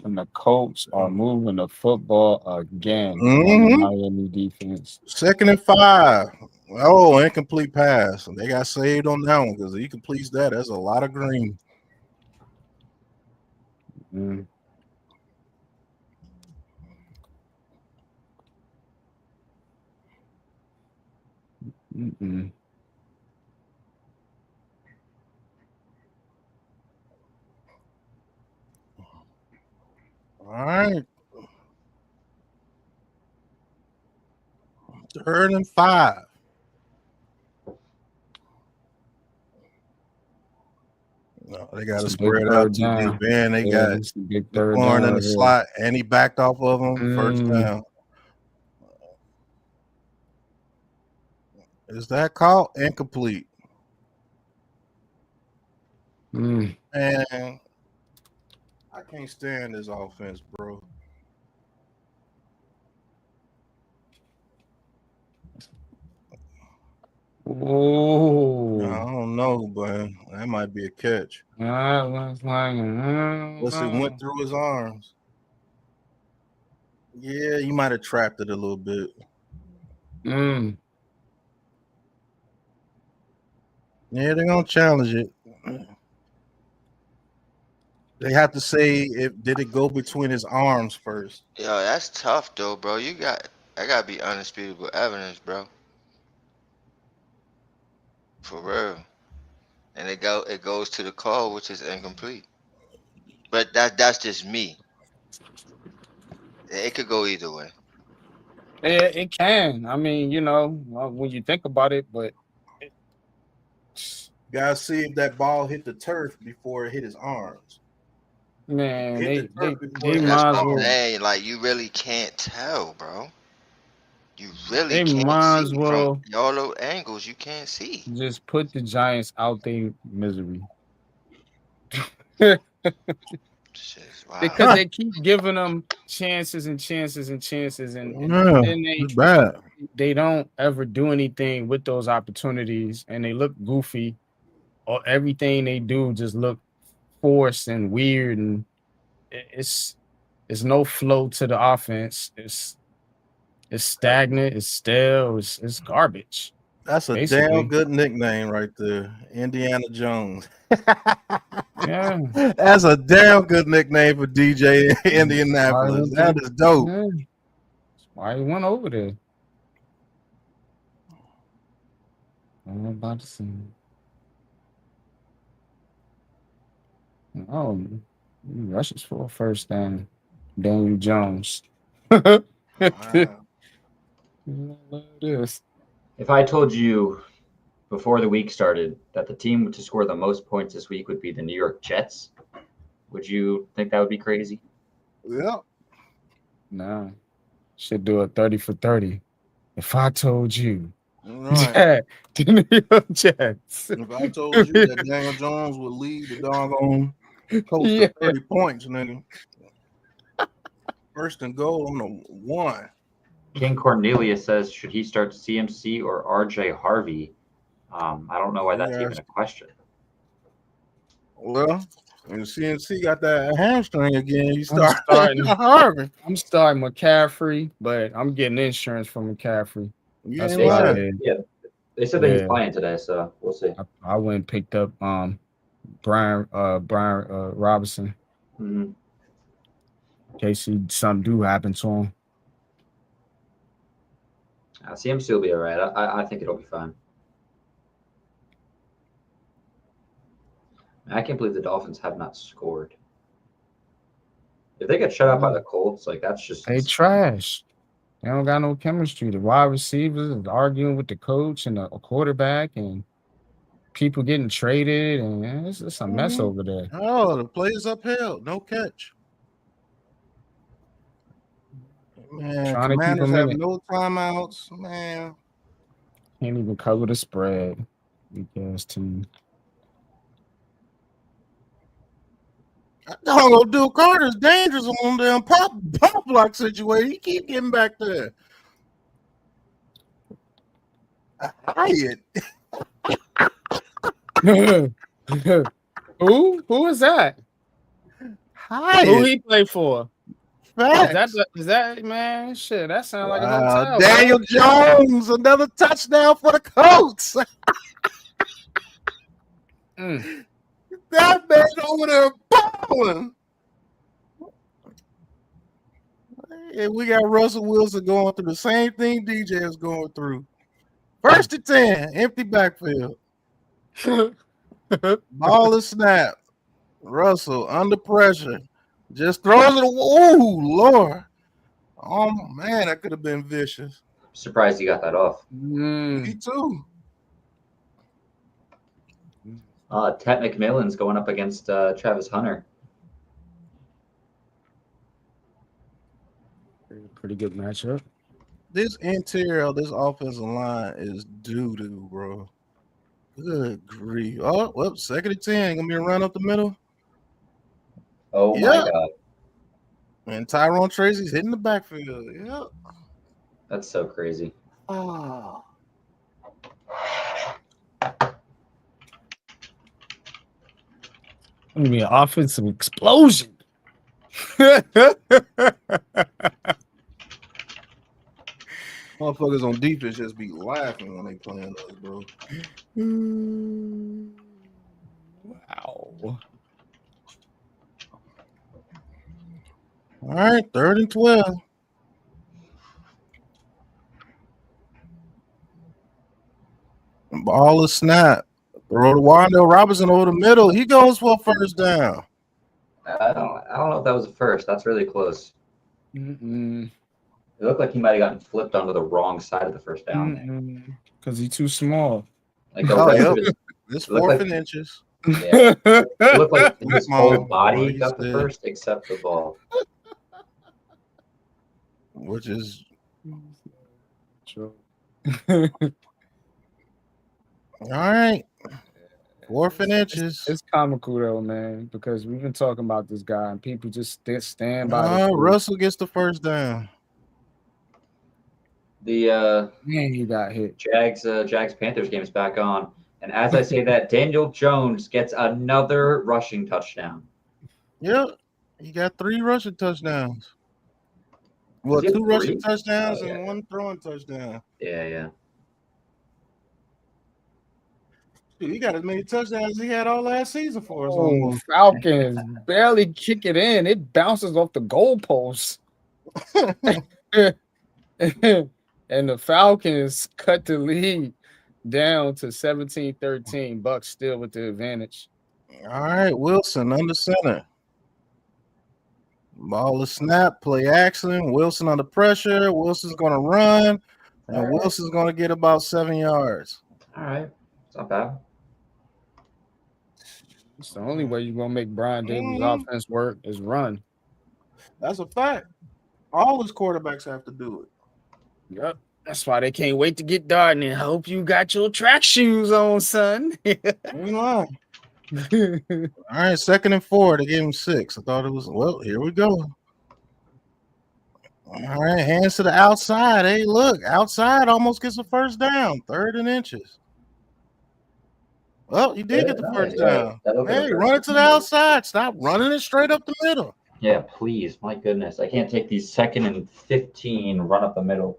Speaker 4: the Colts are moving the football again. Miami defense.
Speaker 1: 2nd and 5. Oh, incomplete pass. They got saved on that one because he completes that. That's a lot of green. All right. 3rd and 5. No, they got to spread out to Big Ben. They got McLaurin in the slot, and he backed off of him. First down. Is that called incomplete? Man, I can't stand this offense, bro. I
Speaker 4: Oh,
Speaker 1: don't know, but that might be a catch.
Speaker 4: that was like,
Speaker 1: Unless it went through his arms. Yeah, you might have trapped it a little bit.
Speaker 4: mm.
Speaker 1: Yeah, they're gonna challenge it. They have to say if did it go between his arms first.
Speaker 6: Yo, that's tough though, bro. I gotta be undisputable evidence, bro. For real. And it goes to the call, which is incomplete. But that's just me. It could go either way.
Speaker 4: It can. I mean, when you think about it, but
Speaker 1: Gotta see if that ball hit the turf before it hit his arms.
Speaker 4: man,
Speaker 1: Hit the
Speaker 4: they
Speaker 1: turf
Speaker 4: they
Speaker 1: before
Speaker 4: they
Speaker 1: it hit
Speaker 6: That's
Speaker 1: his
Speaker 4: might as
Speaker 6: what I'm
Speaker 4: well
Speaker 1: arms.
Speaker 6: saying. Like you really can't tell, bro. You really
Speaker 4: they
Speaker 6: can't
Speaker 4: might
Speaker 6: see
Speaker 4: as
Speaker 6: from
Speaker 4: well
Speaker 6: all those angles. You can't see.
Speaker 4: just put the Giants out their misery.
Speaker 6: Shit's wild.
Speaker 4: Because they keep giving them chances and chances and chances, and
Speaker 1: Yeah,
Speaker 4: then
Speaker 1: it's bad.
Speaker 4: they don't ever do anything with those opportunities, and they look goofy, or everything they do just look forced and weird, and it's no flow to the offense. It's stagnant, it's stale, it's garbage,
Speaker 1: That's a damn
Speaker 4: basically.
Speaker 1: good nickname right there, Indiana Jones.
Speaker 4: Yeah.
Speaker 1: That's a damn good nickname for DJ in Indianapolis. That is dope.
Speaker 4: Yeah. That's why he went over there. I'm about to see. Oh, he rushes for a first down. Daniel Jones.
Speaker 1: Wow.
Speaker 4: This.
Speaker 3: If I told you before the week started that the team to score the most points this week would be the New York Jets, would you think that would be crazy?
Speaker 1: Yep.
Speaker 4: Nah. Should do a 30 for 30. If I told you
Speaker 1: Right.
Speaker 4: that the New York Jets.
Speaker 1: If I told you that Daniel Jones would lead the doggone coach
Speaker 4: Yeah.
Speaker 1: to 30 points, nigga. First and goal on the one.
Speaker 3: King Cornelius says, should he start CMC or RJ Harvey? I don't know why that's even a question.
Speaker 1: Well, when CNC got that hamstring again, you
Speaker 4: I'm
Speaker 1: start
Speaker 4: starting.
Speaker 1: Harvey.
Speaker 4: I'm starting McCaffrey, but I'm getting insurance from McCaffrey.
Speaker 1: You
Speaker 4: That's
Speaker 1: ain't
Speaker 3: They
Speaker 4: why I
Speaker 1: lying.
Speaker 3: said,
Speaker 4: did.
Speaker 3: yeah, they said that he's
Speaker 4: Yeah.
Speaker 3: playing today, so we'll see.
Speaker 4: I went and picked up Brian Robinson
Speaker 3: Mhm.
Speaker 4: in case something do happen to him.
Speaker 3: CMC will be all right. I think it'll be fine. I can't believe the Dolphins have not scored. If they get shut out by the Colts, like that's just
Speaker 4: They trash. They don't got no chemistry. The wide receivers is arguing with the coach and the quarterback, and people getting traded, and it's a mess over there.
Speaker 1: Oh, the play is uphill. No catch. Man,
Speaker 4: Trying to keep
Speaker 1: Commanders
Speaker 4: them in
Speaker 1: have
Speaker 4: it.
Speaker 1: no timeouts. Man,
Speaker 4: Can't even cover the spread. Weak ass team.
Speaker 1: that doggone Duke Carter's dangerous on them pop block situation. He keep getting back there. Hyatt.
Speaker 4: Who is that?
Speaker 1: Hyatt.
Speaker 4: Who he play for?
Speaker 1: Facts.
Speaker 4: Is that man? Shit, that sounds like a hotel.
Speaker 1: Daniel Jones, another touchdown for the Colts. That man over there balling. And we got Russell Wilson going through the same thing DJ is going through. First and 10, empty backfield. Ball is snap. Russell under pressure. Just throws it. Oh, Lord. Oh, man, that could have been vicious.
Speaker 3: surprised he got that off.
Speaker 1: Me too.
Speaker 3: Ted McMillan's going up against Travis Hunter.
Speaker 4: Pretty good matchup.
Speaker 1: This interior of this offensive line is doo-doo, bro. Good grief. Oh, well, 2nd and 10. Gonna be a run up the middle.
Speaker 3: Oh,
Speaker 1: Yeah.
Speaker 3: my God.
Speaker 1: And Tyrone Tracy's hitting the backfield. Yep.
Speaker 3: That's so crazy.
Speaker 1: Oh.
Speaker 4: Gonna be an offensive explosion.
Speaker 1: Motherfuckers on defense just be laughing when they playing us, bro.
Speaker 4: Wow.
Speaker 1: All right, 3rd and 12. Ball is snap. Throw to Wandale Robinson over the middle. He goes for a first down.
Speaker 3: I don't know if that was a first. That's really close.
Speaker 4: Mm-mm.
Speaker 3: It looked like he might have gotten flipped onto the wrong side of the first down.
Speaker 4: Because he's too small.
Speaker 3: Like the
Speaker 1: Oh,
Speaker 3: rest
Speaker 1: yep.
Speaker 3: of his,
Speaker 1: It's
Speaker 3: It looked
Speaker 1: 4th
Speaker 3: like-
Speaker 1: and inches.
Speaker 3: yeah, it looked like his
Speaker 1: Come
Speaker 3: whole
Speaker 1: on.
Speaker 3: body
Speaker 1: He's
Speaker 3: got the
Speaker 1: dead.
Speaker 3: first except the ball.
Speaker 1: Which is
Speaker 4: True.
Speaker 1: all right. 4th and inches.
Speaker 4: It's comical though, man, because we've been talking about this guy and people just stand by the
Speaker 1: Russell gets the first down.
Speaker 3: The
Speaker 4: man, he got hit.
Speaker 3: Jags Panthers game is back on, and as I say that, Daniel Jones gets another rushing touchdown.
Speaker 1: Yep. He got 3 rushing touchdowns. Well,
Speaker 3: Does he have
Speaker 1: 2 rushing
Speaker 3: 3?
Speaker 1: touchdowns
Speaker 3: Oh,
Speaker 1: and
Speaker 3: yeah.
Speaker 1: 1 throwing touchdown.
Speaker 3: Yeah.
Speaker 1: Dude, he got as many touchdowns as he had all last season for us.
Speaker 4: Oh,
Speaker 1: Almost.
Speaker 4: Falcons barely kick it in. It bounces off the goalposts. And the Falcons cut the lead down to 17-13. Bucks still with the advantage.
Speaker 1: All right, Wilson under center. Ball is snap, play action. Wilson under pressure. Wilson's going to run, and
Speaker 3: All right.
Speaker 1: Wilson's going to get about 7 yards.
Speaker 3: All right, it's not bad.
Speaker 4: It's the only way you're gonna make Brian Daboll's
Speaker 1: Mhm.
Speaker 4: offense work is run.
Speaker 1: That's a fact. All his quarterbacks have to do it.
Speaker 4: Yep. That's why they can't wait to get Darden. And hope you got your track shoes on, son.
Speaker 1: Ain't lying. All right, 2nd and 4. They gave him 6. I thought it was, well, here we go. All right, hands to the outside. Hey, look, outside almost gets a first down. 3rd and inches. Well, he did get the first down.
Speaker 3: That looked like a
Speaker 1: Hey,
Speaker 3: first
Speaker 1: run it to the
Speaker 3: down.
Speaker 1: outside. Stop running it straight up the middle.
Speaker 3: Yeah, please. My goodness, I can't take these 2nd and 15 run up the middle.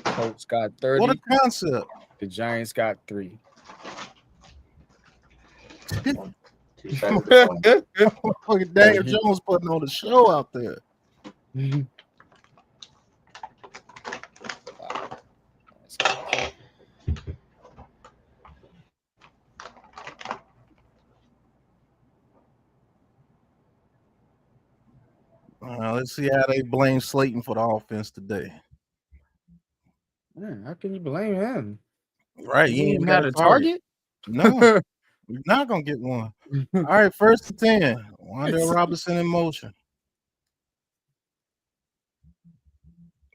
Speaker 4: Colts got 30.
Speaker 1: What a concept.
Speaker 4: The Giants got 3.
Speaker 3: 2 seconds to go.
Speaker 1: Fucking Daniel Jones putting on the show out there. Let's see how they blame Slayton for the offense today.
Speaker 4: Man, how can you blame him?
Speaker 1: Right,
Speaker 4: He
Speaker 1: he ain't
Speaker 4: even
Speaker 1: got
Speaker 4: had a target.
Speaker 1: No, we're not gonna get one. All right, 1st and 10. Wandale Robinson in motion.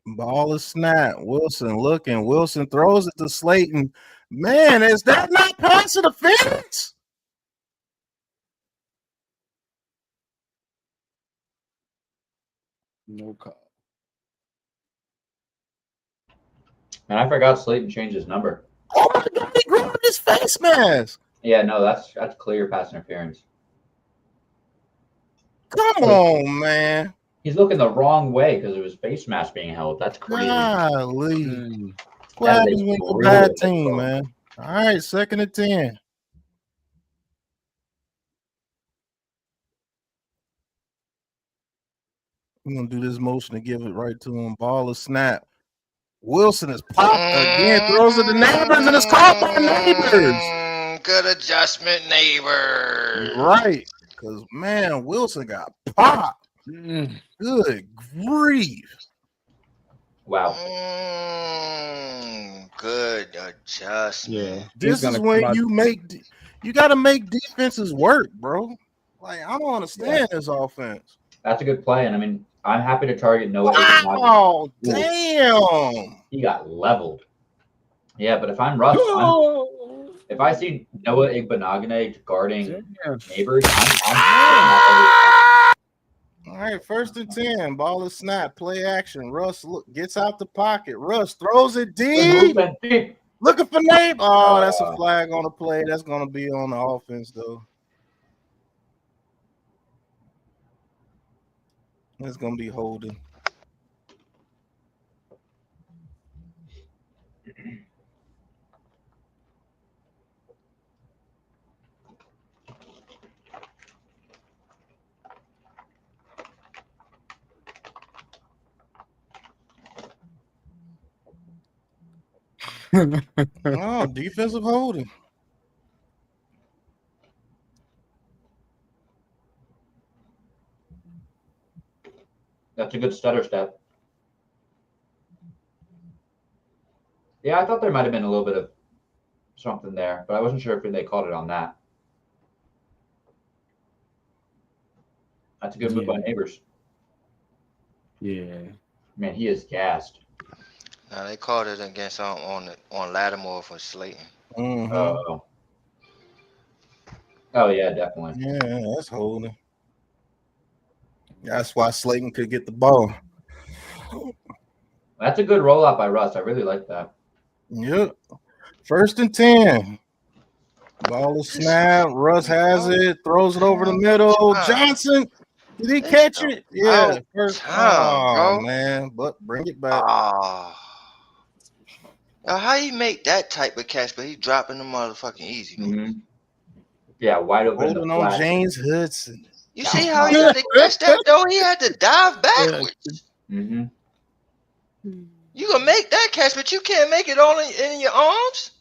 Speaker 1: Ball is snap. Wilson looking. Wilson throws it to Slayton. Man, is that not pass interference?
Speaker 4: No call.
Speaker 3: And I forgot Slayton changed his number.
Speaker 1: Oh my God, he grabbed his face mask.
Speaker 3: Yeah, no, that's clear pass interference.
Speaker 1: Come on, man.
Speaker 3: He's looking the wrong way because of his face mask being held. That's crazy.
Speaker 1: Golly.
Speaker 4: Mm.
Speaker 1: What
Speaker 3: That
Speaker 1: happens
Speaker 3: is
Speaker 1: when you're a
Speaker 3: brutal.
Speaker 1: bad team, man? All right, 2nd and 10. I'm gonna do this motion to give it right to him. Ball is snap. Wilson is popped again, throws it to Neighbors, and it's caught by Neighbors.
Speaker 6: Good adjustment, Neighbors.
Speaker 1: Right, because man, Wilson got popped.
Speaker 4: Mm.
Speaker 1: Good grief.
Speaker 3: Wow.
Speaker 6: Good adjustment.
Speaker 4: Yeah.
Speaker 1: This is when you got to make defenses work, bro. Like, I don't understand this offense.
Speaker 3: That's a good play. And I mean, I'm happy to target Noah.
Speaker 1: Oh, damn.
Speaker 3: He got leveled. Yeah, but if I'm Russ, if I see Noah Igbenogany guarding Neighbors, I'm
Speaker 1: All right, right, 1st and 10. Ball is snap. Play action. Russ gets out the pocket. Russ throws it deep.
Speaker 3: Deep.
Speaker 1: Looking for Nate. Oh, that's a flag on the play. That's going to be on the offense, though. It's going to be holding. Oh, defensive holding.
Speaker 3: That's a good stutter step. Yeah, I thought there might have been a little bit of something there, but I wasn't sure if they called it on that. That's a good move by Neighbors.
Speaker 4: Yeah.
Speaker 3: Man, he is gassed.
Speaker 6: Now they called it against on Lattimore for Slayton.
Speaker 1: Mm-hmm.
Speaker 3: Oh yeah, definitely.
Speaker 1: Yeah, that's holding. That's why Slayton could get the ball.
Speaker 3: That's a good rollout by Russ. I really like that.
Speaker 1: Yep. 1st and 10. Ball is snap. Russ has it. Throws it over the middle. Johnson. Did he catch it? Yeah. First. Oh, man. But bring it back.
Speaker 6: Now, how you make that type of catch, but he dropping the motherfucking easy?
Speaker 3: Mm-hmm. Yeah, wide open.
Speaker 1: Holding on James Hudson.
Speaker 6: You see how he had to catch that, though? He had to dive backwards.
Speaker 3: Mm-hmm.
Speaker 6: You gonna make that catch, but you can't make it all in your arms?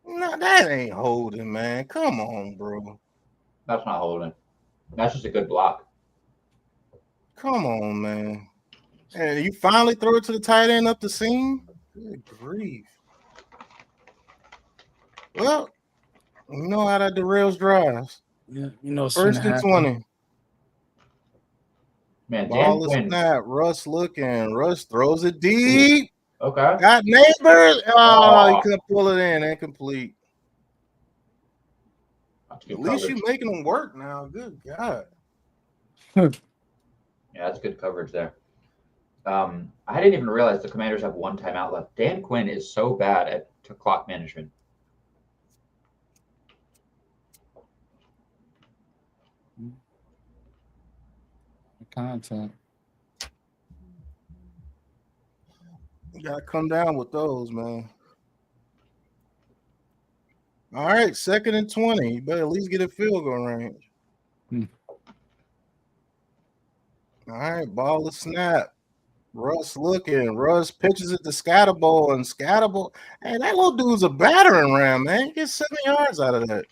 Speaker 1: No, that ain't holding, man. Come on, bro.
Speaker 3: That's not holding. That's just a good block.
Speaker 1: Come on, man. And you finally throw it to the tight end up the seam? Good grief. Well, you know how that derails drives.
Speaker 4: Yeah, you know,
Speaker 1: 1st and 20.
Speaker 3: Man,
Speaker 1: ball is
Speaker 3: Dan Quinn.
Speaker 1: snap. Russ looking. Russ throws it deep.
Speaker 3: Okay.
Speaker 1: Got Neighbors. Oh, he couldn't pull it in. Incomplete. At least you're making them work now. Good God.
Speaker 3: Yeah, that's good coverage there. I didn't even realize the Commanders have one timeout left. Dan Quinn is so bad at clock management.
Speaker 4: Content.
Speaker 1: You gotta come down with those, man. All right, 2nd and 20. You better at least get a field goal range. All right, ball is snap. Russ looking. Russ pitches it to Scatterbo, and Scatterbo. Hey, that little dude's a battering ram, man. He gets 7 yards out of that.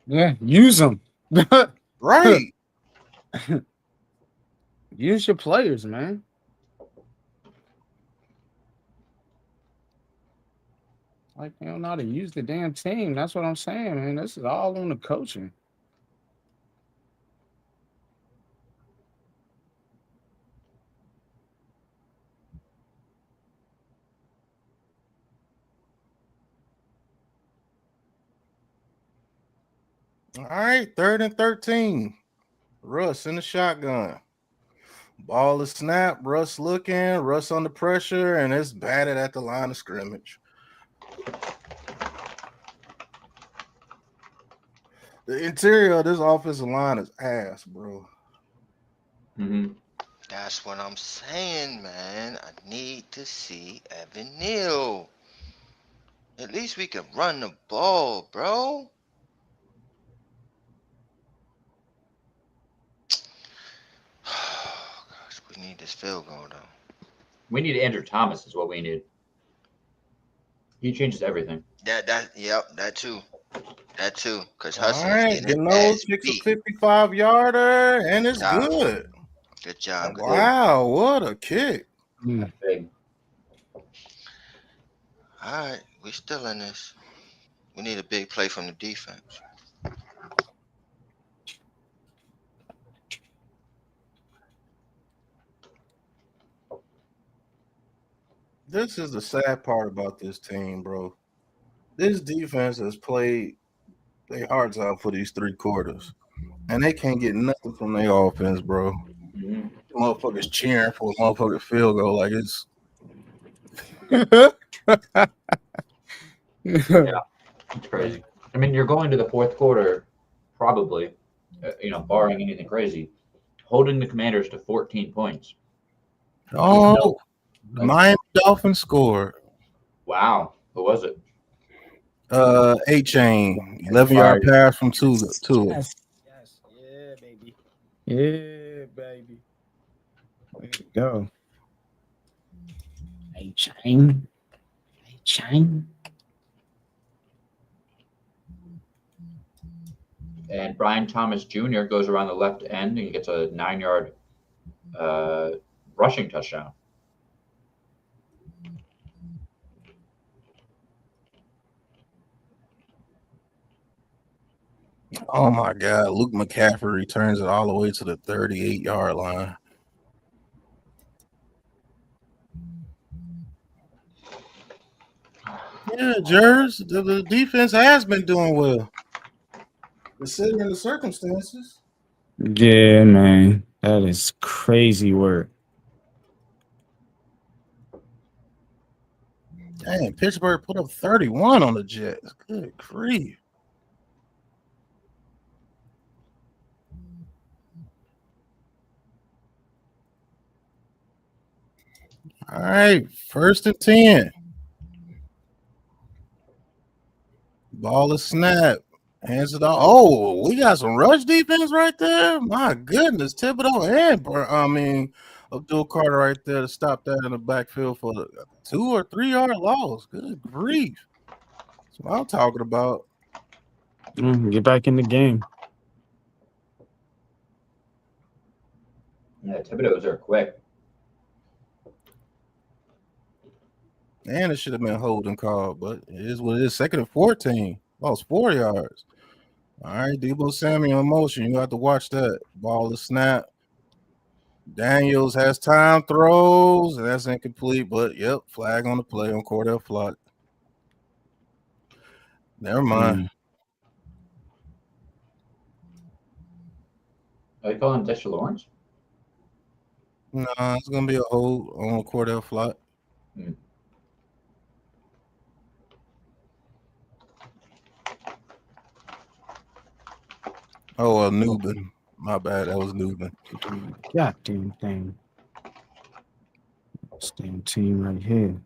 Speaker 4: Yeah, use them.
Speaker 1: Right.
Speaker 4: Use your players, man. Like, they don't know how to use the damn team. That's what I'm saying, man. This is all on the coaching.
Speaker 1: All right, 3rd and 13. Russ in the shotgun. Ball is snapped. Russ looking. Russ under pressure, and it's batted at the line of scrimmage. The interior of this offensive line is ass, bro.
Speaker 3: Mm-hmm.
Speaker 6: That's what I'm saying, man. I need to see Evan Neal. At least we can run the ball, bro. Gosh, we need this field goal, though.
Speaker 3: We need Andrew Thomas is what we need. He changes everything.
Speaker 6: Yep, that too. That too. Because Hudson
Speaker 1: All right, Gano kicks a 55-yarder, and it's good.
Speaker 6: Good job.
Speaker 1: Wow, what a kick.
Speaker 3: That's big.
Speaker 6: All right, we still in this. We need a big play from the defense.
Speaker 1: This is the sad part about this team, bro. This defense has played their hearts out for these 3 quarters, and they can't get nothing from their offense, bro.
Speaker 3: Mhm.
Speaker 1: Motherfuckers cheering for a motherfucking field goal like it's
Speaker 3: It's crazy. I mean, you're going to the fourth quarter, probably, barring anything crazy, holding the Commanders to 14 points.
Speaker 1: oh, the
Speaker 3: Like-
Speaker 1: Miami Dolphins scored.
Speaker 3: Wow, who was it?
Speaker 1: A-Chain, 11-yard pass from Tua.
Speaker 4: Yes. Yeah, baby. Yeah, baby. There you go. A-Chain. A-Chain.
Speaker 3: And Brian Thomas Jr. goes around the left end and he gets a 9-yard rushing touchdown.
Speaker 1: Oh my God, Luke McCaffrey returns it all the way to the 38-yard line. Yeah, Jers, the defense has been doing well. Considering the circumstances.
Speaker 4: Yeah, man. That is crazy work.
Speaker 1: Dang, Pittsburgh put up 31 on the Jets. Good grief. All right, 1st and 10. Ball is snap. Hands it off. Oh, we got some rush defense right there. My goodness, Thibodeau and Abdul Carter right there to stop that in the backfield for the 2 or 3 yard loss. Good grief. That's what I'm talking about.
Speaker 4: Get back in the game.
Speaker 3: Yeah, Thibodeau's are quick.
Speaker 1: And it should have been a holding call, but it is what it is. 2nd and 14. Lost 4 yards. All right, Deebo Samuel in motion. You have to watch that. Ball is snap. Daniels has time, throws, and that's incomplete. But yep, flag on the play on Cordell Flott. Never mind.
Speaker 3: Are you calling Dexter Lawrence?
Speaker 1: No, it's gonna be a hold on Cordell Flott. Oh, Newbin. My bad. That was Newbin.
Speaker 4: Goddamn thing. This damn team right here.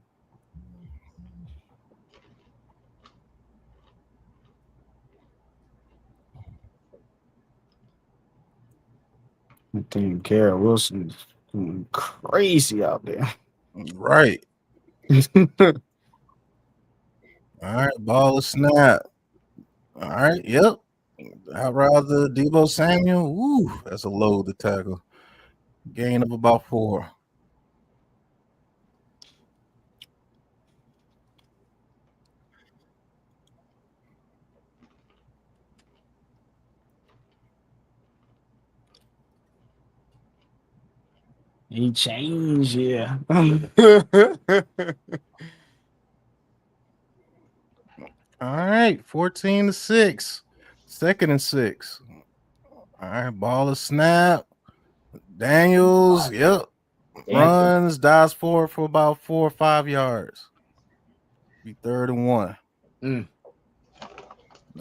Speaker 4: I think Garrett Wilson is going crazy out there.
Speaker 1: Right. All right, ball is snap. All right, yep. I'd rather Deebo Samuel. Ooh, that's a load to tackle. Gain of about 4.
Speaker 4: He changed, yeah.
Speaker 1: All right, 14-6. 2nd and 6. All right, ball is snap. Daniels, yep. Runs, dives forward for about 4 or 5 yards. Be 3rd and 1.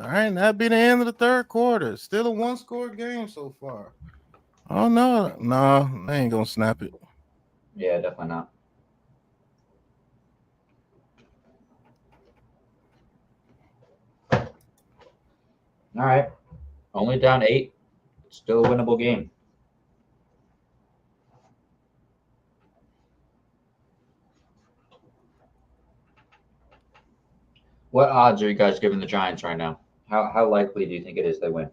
Speaker 1: All right, that'd be the end of the 3rd quarter. Still a 1-score game so far. Oh no, they ain't gonna snap it.
Speaker 3: Yeah, definitely not. All right. Only down 8. Still a winnable game. What odds are you guys giving the Giants right now? How likely do you think it is they win?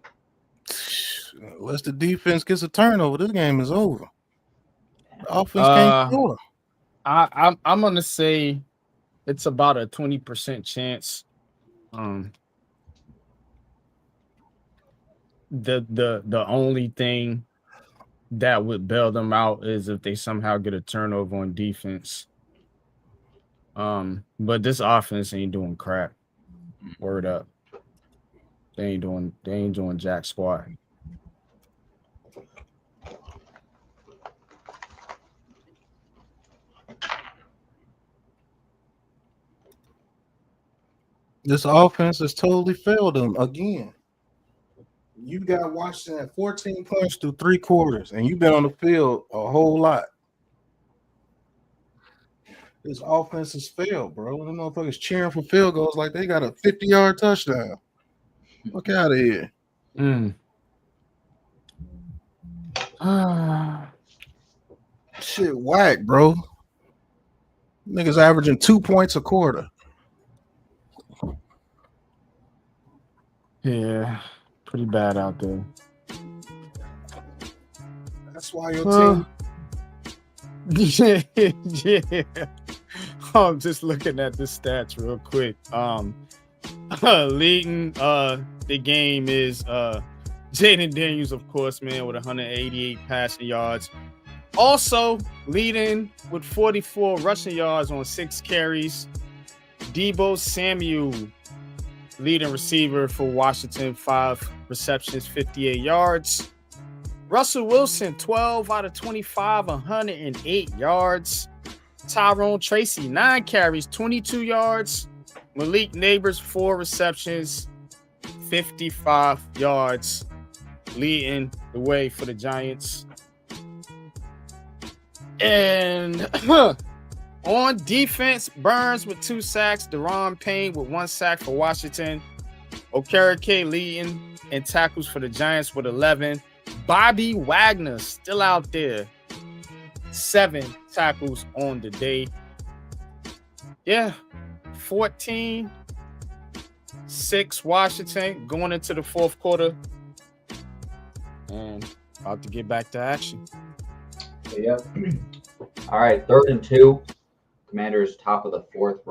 Speaker 1: Unless the defense gets a turnover, this game is over. The offense can't score.
Speaker 4: I'm gonna say it's about a 20% chance. The only thing that would bail them out is if they somehow get a turnover on defense. But this offense ain't doing crap. Word up. They ain't doing jack squat.
Speaker 1: This offense has totally failed them again. You got Washington at 14 points through 3 quarters, and you've been on the field a whole lot. This offense has failed, bro. Them motherfuckers cheering for field goals like they got a 50-yard touchdown. Fuck out of here. Shit whack, bro. Niggas averaging 2 points a quarter.
Speaker 4: Yeah, pretty bad out there.
Speaker 1: That's why your team.
Speaker 4: Yeah. I'm just looking at the stats real quick. Leading the game is Jaden Daniels, of course, man, with 188 passing yards. Also leading with 44 rushing yards on 6 carries. Deebo Samuel, leading receiver for Washington, 5 receptions, 58 yards. Russell Wilson, 12 out of 25, 108 yards. Tyrone Tracy, 9 carries, 22 yards. Malik Neighbors, 4 receptions, 55 yards, leading the way for the Giants. And on defense, Burns with 2 sacks, Deron Payne with 1 sack for Washington. Okereke leading in tackles for the Giants with 11. Bobby Wagner still out there. 7 tackles on the day. Yeah, 14-6 Washington going into the 4th quarter. And about to get back to action.
Speaker 3: Yep. All right, 3rd and 2. Commanders top of the 4th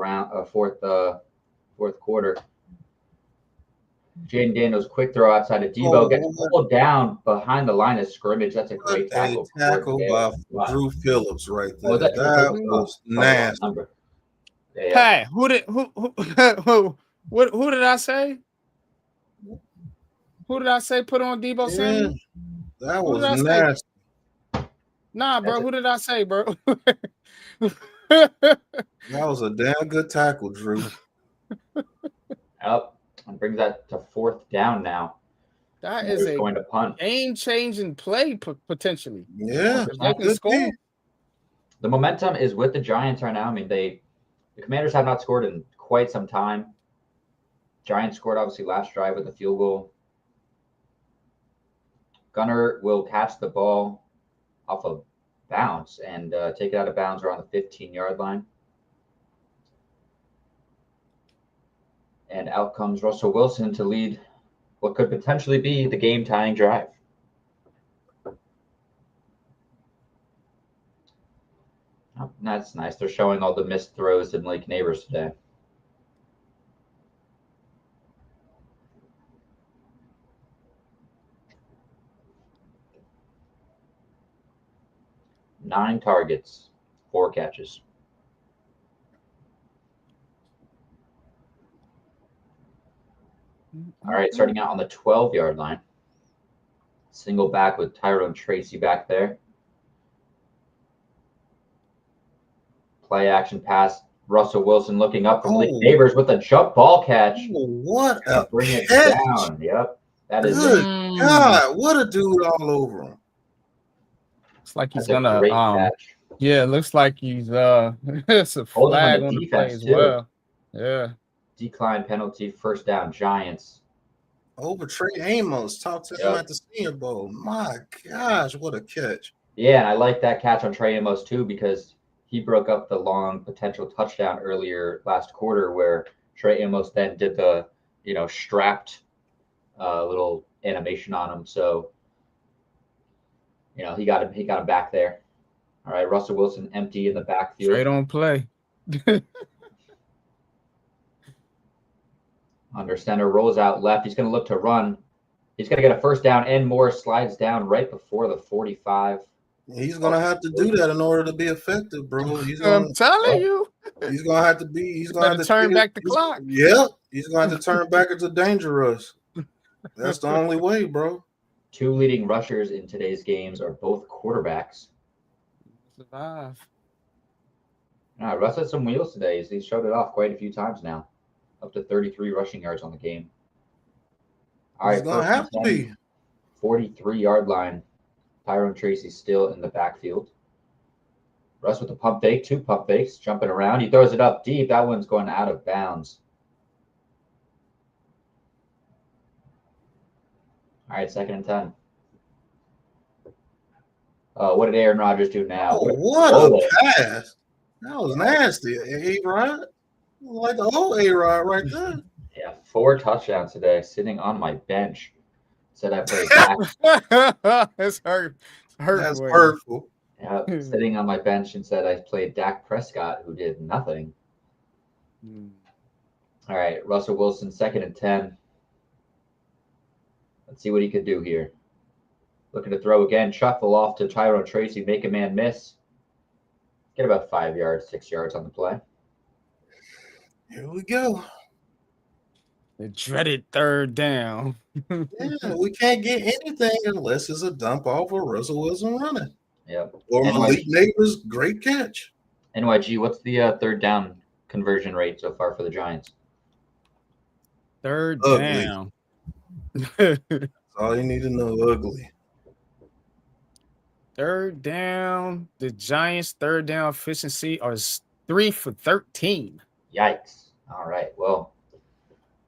Speaker 3: quarter. Jaden Daniels quick throw outside of Deebo, gets pulled down behind the line of scrimmage. That's a great tackle.
Speaker 1: Tackle by Drew Phillips right there.
Speaker 3: Oh, that
Speaker 1: was nasty.
Speaker 4: Hey, who did I say? Who did I say put on Deebo Samuel?
Speaker 1: That was nasty.
Speaker 4: Nah, bro. Who did I say, bro?
Speaker 1: That was a damn good tackle, Drew.
Speaker 3: Up and brings that to 4th down now.
Speaker 4: That is
Speaker 3: going to punt.
Speaker 4: Game-changing play potentially.
Speaker 1: Yeah,
Speaker 4: they can score.
Speaker 3: The momentum is with the Giants right now. I mean, the Commanders have not scored in quite some time. Giants scored obviously last drive with a field goal. Gunner will catch the ball off of bounce and take it out of bounds around the 15-yard line. And out comes Russell Wilson to lead what could potentially be the game-tying drive. Oh, that's nice. They're showing all the missed throws to Malik Neighbors today. Nine targets, 4 catches. All right, starting out on the 12-yard line. Single back with Tyrone Tracy back there. Play action pass. Russell Wilson looking up from Malik Neighbors with a jump ball catch.
Speaker 1: What a
Speaker 3: bring it
Speaker 1: catch.
Speaker 3: Down. Yep. That is
Speaker 1: good. God, what a dude all over him.
Speaker 4: It's like he's gonna yeah, it looks like he's it's a flag on the play as well. Yeah.
Speaker 3: Decline penalty, 1st down, Giants.
Speaker 1: Over Trey Amos. Talk to him at the Senior Bowl. My gosh, what a catch.
Speaker 3: Yeah, and I like that catch on Trey Amos too, because he broke up the long potential touchdown earlier last quarter where Trey Amos then did the, strapped little animation on him. So, he got him back there. All right, Russell Wilson empty in the backfield.
Speaker 4: Straight on play.
Speaker 3: Under center, rolls out left. He's going to look to run. He's going to get a 1st down, and Moore slides down right before the 45.
Speaker 1: He's going to have to do that in order to be effective, bro.
Speaker 4: I'm telling you.
Speaker 1: He's gonna have to be. He's gonna
Speaker 4: Better
Speaker 1: have to
Speaker 4: turn
Speaker 1: take
Speaker 4: back the
Speaker 1: he's-
Speaker 4: clock.
Speaker 1: Yep, he's gonna have to turn back into dangerous. That's the only way, bro.
Speaker 3: Two leading rushers in today's games are both quarterbacks.
Speaker 4: Survive.
Speaker 3: All right, Russ had some wheels today. He's showed it off quite a few times now. Up to 33 rushing yards on the game. All
Speaker 1: He's
Speaker 3: right,
Speaker 1: gonna
Speaker 3: first
Speaker 1: have to
Speaker 3: and 10,
Speaker 1: be.
Speaker 3: 43-yard line. Tyrone Tracy still in the backfield. Russ with the pump fake, 2 pump fakes, jumping around. He throws it up deep. That one's going out of bounds. All right, 2nd and 10. What did Aaron Rodgers do now?
Speaker 1: Oh, what
Speaker 3: Roll
Speaker 1: a
Speaker 3: it.
Speaker 1: pass! That was nasty. A-Rod, like the old A-Rod right there.
Speaker 3: Yeah, 4 touchdowns today, sitting on my bench. Said I played Dak.
Speaker 4: It's hurt. It's hurt.
Speaker 1: That's
Speaker 4: boy.
Speaker 1: hurtful.
Speaker 3: Yeah, sitting on my bench and said I played Dak Prescott, who did nothing. All right, Russell Wilson, 2nd and 10. Let's see what he could do here. Looking to throw again. Shuffle off to Tyrone Tracy. Make a man miss. Get about 5 yards, 6 yards on the play.
Speaker 1: Here we go.
Speaker 4: The dreaded 3rd down.
Speaker 1: Yeah, we can't get anything unless it's a dump off of Russell Wilson running.
Speaker 3: Yep.
Speaker 1: Or Malik Neighbors' great catch.
Speaker 3: NYG, what's the 3rd down conversion rate so far for the Giants?
Speaker 4: 3rd
Speaker 1: Ugly.
Speaker 4: down.
Speaker 1: That's all you need to know. Ugly.
Speaker 4: 3rd down. The Giants' 3rd down efficiency are 3 for 13.
Speaker 3: Yikes. All right. Well,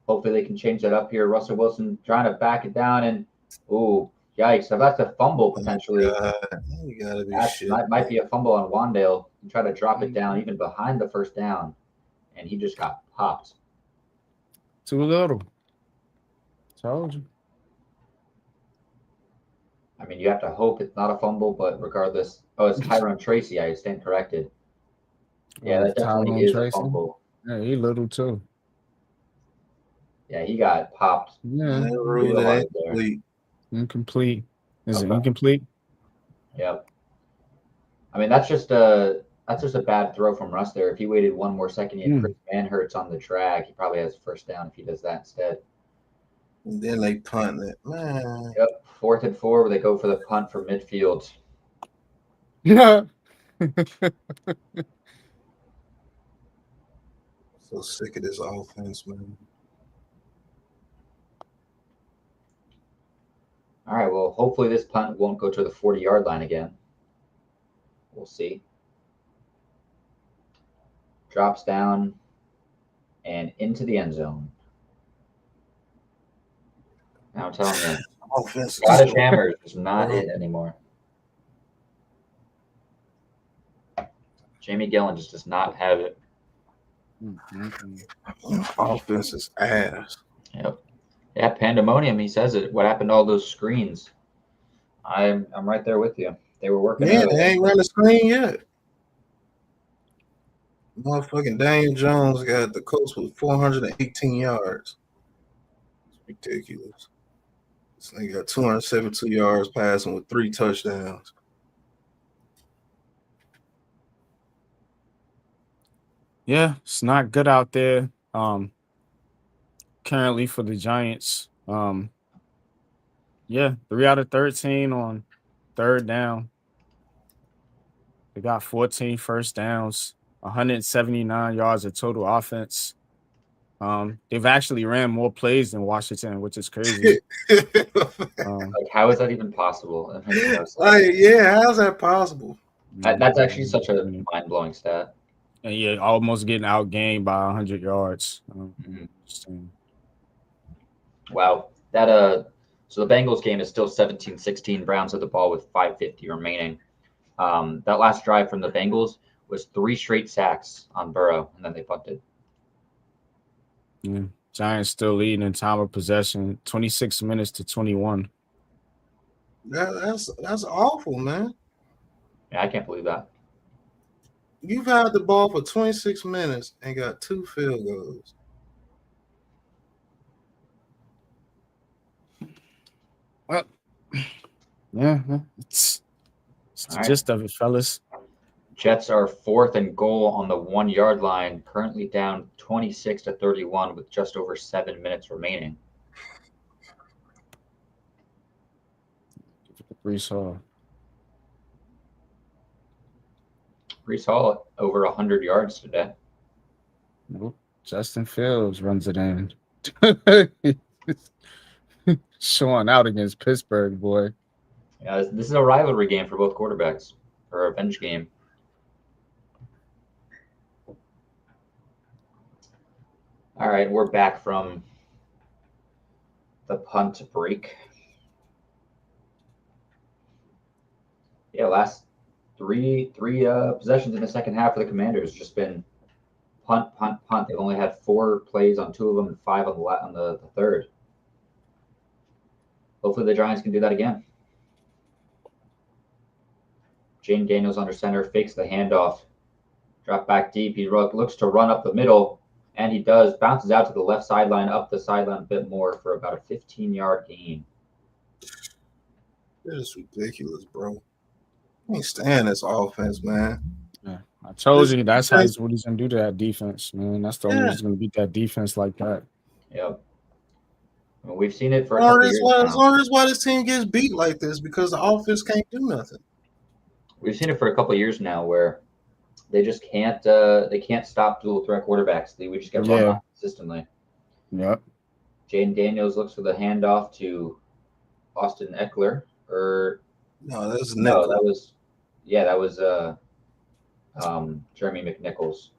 Speaker 3: hopefully they can change that up here. Russell Wilson trying to back it down and, ooh, yikes. So that's a fumble potentially.
Speaker 1: You gotta be shit.
Speaker 3: That might be a fumble on Wandale. And try to drop it down even behind the 1st down. And he just got popped.
Speaker 4: Too little. Told you.
Speaker 3: I mean, you have to hope it's not a fumble, but regardless. Oh, it's Tyrone Tracy. I stand corrected. Yeah, that definitely
Speaker 4: Tyrone
Speaker 3: is
Speaker 4: Tracy?
Speaker 3: a fumble.
Speaker 4: Yeah, he little too.
Speaker 3: Yeah, he got popped.
Speaker 4: Yeah.
Speaker 3: Real hard there.
Speaker 4: Incomplete. Is it
Speaker 3: Okay.
Speaker 4: incomplete?
Speaker 3: Yep. I mean, that's just a bad throw from Russ there. If he waited one more second, he had Chris Manhurts on the track. He probably has 1st down if he does that instead.
Speaker 1: And then they punt it. Man.
Speaker 3: Yep. 4th and 4, where they go for the punt from midfield.
Speaker 4: Yeah.
Speaker 1: So sick of this offense, man.
Speaker 3: All right. Well, hopefully this punt won't go to the 40-yard line again. We'll see. Drops down and into the end zone. Now I'm telling you,
Speaker 1: Offense.
Speaker 3: Scottish Hammers is not it anymore. Jamie Gillen just does not have it.
Speaker 1: Offense is ass.
Speaker 3: Yep. Yeah, pandemonium. He says it. What happened to all those screens? I'm right there with you. They were working.
Speaker 1: Man, they ain't run the screen yet. Motherfucking Daniel Jones got the Colts with 418 yards. It's ridiculous. This nigga got 272 yards passing with 3 touchdowns.
Speaker 4: Yeah, it's not good out there. Currently for the Giants. Yeah, 3 out of 13 on 3rd down. They got 14 1st downs, 179 yards of total offense. They've actually ran more plays than Washington, which is crazy.
Speaker 3: Like, how is that even possible? That makes no sense.
Speaker 1: Like, yeah, how's that possible?
Speaker 3: That's actually such a mind-blowing stat.
Speaker 4: And yeah, almost getting outgained by 100 yards.
Speaker 3: Wow. That so the Bengals game is still 17-16. Browns have the ball with 5:50 remaining. That last drive from the Bengals was 3 straight sacks on Burrow, and then they punted.
Speaker 4: Yeah. Giants still leading in time of possession, 26 minutes to 21.
Speaker 1: That's awful, man.
Speaker 3: Yeah, I can't believe that.
Speaker 1: You've had the ball for 26 minutes and got 2 field goals.
Speaker 4: Well, yeah, it's the
Speaker 3: All right.
Speaker 4: gist of it, fellas.
Speaker 3: Jets are 4th and goal on the 1-yard line, currently down 26-31 with just over 7 minutes remaining.
Speaker 4: Brees Hall.
Speaker 3: Brees Hall over 100 yards today.
Speaker 4: Nope. Justin Fields runs it in. Showing out against Pittsburgh, boy.
Speaker 3: Yeah, this is a rivalry game for both quarterbacks, or a revenge game. All right, we're back from the punt break. Yeah, last three possessions in the second half for the Commanders just been punt, punt, punt. They've only had 4 plays on 2 of them and 5 on the third. Hopefully the Giants can do that again. Jaden Daniels under center, fakes the handoff, drop back deep. He looks to run up the middle, and he does. Bounces out to the left sideline, up the sideline a bit more for about a 15-yard gain.
Speaker 1: This is ridiculous, bro. I can't stand this offense, man.
Speaker 4: Yeah, I told you that's what he's gonna do to that defense, man. That's the only reason he's gonna beat that defense like that.
Speaker 3: Yep. Well, we've seen it for a couple years now.
Speaker 1: As long as why this team gets beat like this, because the offense can't do nothing.
Speaker 3: We've seen it for a couple years now where they just can't they can't stop dual threat quarterbacks. We just get run on consistently.
Speaker 4: Yep.
Speaker 3: Jaden Daniels looks for the handoff to Austin Eckler.
Speaker 1: No, that was
Speaker 3: Jeremy McNichols.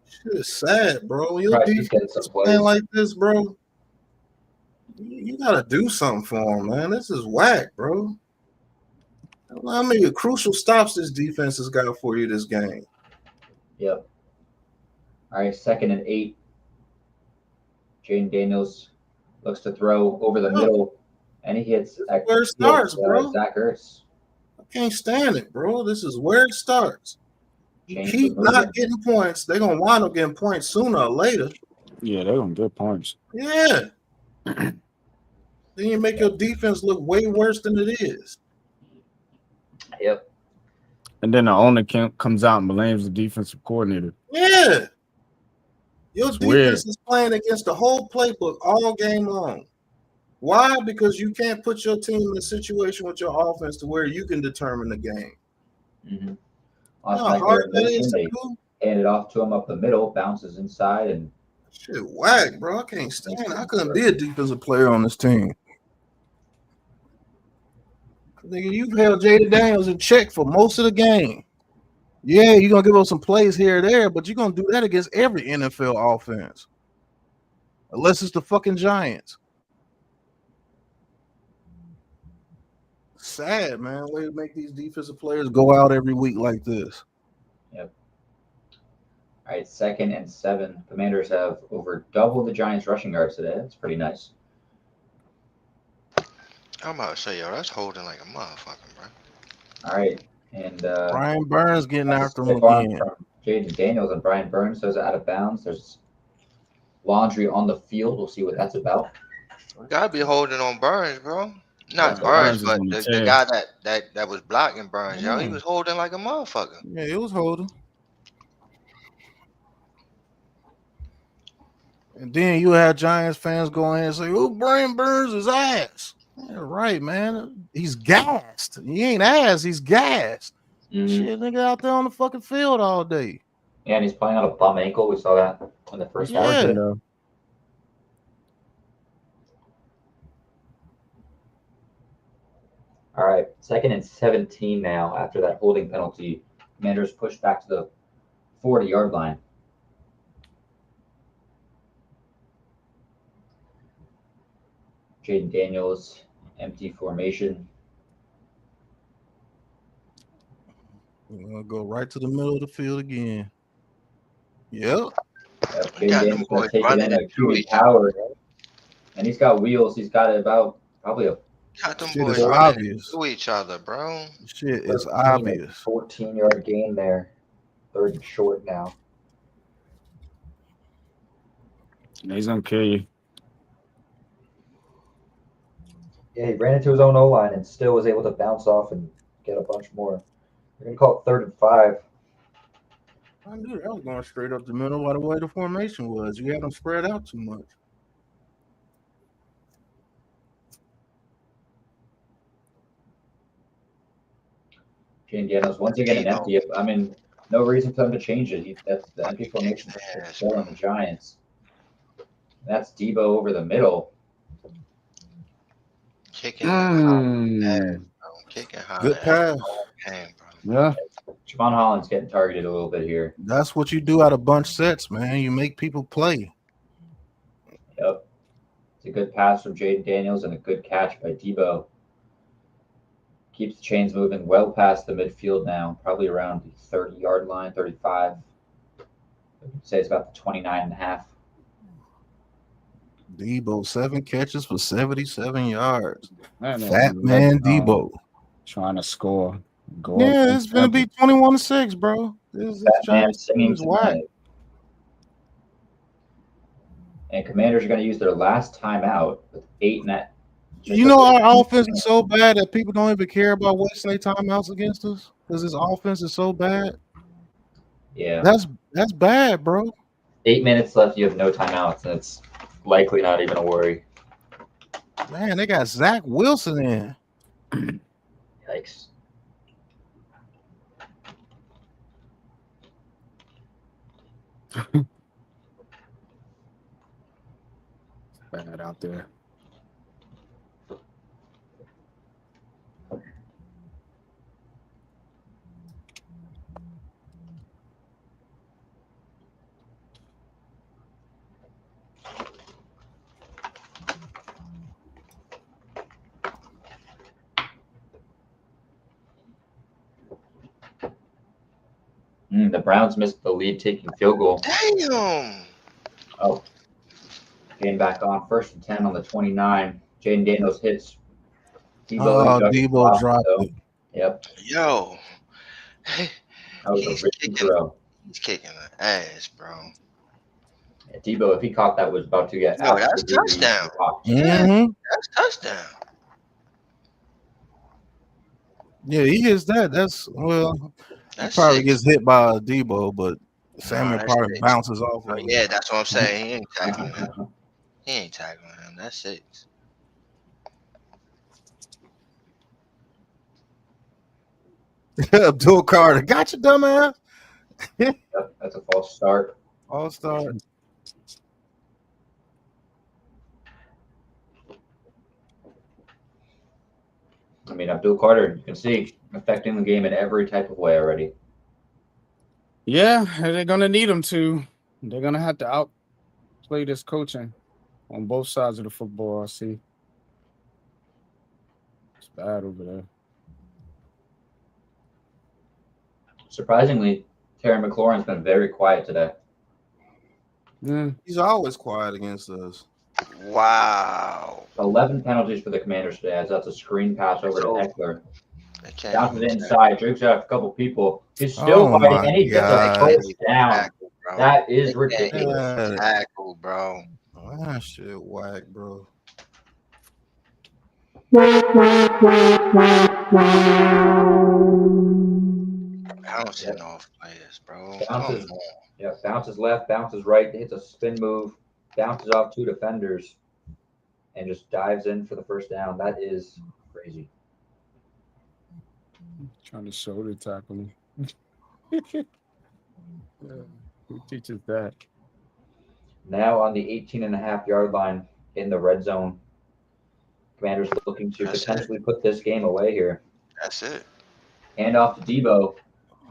Speaker 1: Shit is sad, bro. Your defense is playing like this, bro. You gotta do something for him, man. This is whack, bro. How many crucial stops this defense has got for you this game?
Speaker 3: Yep. All right, 2nd and 8. Jaden Daniels looks to throw over the middle, and he hits
Speaker 1: where it starts, bro.
Speaker 3: Zach Ertz.
Speaker 1: I can't stand it, bro. This is where it starts. You keep not getting points. They're going to wind up getting points sooner or later.
Speaker 4: Yeah, they're going to get points.
Speaker 1: Yeah. Then you make your defense look way worse than it is.
Speaker 3: Yep.
Speaker 4: And then the owner comes out and blames the defensive coordinator.
Speaker 1: Yeah. Your defense is playing against the whole playbook all game long. Why? Because you can't put your team in a situation with your offense to where you can determine the game.
Speaker 3: Mm-hmm. Hand it off to him up the middle, bounces inside, and
Speaker 1: shit whack, bro. I can't stand it. I couldn't be a defensive player on this team. Nigga, you've held Jaden Daniels in check for most of the game. Yeah, you're gonna give up some plays here or there, but you're gonna do that against every NFL offense. Unless it's the fucking Giants. Sad, man. Way to make these defensive players go out every week like this.
Speaker 3: Yep. All right, 2nd and 7. Commanders have over double the Giants' rushing yards today. That's pretty nice.
Speaker 6: I'm about to say, yo, that's holding like a motherfucker, bro.
Speaker 3: All right, and
Speaker 1: Brian Burns getting after him again.
Speaker 3: Jaden Daniels and Brian Burns goes out of bounds. There's laundry on the field. We'll see what that's about.
Speaker 6: Gotta be holding on Burns, bro. Not Burns, but the guy that was blocking Burns, yo, he was holding like a motherfucker.
Speaker 1: Yeah, he was holding. And then you had Giants fans go in and say, "Oh, Brian Burns is ass." Yeah, right, man. He's gassed. He ain't ass. He's gassed.
Speaker 3: Mm-hmm.
Speaker 1: Shit, nigga out there on the fucking field all day.
Speaker 3: Yeah, and he's playing on a bum ankle. We saw that in the first half.
Speaker 1: Yeah.
Speaker 3: All right, 2nd and 17 now after that holding penalty. Commanders push back to the 40-yard line. Jaden Daniels, empty formation.
Speaker 1: We're going to go right to the middle of the field again. Yep.
Speaker 3: Jaden Daniels going to take it in a QB power. And he's got wheels. He's got about probably a
Speaker 6: Got them
Speaker 1: shit
Speaker 6: boys
Speaker 1: is obvious
Speaker 6: to each other, bro.
Speaker 1: Shit is obvious.
Speaker 3: 14-yard gain there. 3rd and short now.
Speaker 4: He's gonna kill you.
Speaker 3: Yeah, he ran into his own O-line and still was able to bounce off and get a bunch more. We're gonna call it 3rd and 5.
Speaker 1: I knew that was going straight up the middle by the way the formation was. You had them spread out too much.
Speaker 3: Jaden Daniels once again an empty. I mean, no reason for them to change it. That's the empty formation still on the Giants. That's Debo over the middle.
Speaker 6: Kicking hard. Kicking hard.
Speaker 1: Good pass.
Speaker 4: Yeah.
Speaker 3: Javon Holland's getting targeted a little bit here.
Speaker 1: That's what you do out of bunch sets, man. You make people play.
Speaker 3: Yep. It's a good pass from Jaden Daniels and a good catch by Debo. Keeps the chains moving well past the midfield now, probably around the 30-yard line, 35. I would say it's about the 29.5.
Speaker 1: Debo, 7 catches for 77 yards.
Speaker 4: Man,
Speaker 1: Fat man Debo.
Speaker 4: Trying to score.
Speaker 1: Yeah, it's going to be 21-6, bro. This
Speaker 3: Giants singing tonight. And Commanders are going to use their last timeout with 8 net.
Speaker 1: You know our offense is so bad that people don't even care about wasting their timeouts against us because this offense is so bad.
Speaker 3: Yeah,
Speaker 1: that's bad, bro.
Speaker 3: 8 minutes left. You have no timeouts. That's likely not even a worry.
Speaker 1: Man, they got Zach Wilson in.
Speaker 3: Yikes.
Speaker 4: Bad out there.
Speaker 3: The Browns missed the lead-taking field goal.
Speaker 6: Damn.
Speaker 3: Oh, getting back on 1st and 10 on the 29. Jaden Daniels hits.
Speaker 1: Debo dropped it.
Speaker 3: Yep.
Speaker 6: Yo.
Speaker 3: That was a risky throw.
Speaker 6: He's kicking the ass, bro.
Speaker 3: Yeah, Debo, if he caught that, was about to get.
Speaker 6: No, that's touchdown.
Speaker 1: Mm-hmm.
Speaker 6: That's touchdown.
Speaker 1: Yeah, he gets that. He probably gets hit by a Debo, but Samuel probably bounces off.
Speaker 6: Yeah, that's what I'm saying. He ain't tackling him. He ain't tackling him. That's 6.
Speaker 1: Abdul Carter, got you, dumbass.
Speaker 3: Yep, that's a false start.
Speaker 1: False start.
Speaker 3: I mean, Abdul Carter, you can see, affecting the game in every type of way already.
Speaker 4: Yeah, they're going to need him to. They're going to have to outplay this coaching on both sides of the football, I see. It's bad over there.
Speaker 3: Surprisingly, Terry McLaurin's been very quiet today.
Speaker 4: Yeah.
Speaker 1: He's always quiet against us.
Speaker 6: Wow.
Speaker 3: 11 penalties for the Commanders today, as that's a screen pass over to Eckler.
Speaker 6: Okay.
Speaker 3: Down to the inside, drakes out a couple people. He's still fighting, and he gets a first down. That is ridiculous.
Speaker 6: Tackle, bro.
Speaker 1: That shit whack, bro.
Speaker 6: I don't see no off players, bro.
Speaker 3: Bounces left, bounces right, hits a spin move, bounces off 2 defenders, and just dives in for the first down. That is crazy.
Speaker 4: Trying to shoulder tackle him. Who teaches that?
Speaker 3: Now on the 18.5-yard line in the red zone. Commanders looking to potentially put this game away here.
Speaker 6: That's it.
Speaker 3: Hand off to Debo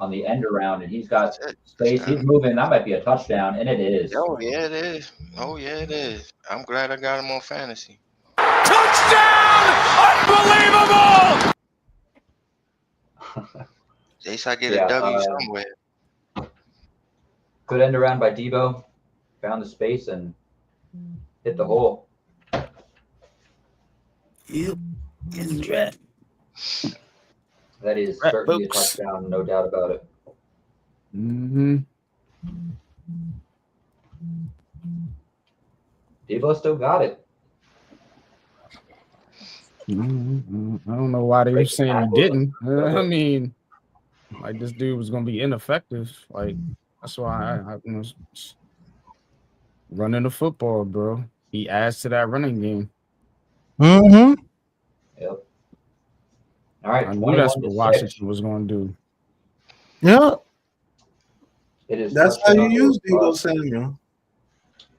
Speaker 3: on the end around, and he's got space. He's moving. That might be a touchdown, and it is.
Speaker 6: Oh, yeah, it is. Oh, yeah, it is. I'm glad I got him on fantasy.
Speaker 2: Touchdown! Unbelievable!
Speaker 6: At least I get a W somewhere.
Speaker 3: Good end around by Debo. Found the space and hit the hole.
Speaker 4: Yep. Right.
Speaker 3: That is certainly a touchdown, no doubt about it.
Speaker 4: Mm-hmm.
Speaker 3: Debo still got it.
Speaker 4: I don't know why they were saying he didn't. I mean, Like this dude was gonna be ineffective. Like that's why I was running the football, bro. He adds to that running game.
Speaker 1: Mm-hmm.
Speaker 3: Yep. All right,
Speaker 4: I knew that's
Speaker 3: 21
Speaker 4: what
Speaker 3: to 6.
Speaker 4: Washington was gonna do.
Speaker 1: Yeah,
Speaker 3: It is
Speaker 1: that's how you
Speaker 3: touchdown or
Speaker 1: use Debo
Speaker 3: bust.
Speaker 1: Samuel.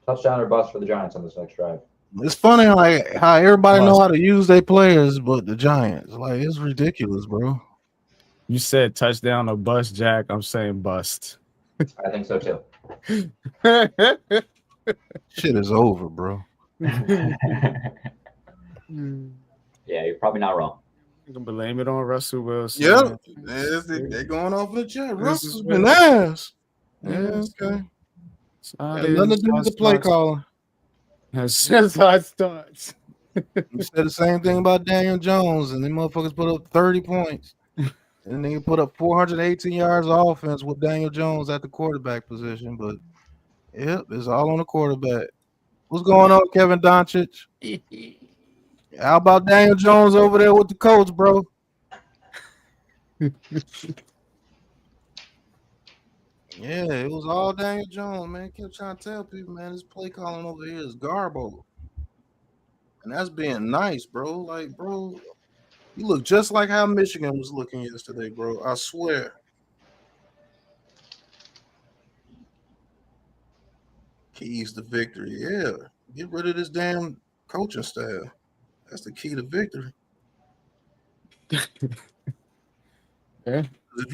Speaker 3: Touchdown or bust for the Giants on this next drive.
Speaker 1: It's funny like how everybody know
Speaker 4: Bust.
Speaker 1: how to use their players, but the Giants, like it's ridiculous, bro.
Speaker 4: You said touchdown or bust, Jack. I'm saying bust.
Speaker 3: I think so too.
Speaker 1: Shit is over, bro.
Speaker 3: Yeah, you're probably not wrong.
Speaker 4: You can blame it on Russell Wilson.
Speaker 1: Yep,
Speaker 4: man.
Speaker 1: they're going off the chat.
Speaker 4: This
Speaker 1: Russell's
Speaker 4: is
Speaker 1: been
Speaker 4: what-
Speaker 1: ass.
Speaker 4: Yeah,
Speaker 1: Yeah, okay.
Speaker 4: That's how
Speaker 1: Got
Speaker 4: it
Speaker 1: nothing to
Speaker 4: is.
Speaker 1: do with the play calling.
Speaker 4: That's just how it starts.
Speaker 1: You said the same thing about Daniel Jones, and them motherfuckers put up 30 points. And then you put up 418 yards of offense with Daniel Jones at the quarterback position. But yep, it's all on the quarterback. What's going on, Kevin Doncic? How about Daniel Jones over there with the coach, bro? Yeah, it was all Daniel Jones, man. Kept trying to tell people, man, this play calling over here is garbo. And that's being nice, bro. Like, bro, you look just like how Michigan was looking yesterday, bro. I swear. Keys to victory. Yeah. Get rid of this damn coaching staff. That's the key to victory.
Speaker 4: Yeah.
Speaker 1: If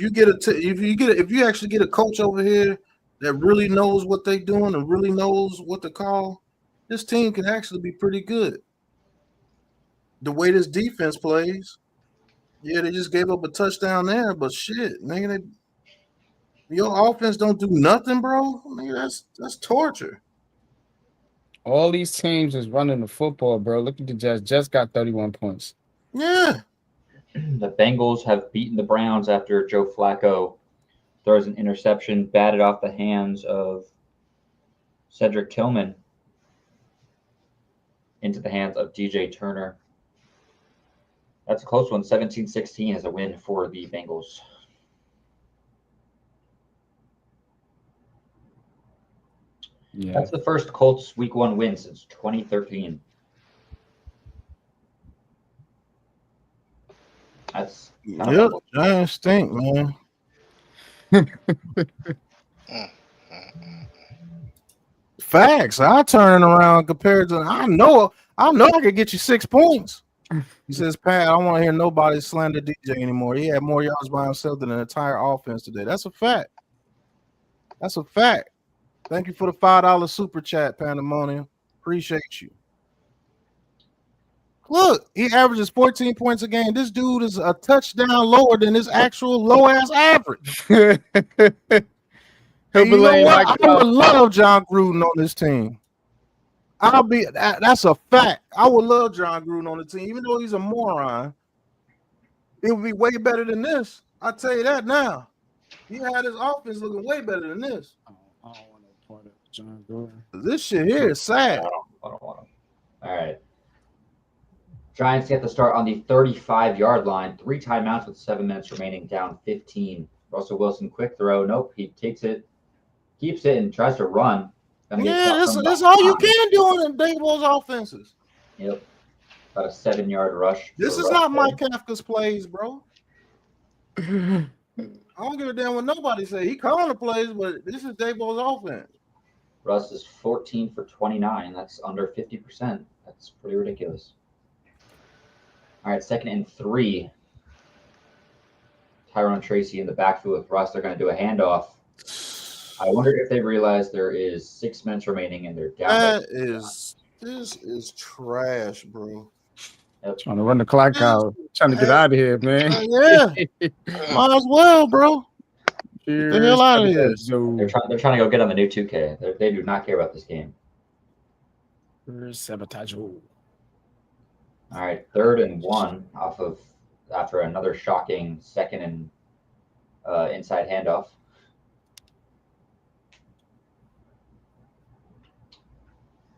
Speaker 1: you actually get a coach over here that really knows what they're doing and really knows what to call, this team can actually be pretty good. The way this defense plays, yeah, they just gave up a touchdown there, but shit, nigga, your offense don't do nothing, bro. Nigga, that's torture.
Speaker 4: All these teams is running the football, bro. Look at the Jets. Just got 31 points.
Speaker 1: Yeah.
Speaker 3: The Bengals have beaten the Browns after Joe Flacco throws an interception, batted off the hands of Cedric Tillman into the hands of DJ Turner. That's a close one. 17-16 is a win for the Bengals.
Speaker 4: Yeah.
Speaker 3: That's the first Colts Week 1 win since 2013. That's
Speaker 1: Yep, Giants stink, man. Facts. I turn it around compared to I know I could get you 6 points. He says, Pat, I don't want to hear nobody slander DJ anymore. He had more yards by himself than an entire offense today. That's a fact. That's a fact. Thank you for the $5 super chat, Pandemonium. Appreciate you. Look, he averages 14 points a game. This dude is a touchdown lower than his actual low ass average.
Speaker 4: He'll
Speaker 1: And you know
Speaker 4: blame
Speaker 1: what?
Speaker 4: Mike
Speaker 1: I would love John Gruden on this team. That's a fact. I would love John Gruden on the team, even though he's a moron. It would be way better than this. I tell you that now. He had his offense looking way better than this.
Speaker 4: I don't want no part of John Gruden.
Speaker 1: This shit here is sad.
Speaker 3: I don't want him. All right. Giants get the start on the 35-yard line. 3 timeouts with 7 minutes remaining, down 15. Russell Wilson, quick throw. Nope, he takes it, keeps it, and tries to run.
Speaker 1: Yeah, that's all you can do in Dabo's offenses.
Speaker 3: Yep. About a 7-yard rush.
Speaker 1: This is not Mike Kafka's plays, bro. I don't give a damn what nobody say. He calling the plays, but this is Dabo's offense.
Speaker 3: Russ is 14 for 29. That's under 50%. That's pretty ridiculous. All right, 2nd and 3. Tyrone Tracy in the backfield with Russ. They're going to do a handoff. I wonder if they realize there is 6 minutes remaining and they're down.
Speaker 1: This is trash, bro.
Speaker 3: Yep.
Speaker 4: Trying to run the clock out. Trying to get out of here, man.
Speaker 1: Yeah. Might as well, bro. Get the hell out of here.
Speaker 3: They're trying to go get on the new 2K. They do not care about this game.
Speaker 4: Sabotage.
Speaker 3: All right, 3rd and 1 after another shocking 2nd and inside handoff.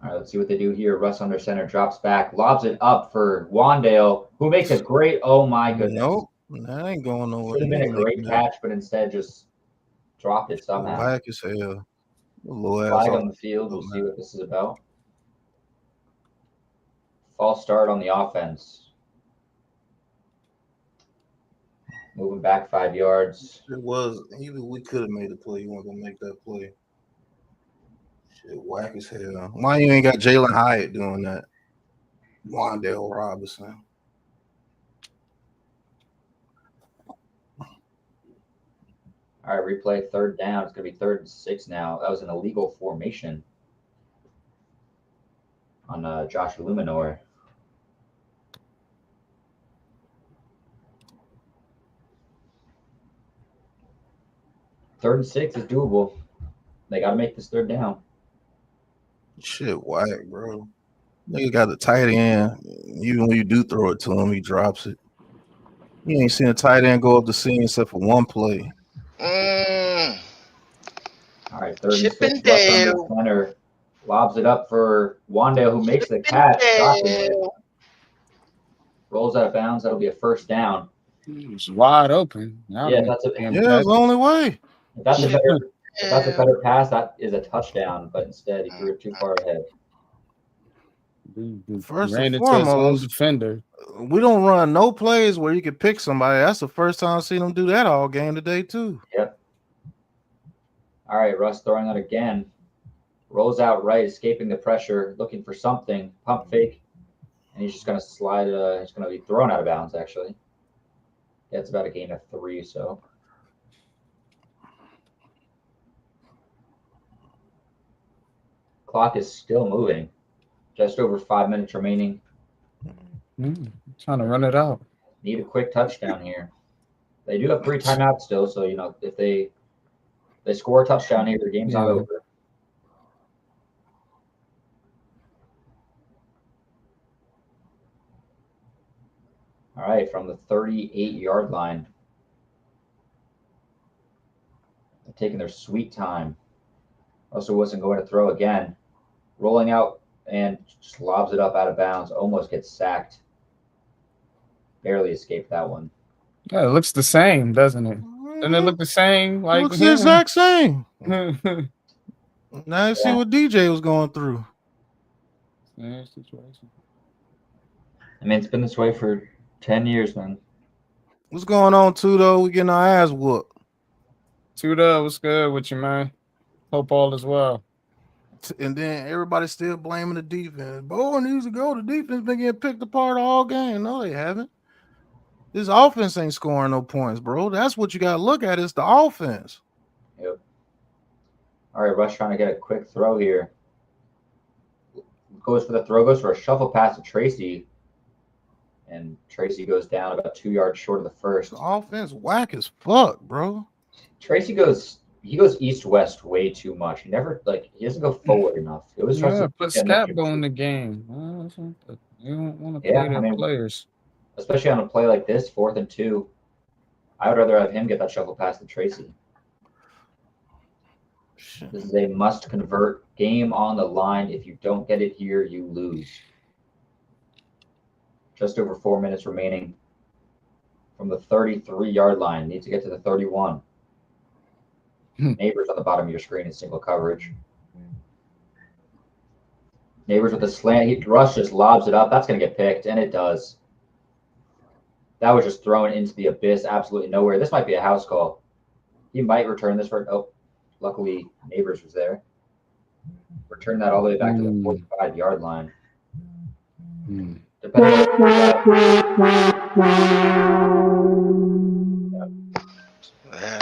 Speaker 3: All right, let's see what they do here. Russ under center, drops back, lobs it up for Wandale, who makes a great, oh my goodness.
Speaker 1: Nope. That ain't going nowhere.
Speaker 3: Should have
Speaker 1: You
Speaker 3: been a
Speaker 1: ain't
Speaker 3: great
Speaker 1: making that.
Speaker 3: catch, but instead just dropped it somehow.
Speaker 1: Whack as hell. Little ass
Speaker 3: Flag
Speaker 1: off.
Speaker 3: on the field. We'll see what this is about. False start on the offense. Moving back 5 yards.
Speaker 1: It was. Even we could have made the play. You weren't gonna make that play. Shit, whack as hell. Why you ain't got Jalen Hyatt doing that? Wandale Robinson.
Speaker 3: All right, replay 3rd down. It's going to be 3rd and 6 now. That was an illegal formation on Josh Luminor. Third and 6 is doable. They got to make this 3rd down.
Speaker 1: Shit, whack, bro. Nigga got the tight end. Even when you do throw it to him, he drops it. You ain't seen a tight end go up the seam except for one play.
Speaker 3: All right, 3rd and 6.
Speaker 6: Chippendale.
Speaker 3: Russ under center. Lobs it up for Wandale, who makes the catch. Shockingly. Rolls out of bounds. That'll be a 1st down.
Speaker 4: It's wide open.
Speaker 3: Yeah, that's a
Speaker 1: Yeah, that's the only way.
Speaker 3: If that's a better pass, that is a touchdown. But instead, he threw it too far ahead.
Speaker 1: First
Speaker 4: Ran
Speaker 1: and
Speaker 4: into his own
Speaker 1: foremost,
Speaker 4: defender.
Speaker 1: we don't run no plays where you can pick somebody. That's the first time I've seen them do that all game today, too.
Speaker 3: Yep. All right, Russ throwing it again. Rolls out right, escaping the pressure, looking for something. Pump fake. And he's just going to slide. He's going to be thrown out of bounds, actually. Yeah, it's about a gain of 3, so. Clock is still moving. Just over 5 minutes remaining.
Speaker 4: Trying to run it out.
Speaker 3: Need a quick touchdown here. They do have 3 timeouts still, so if they score a touchdown here, the game's not over. All right, from the 38-yard line. They're taking their sweet time. Russell Wilson going to throw again. Rolling out and just lobs it up out of bounds. Almost gets sacked. Barely escaped that one.
Speaker 4: Yeah, it looks the same, doesn't it? Doesn't it look the same? Like
Speaker 1: Looks the exact same.
Speaker 4: same.
Speaker 1: Now you see what DJ was going through.
Speaker 4: Situation.
Speaker 3: I mean, it's been this way for 10 years, man.
Speaker 1: What's going on, Tudo? We getting our ass whooped.
Speaker 4: Tudo, what's good with you, man? Hope all is well.
Speaker 1: And then everybody's still blaming the defense. Boy needs to go. The defense been getting picked apart all game. No, they haven't. This offense ain't scoring no points, bro. That's what you got to look at is the offense.
Speaker 3: Yep. All right, Rush trying to get a quick throw here. Goes for a shuffle pass to Tracy. And Tracy goes down about 2 yards short of the first.
Speaker 1: The offense whack as fuck, bro.
Speaker 3: Tracy goes east-west way too much. He doesn't go forward enough. It was
Speaker 4: put Scapbo in the game. You don't want to play their players.
Speaker 3: Especially on a play like this, 4th and 2. I would rather have him get that shuffle pass than Tracy. Shit. This is a must-convert game on the line. If you don't get it here, you lose. Just over 4 minutes remaining from the 33-yard line. Need to get to the 31. Neighbors on the bottom of your screen in single coverage. Neighbors with a slant. Rush just lobs it up. That's going to get picked, and it does. That was just thrown into the abyss, absolutely nowhere. This might be a house call. He might return this for. Oh, luckily Neighbors was there. Return that all the way back to the 45-yard line.
Speaker 6: Yeah,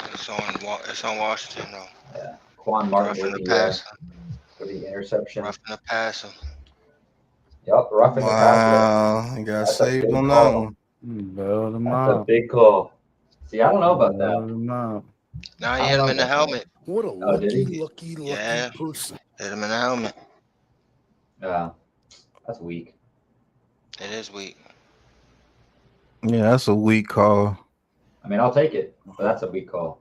Speaker 6: it's on Washington though.
Speaker 3: Yeah, Quan Martin
Speaker 6: roughing the passer.
Speaker 3: For the interception.
Speaker 6: Roughing the passer.
Speaker 3: Yep, roughing the passer.
Speaker 1: Wow, he got saved on that one.
Speaker 3: That's a big call. See, I don't know about that.
Speaker 6: Now he hit him in the helmet.
Speaker 7: What a lucky person.
Speaker 6: Hit him in the helmet.
Speaker 3: Yeah, that's weak.
Speaker 6: It is weak.
Speaker 1: Yeah, that's a weak call.
Speaker 3: I mean, I'll take it, but that's a weak call.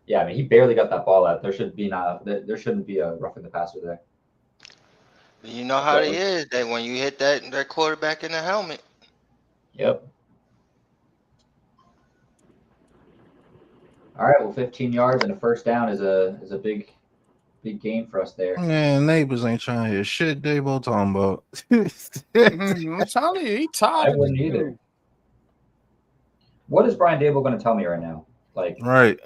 Speaker 3: Yeah, I mean, he barely got that ball out. There shouldn't be a roughing the passer there.
Speaker 6: You know how it is that when you hit that quarterback in the helmet.
Speaker 3: Yep. All right, well, 15 yards and a first down is a big gain for us there.
Speaker 1: Man, neighbors ain't trying to hear shit Dabo talking about.
Speaker 4: I'm telling you, he tired
Speaker 3: I
Speaker 4: of
Speaker 3: wouldn't
Speaker 4: this
Speaker 3: either.
Speaker 4: dude.
Speaker 3: What is Brian Dable going to tell me right now? Like,
Speaker 1: Right.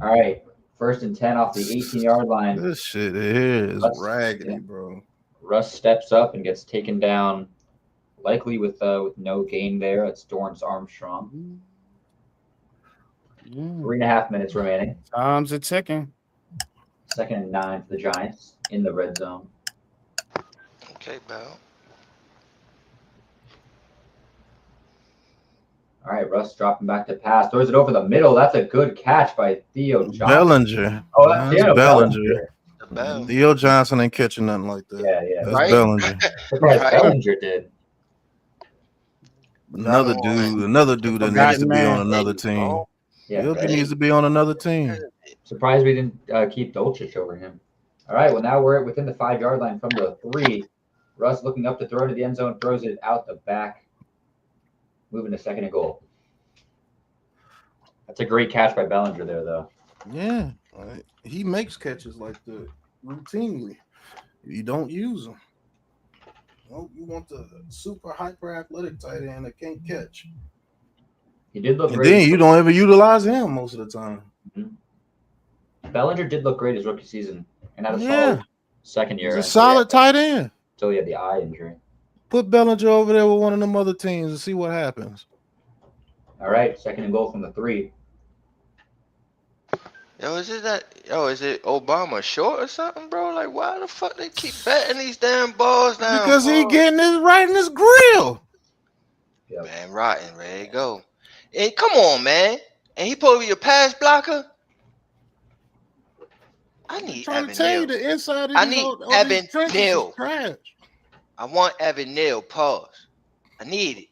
Speaker 3: all right, 1st and 10 off the 18-yard line.
Speaker 1: This shit here is
Speaker 3: Russ,
Speaker 1: raggedy,
Speaker 3: yeah.
Speaker 1: bro.
Speaker 3: Russ steps up and gets taken down, likely with no gain there. It's Dorrance Armstrong. 3.5 minutes remaining.
Speaker 4: Time's a ticking.
Speaker 3: 2nd and 9 for the Giants in the red zone.
Speaker 6: Okay, Bell.
Speaker 3: All right, Russ dropping back to pass. Throws it over the middle. That's a good catch by Theo Johnson.
Speaker 1: Bellinger.
Speaker 3: Oh, that's
Speaker 1: That's Bellinger.
Speaker 6: The Bell.
Speaker 1: Theo Johnson ain't catching nothing like that.
Speaker 3: Yeah.
Speaker 1: That's
Speaker 6: Right?
Speaker 1: Bellinger.
Speaker 3: Surprised
Speaker 6: Right.
Speaker 3: Bellinger did.
Speaker 1: Another dude that needs to be on another team.
Speaker 3: Yeah,
Speaker 1: Bilby needs to be on another team.
Speaker 3: surprised we didn't keep Dolchich over him. All right, well, now we're within the 5-yard line from the 3. Russ looking up to throw to the end zone, throws it out the back. Moving to 2nd and goal. That's a great catch by Bellinger there, though.
Speaker 1: Yeah. He makes catches like that routinely. You don't use them. You want the super hyper athletic tight end that can't catch.
Speaker 3: He did look
Speaker 1: And
Speaker 3: great.
Speaker 1: then you don't ever utilize him most of the time.
Speaker 3: Bellinger did look great his rookie season and had a
Speaker 1: Yeah.
Speaker 3: solid second year.
Speaker 1: He's a solid tight end.
Speaker 3: Until he had the eye injury.
Speaker 1: Put Bellinger over there with one of them other teams and see what happens.
Speaker 3: All right, 2nd and goal from the 3.
Speaker 6: Is it Obama short or something, bro? Like, why the fuck they keep betting these damn balls down?
Speaker 1: Because he getting his right in his grill.
Speaker 3: Yep.
Speaker 6: Man, rotten, ready to go. And come on, man. And he supposed to be a pass blocker? I need
Speaker 1: Trying
Speaker 6: Evan
Speaker 1: to tell you
Speaker 6: Neal.
Speaker 1: the inside of
Speaker 6: I
Speaker 1: these
Speaker 6: need
Speaker 1: old
Speaker 6: Evan
Speaker 1: trenches
Speaker 6: Neal.
Speaker 1: is trash.
Speaker 6: I want Evan Neal. Pause. I need it.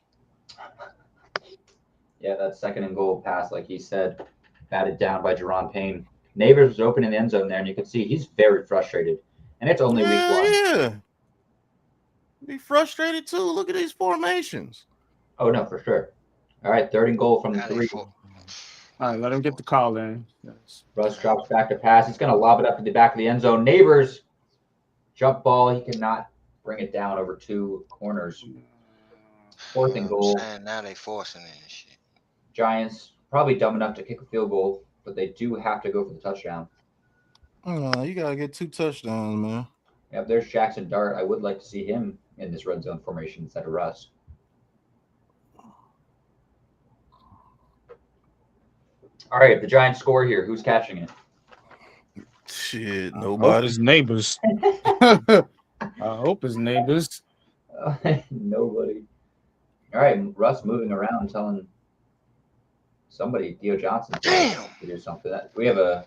Speaker 3: Yeah, that 2nd and goal pass, like he said, batted down by Jerron Payne. Neighbors was open in the end zone there, and you can see he's very frustrated. And it's only week 1.
Speaker 1: Yeah. Be frustrated too. Look at these formations.
Speaker 3: Oh, no, for sure. All right, 3rd and goal from the 3.
Speaker 4: All right, let him get the call in. Yes.
Speaker 3: Russ drops back to pass. He's going to lob it up to the back of the end zone. Neighbors, jump ball. He cannot bring it down over 2 corners. 4th and goal.
Speaker 6: Now they forcing it and shit.
Speaker 3: Giants, probably dumb enough to kick a field goal, but they do have to go for the touchdown.
Speaker 1: You got to get 2 touchdowns, man.
Speaker 3: Yep, there's Jackson Dart. I would like to see him in this red zone formation instead of Russ. All right, the Giants score here. Who's catching it?
Speaker 1: Shit,
Speaker 4: I hope
Speaker 1: nobody.
Speaker 4: his neighbors. I hope his neighbors.
Speaker 3: Nobody. All right, Russ moving around, telling somebody, Theo Johnson, to do something. We have a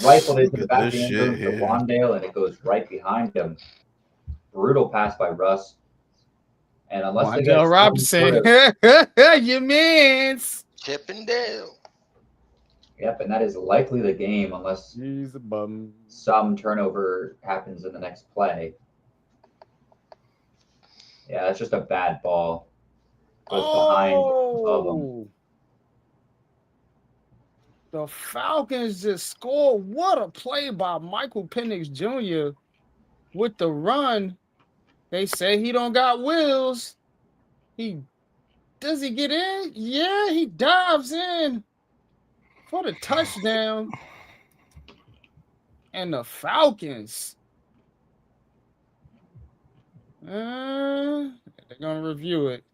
Speaker 3: rifled into the back of the end zone to Wandale, and it goes right behind him. Brutal pass by Russ. And unless they get
Speaker 4: Wandale Robinson, you means
Speaker 6: Chippendale.
Speaker 3: Yep, and that is likely the game unless
Speaker 4: he's a bum.
Speaker 3: Some turnover happens in the next play. Yeah, that's just a bad ball. Goes behind above them.
Speaker 4: The Falcons just scored. What a play by Michael Penix Jr. with the run. They say he don't got wheels. Does he get in? Yeah, he dives in for the touchdown. And the Falcons. They're gonna review it.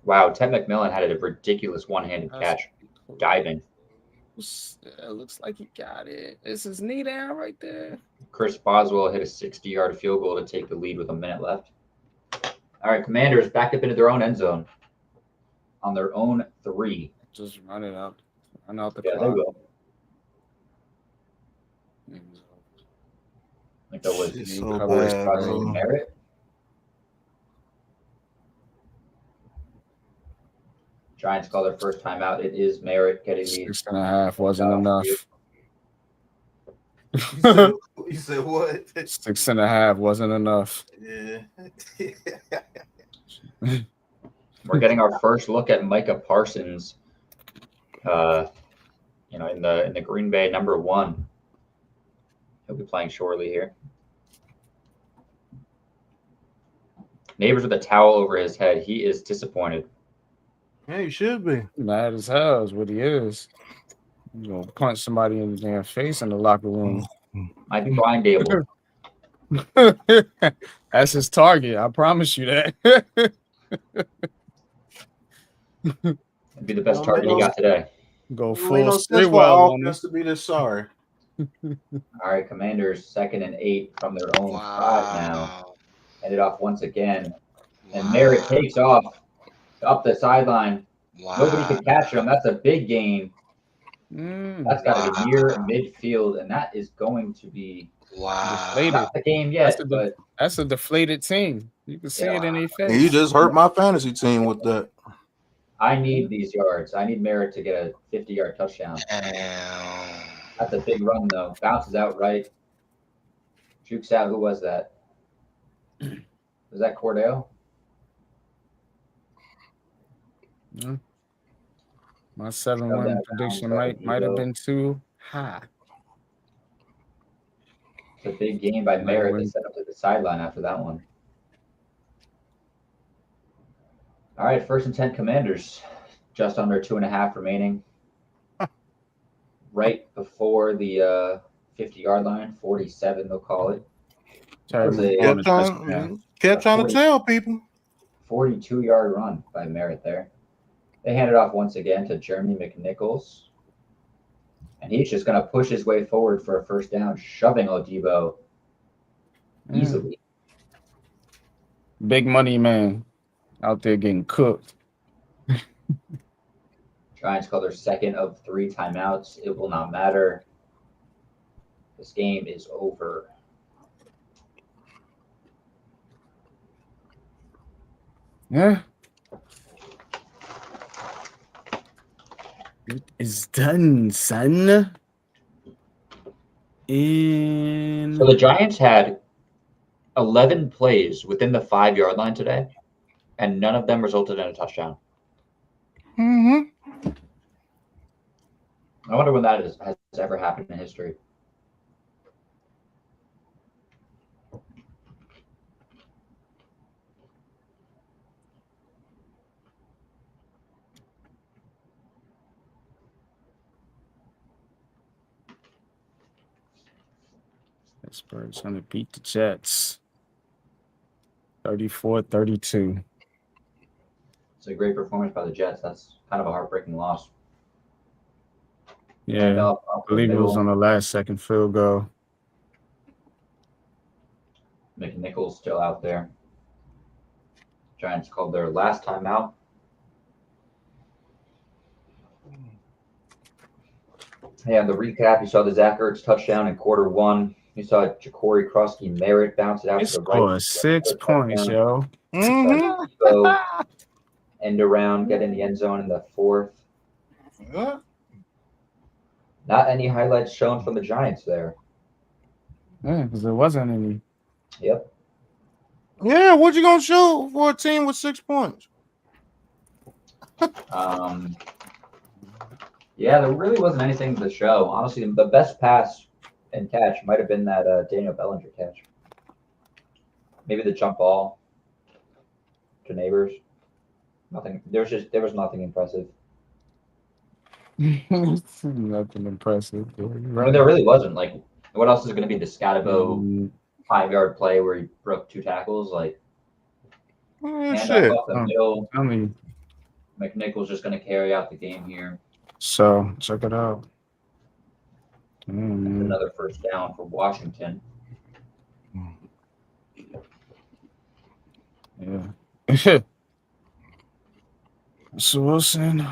Speaker 3: Wow, Ted McMillan had a ridiculous one-handed catch, diving.
Speaker 4: It looks like he got it. This is knee down right there.
Speaker 3: Chris Boswell hit a 60-yard field goal to take the lead with a minute left. All right, Commanders back up into their own end zone on their own 3.
Speaker 4: Just run it out. Run out the
Speaker 3: clock. They will. I think that was
Speaker 1: so bad,
Speaker 3: Merritt. Giants call their first timeout. It is Merritt getting the
Speaker 4: 6.5 wasn't enough.
Speaker 1: You said what?
Speaker 4: 6.5 wasn't enough.
Speaker 1: Yeah.
Speaker 3: We're getting our first look at Micah Parsons. In the Green Bay #1. He'll be playing shortly here. Neighbors with a towel over his head. He is disappointed.
Speaker 1: Yeah, you should be.
Speaker 4: Mad as hell is what he is. You gonna punch somebody in the damn face in the locker room.
Speaker 3: Might be Brian Dable.
Speaker 4: That's his target. I promise you that.
Speaker 3: It'd be the best target he got today.
Speaker 4: Go
Speaker 1: Well, ain't
Speaker 4: full
Speaker 1: no sense
Speaker 4: stay
Speaker 1: for
Speaker 4: well
Speaker 1: all
Speaker 4: on
Speaker 1: offense to be this sorry.
Speaker 3: All right, Commanders 2nd and 8 from their own 5 now. Headed off once again. And Merritt takes off up the sideline. Nobody could catch him. That's a big gain. That's got to be near midfield, and that is going to be not the game yet.
Speaker 4: That's a deflated team. You can see it in their face.
Speaker 1: And you just hurt my fantasy team with that.
Speaker 3: I need these yards. I need Merritt to get a 50-yard touchdown. That's a big run, though. Bounces out right. Jukes out. Who was that? Was that Cordell?
Speaker 4: Yeah. My 7-1 prediction might have been too high.
Speaker 3: It's a big game by Merritt. They set up to the sideline after that one. All right, 1st and 10 Commanders. Just under 2.5 remaining. Right before the 50-yard line, 47 they'll call it.
Speaker 1: Kept trying to tell people.
Speaker 3: 42-yard run by Merritt there. They hand it off once again to Jeremy McNichols. And he's just going to push his way forward for a first down, shoving Odebo easily.
Speaker 4: Big money man out there getting cooked.
Speaker 3: Giants call their 2nd of 3 timeouts. It will not matter. This game is over.
Speaker 4: Yeah. It is done, son. And
Speaker 3: so the Giants had 11 plays within the 5-yard line today, and none of them resulted in a touchdown.
Speaker 1: Mm-hmm.
Speaker 3: I wonder when that has ever happened in history.
Speaker 4: Pittsburgh's going to beat the Jets 34-32.
Speaker 3: It's a great performance by the Jets. That's kind of a heartbreaking loss.
Speaker 4: Yeah, I believe it was on the last second field goal.
Speaker 3: McNichols still out there. Giants called their last timeout. Yeah, the recap, you saw the Zach Ertz touchdown in Q1. You saw Ja'Cory Krosky-Merritt bounce it out to the right.
Speaker 4: 6 points, yo.
Speaker 1: Mm-hmm.
Speaker 3: End around, get in the end zone in the 4th.
Speaker 1: Yeah.
Speaker 3: Not any highlights shown from the Giants there.
Speaker 4: Yeah, because there wasn't any.
Speaker 3: Yep.
Speaker 1: Yeah, what you gonna show for a team with 6 points?
Speaker 3: Yeah, there really wasn't anything to show. Honestly, the best pass and catch might have been that Daniel Bellinger catch. Maybe the jump ball to Neighbors. Nothing. There was nothing impressive.
Speaker 4: Nothing impressive.
Speaker 3: Right. I mean, there really wasn't. Like, what else is going to be the Scatabo 5-yard play where he broke 2 tackles? Like,
Speaker 1: shit.
Speaker 3: Off the middle.
Speaker 4: I mean,
Speaker 3: McNichols just going to carry out the game here.
Speaker 4: So check it out.
Speaker 3: Another first down for Washington.
Speaker 4: Yeah. So Wilson,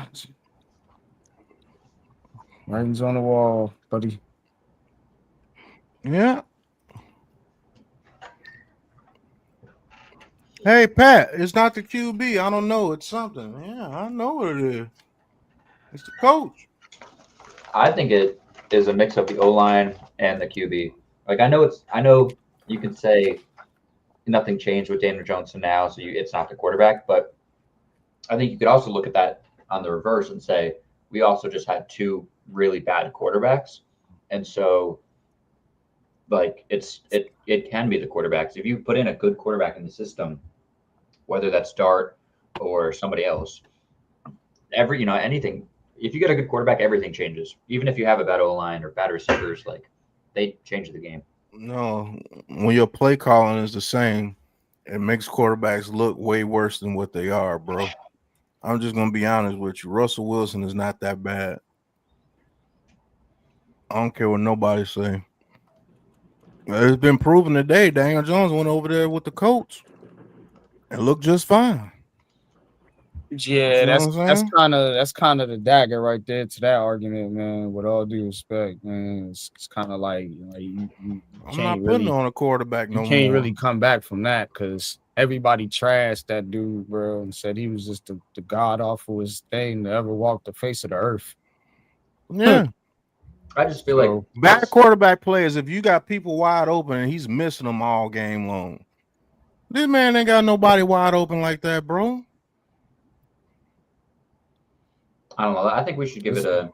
Speaker 4: writing's on the wall, buddy.
Speaker 1: Yeah. Hey, Pat, it's not the QB. I don't know. It's something. Yeah, I know what it is. It's the coach.
Speaker 3: I think it is a mix of the O-line and the QB. Like I know you can say nothing changed with Daniel Jones now, so it's not the quarterback, but I think you could also look at that on the reverse and say we also just had two really bad quarterbacks, and so like it can be the quarterbacks. If you put in a good quarterback in the system, whether that's Dart or somebody else, anything. If you get a good quarterback, everything changes. Even if you have a bad O-line or bad receivers, like they change the game.
Speaker 1: No, when your play calling is the same, it makes quarterbacks look way worse than what they are, bro. I'm just gonna be honest with you. Russell Wilson is not that bad. I don't care what nobody say. It's been proven today. Daniel Jones went over there with the Colts and looked just fine.
Speaker 4: Yeah,
Speaker 1: You know
Speaker 4: that's
Speaker 1: what I'm
Speaker 4: that's
Speaker 1: saying?
Speaker 4: kind of the dagger right there to that argument, man. With all due respect, man, it's kind of like you
Speaker 1: I'm not
Speaker 4: can't
Speaker 1: putting
Speaker 4: really
Speaker 1: on a quarterback
Speaker 4: you
Speaker 1: no
Speaker 4: can't
Speaker 1: more.
Speaker 4: really come back from that because everybody trashed that dude, bro, and said he was just the god awfulest thing to ever walk the face of the earth.
Speaker 1: Yeah.
Speaker 3: I just feel
Speaker 4: So,
Speaker 3: like
Speaker 1: Bad quarterback players, if you got people wide open and he's missing them all game long. This man ain't got nobody wide open like that, bro.
Speaker 3: I don't know. I think we should give it a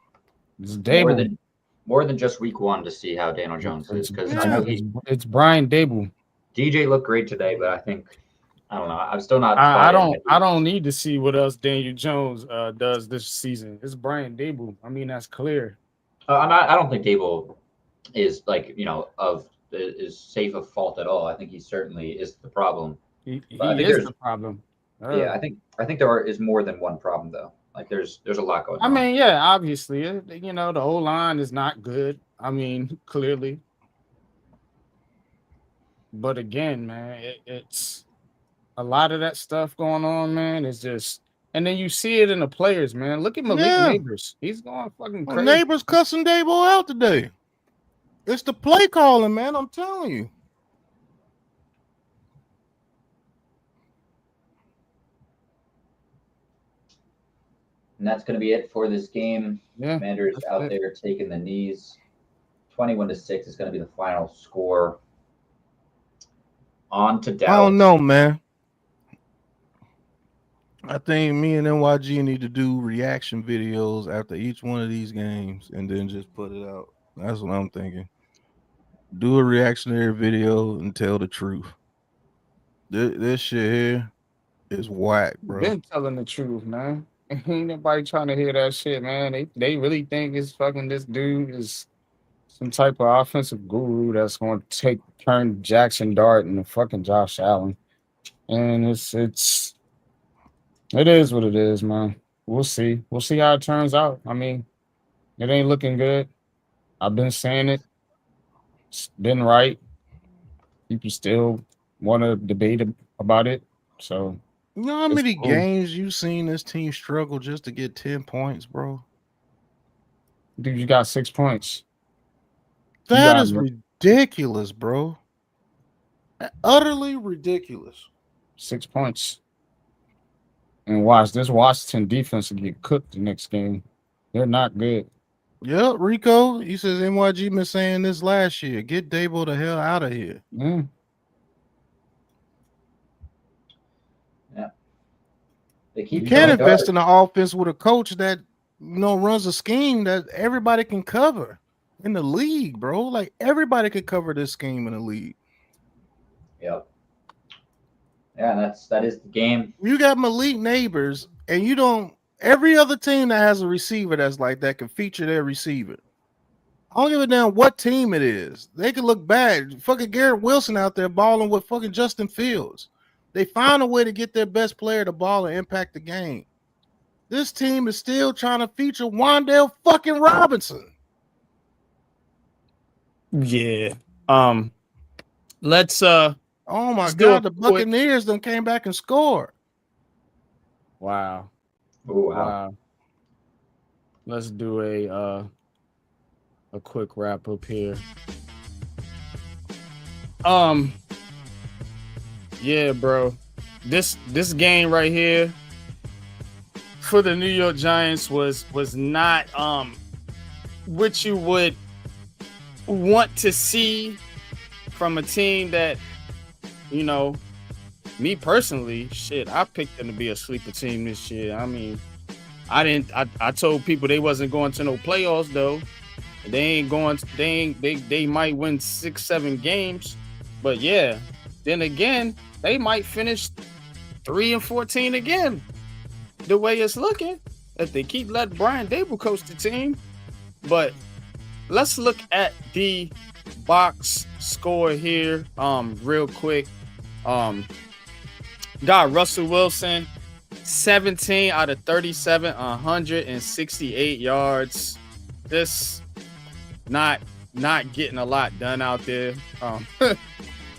Speaker 4: it's
Speaker 3: more
Speaker 4: Dable.
Speaker 3: more than just week one to see how Daniel Jones is, because I know
Speaker 4: It's Brian Dable.
Speaker 3: DJ looked great today, but I don't know. I'm still not.
Speaker 4: I
Speaker 3: bought in.
Speaker 4: don't need to see what else Daniel Jones does this season. It's Brian Dable. I mean, that's clear.
Speaker 3: I don't think Dable is is safe of fault at all. I think he certainly is the problem.
Speaker 4: He
Speaker 3: But I think
Speaker 4: is
Speaker 3: there's
Speaker 4: the problem.
Speaker 3: yeah. I think there is more than one problem though. Like there's a lot going
Speaker 4: I
Speaker 3: on.
Speaker 4: mean, yeah, obviously, the whole line is not good. I mean, clearly. But again, man, it's a lot of that stuff going on, man. It's just, and then you see it in the players, man. Look at Malik Neighbors. He's going fucking crazy.
Speaker 1: Neighbors cussing Dable out today. It's the play calling, man. I'm telling you.
Speaker 3: And that's going to be it for this game.
Speaker 4: Yeah,
Speaker 3: Commanders out there taking the knees. 21-6 is going to be the final score. On to Dallas.
Speaker 1: I don't know, man. I think me and NYG need to do reaction videos after each one of these games and then just put it out. That's what I'm thinking. Do a reactionary video and tell the truth. This shit here is whack, bro.
Speaker 4: Been telling the truth, man. Ain't nobody trying to hear that shit, man. They really think it's fucking this dude is some type of offensive guru that's going to turn Jackson Dart into fucking Josh Allen. And it is what it is, man. We'll see. We'll see how it turns out. I mean, it ain't looking good. I've been saying it. It's been right. People still want to debate about it. So,
Speaker 1: you know how many games you've seen this team struggle just to get 10 points, bro?
Speaker 4: Dude, you got 6 points.
Speaker 1: That is ridiculous, bro. Utterly ridiculous.
Speaker 4: 6 points. And watch this Washington defense will get cooked the next game. They're not good.
Speaker 1: Yep, Rico. He says NYG been saying this last year. Get Dable the hell out of here.
Speaker 4: Yeah.
Speaker 1: You can't invest in an offense with a coach that runs a scheme that everybody can cover in the league, bro. Like everybody can cover this scheme in the league.
Speaker 3: Yep. Yeah, that is the game.
Speaker 1: You got Malik Neighbors, and you don't. Every other team that has a receiver that's like that can feature their receiver. I don't give a damn what team it is. They can look bad. Fucking Garrett Wilson out there balling with fucking Justin Fields. They find a way to get their best player to ball and impact the game. This team is still trying to feature Wan'Dale fucking Robinson.
Speaker 4: Yeah. Let's
Speaker 1: oh my god, the Buccaneers done came back and scored.
Speaker 4: Wow.
Speaker 3: Oh, wow.
Speaker 4: Let's do a quick wrap up here. Yeah, bro. This game right here for the New York Giants was not what you would want to see from a team that, you know, me personally, shit, I picked them to be a sleeper team this year. I mean, I told people they wasn't going to no playoffs though. They ain't going. They might win 6-7 games, but yeah. Then again, they might finish 3-14 again. The way it's looking, if they keep letting Brian Dable coach the team. But let's look at the box score here, real quick. Got Russell Wilson, 17 out of 37, 168 yards. This not getting a lot done out there.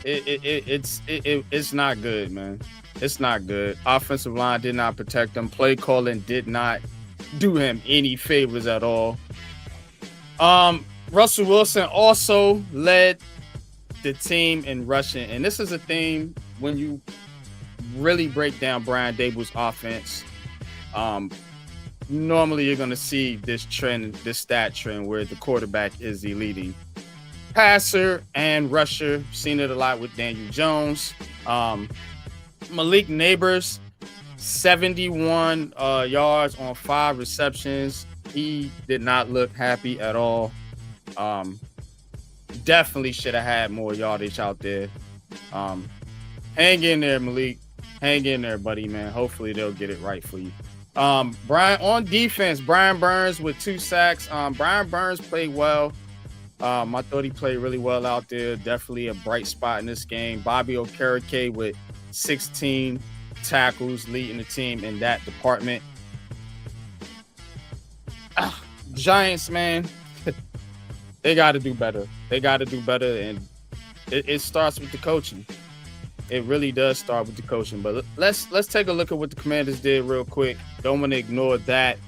Speaker 4: It's not good, man. It's not good. Offensive line did not protect him. Play calling did not do him any favors at all. Russell Wilson also led the team in rushing, and this is a theme when you really break down Brian Dable's offense. Normally you're going to see this trend, this stat trend where the quarterback is the leading passer and rusher. Seen it a lot with Daniel Jones. Malik Neighbors, 71 yards on 5 receptions. He did not look happy at all. Definitely should have had more yardage out there. Hang in there, Malik. Hang in there, buddy, man. Hopefully they'll get it right for you. Brian on defense, Brian Burns with 2 sacks. Brian Burns played well. I thought he played really well out there. Definitely a bright spot in this game. Bobby Okereke with 16 tackles, leading the team in that department. Giants, man, they got to do better. They got to do better, and it starts with the coaching. It really does start with the coaching. But let's take a look at what the Commanders did real quick. Don't want to ignore that.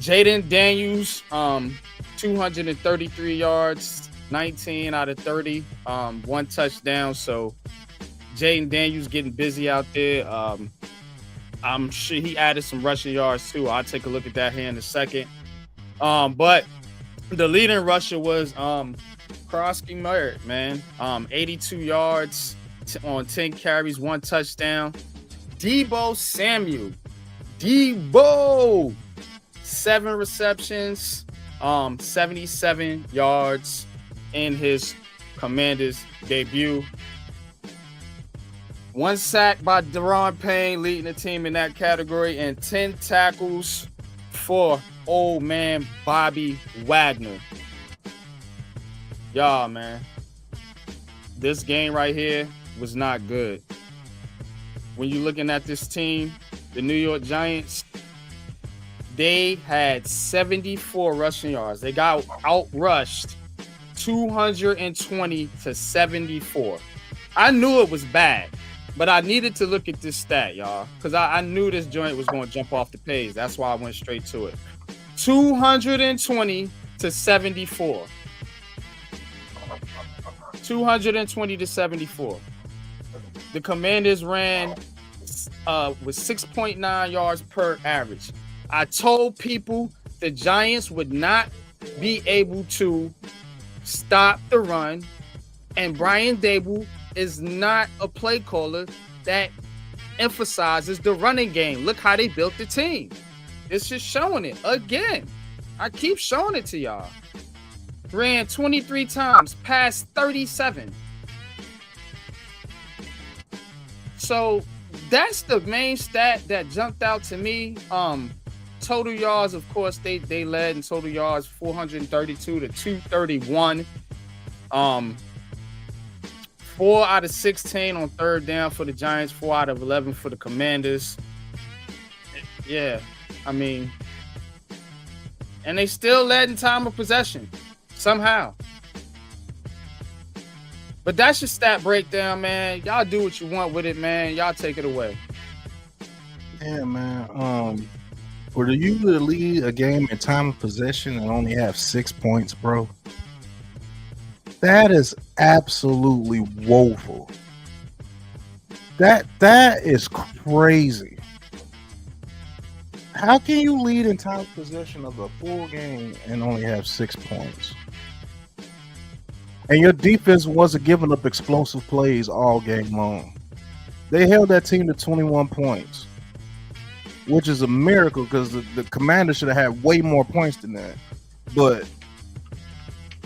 Speaker 4: Jaden Daniels, 233 yards, 19 out of 30, 1 touchdown. So Jaden Daniels getting busy out there. I'm sure he added some rushing yards too. I'll take a look at that here in a second. But the leading rusher was Krosky Merritt, man. 82 yards on 10 carries, 1 touchdown. Deebo Samuel. 7 receptions, 77 yards in his Commanders debut. 1 sack by Deron Payne, leading the team in that category, and 10 tackles for old man Bobby Wagner. Y'all, man, this game right here was not good. When you're looking at this team, the New York Giants, they had 74 rushing yards. They got outrushed 220 to 74. I knew it was bad, but I needed to look at this stat, y'all, because I knew this joint was going to jump off the page. That's why I went straight to it. 220 to 74. 220 to 74. The Commanders ran with 6.9 yards per average. I told people the Giants would not be able to stop the run, and Brian Dable is not a play caller that emphasizes the running game. Look how they built the team. It's just showing it again. I keep showing it to y'all. Ran 23 times, passed 37. So that's the main stat that jumped out to me. Total yards, of course, they led in total yards, 432 to 231. 4 out of 16 on third down for the Giants, 4 out of 11 for the Commanders. Yeah, I mean, and they still led in time of possession somehow. But that's your stat breakdown, man. Y'all do what you want with it, man. Y'all take it away.
Speaker 1: Yeah, man. For you to lead a game in time of possession and only have 6 points, bro, that is absolutely woeful. That is crazy. How can you lead in time of possession of a full game and only have 6 points? And your defense wasn't giving up explosive plays all game long. They held that team to 21 points, which is a miracle because the Commanders should have had way more points than that. But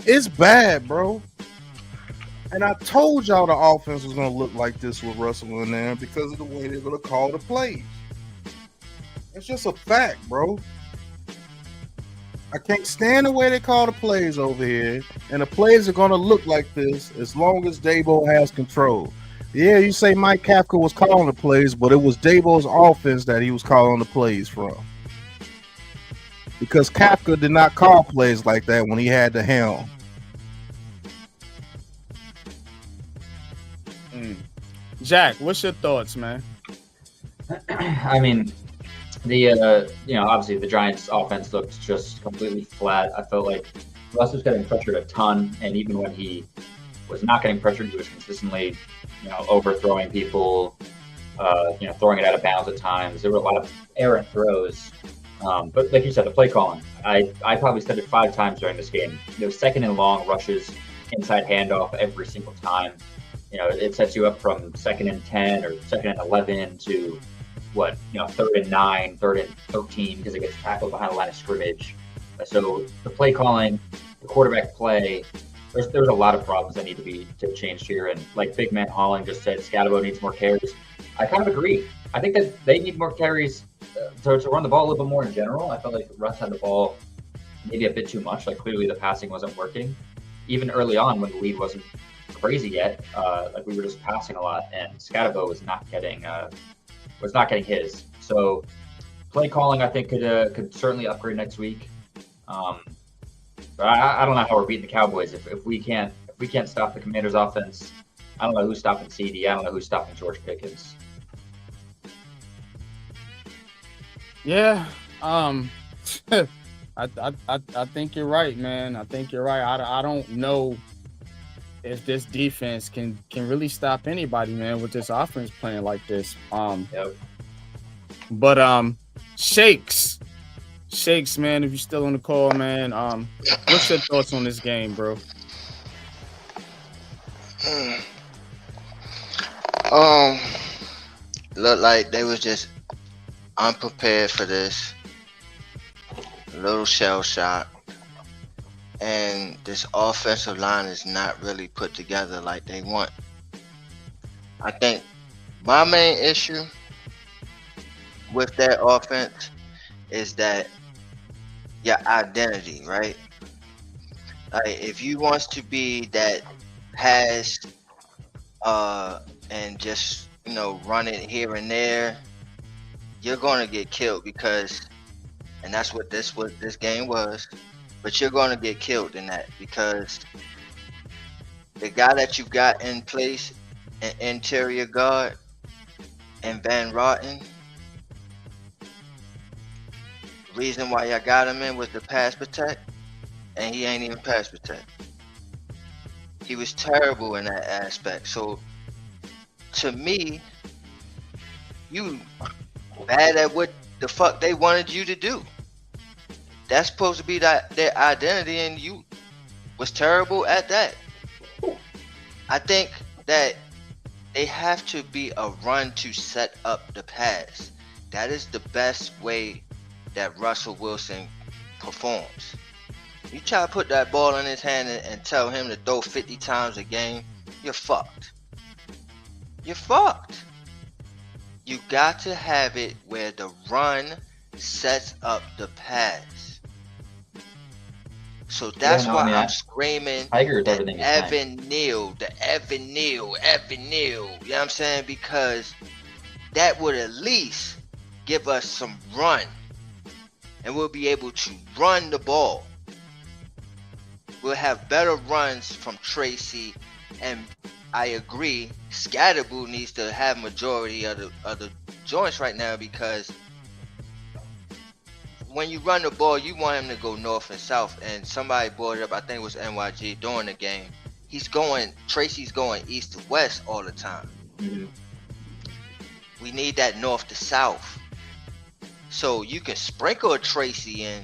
Speaker 1: it's bad, bro. And I told y'all the offense was going to look like this with Russell in there because of the way they're going to call the plays. It's just a fact, bro. I can't stand the way they call the plays over here. And the plays are going to look like this as long as Dabo has control. Yeah, you say Mike Kafka was calling the plays, but it was Dabo's offense that he was calling the plays from. Because Kafka did not call plays like that when he had the helm.
Speaker 4: Jack, what's your thoughts, man?
Speaker 3: I mean, obviously the Giants' offense looked just completely flat. I felt like Russ was getting pressured a ton, and even when he was not getting pressured, he was consistently, overthrowing people, throwing it out of bounds at times. There were a lot of errant throws. But like you said, the play calling, I probably said it 5 times during this game. There was second and long rushes, inside handoff every single time. It sets you up from 2nd and 10 or 2nd and 11 to 3rd and 9, 3rd and 13 because it gets tackled behind the line of scrimmage. So the play calling, the quarterback play, there's a lot of problems that need to be changed here. And like Big Man Holland just said, Scatabo needs more carries. I kind of agree. I think that they need more carries to run the ball a little bit more in general. I felt like Russ had the ball maybe a bit too much. Like clearly the passing wasn't working. Even early on when the lead wasn't crazy yet, like we were just passing a lot, and Scatabo was not getting his. So play calling, I think could certainly upgrade next week. But I don't know how we're beating the Cowboys if we can't stop the Commanders' offense. I don't know who's stopping CD. I don't know who's stopping George Pickens.
Speaker 4: Yeah, I think you're right, man. I think you're right. I don't know if this defense can really stop anybody, man, with this offense playing like this.
Speaker 3: Yep.
Speaker 4: But Shakes, man, if you're still on the call, man, what's your thoughts on this game, bro?
Speaker 6: Looked like they was just unprepared for this. A little shell shock. And this offensive line is not really put together like they want. I think my main issue with that offense is that your identity, right? Like if you want to be that pass and just run it here and there, you're gonna get killed and that's what this game was. But you're gonna get killed in that because the guy that you got in place, an interior guard, and Van Rotten. Reason why y'all got him in was the pass protect, and he ain't even pass protect. He was terrible in that aspect. So, to me, you bad at what the fuck they wanted you to do. That's supposed to be their identity, and you was terrible at that. I think that they have to be a run to set up the pass. That is the best way that Russell Wilson performs. You try to put that ball in his hand and tell him to throw 50 times a game, you're fucked. You're fucked. You got to have it where the run sets up the pass. So that's why I'm screaming
Speaker 3: I agree with everything you're saying.
Speaker 6: Evan Neal. You know what I'm saying? Because that would at least give us some run. And we'll be able to run the ball. We'll have better runs from Tracy, and I agree, Scatterboot needs to have majority of the joints right now, because when you run the ball, you want him to go north and south. And somebody brought it up, I think it was NYG during the game. Tracy's going east to west all the time.
Speaker 3: Mm-hmm.
Speaker 6: We need that north to south. So you can sprinkle a Tracy in,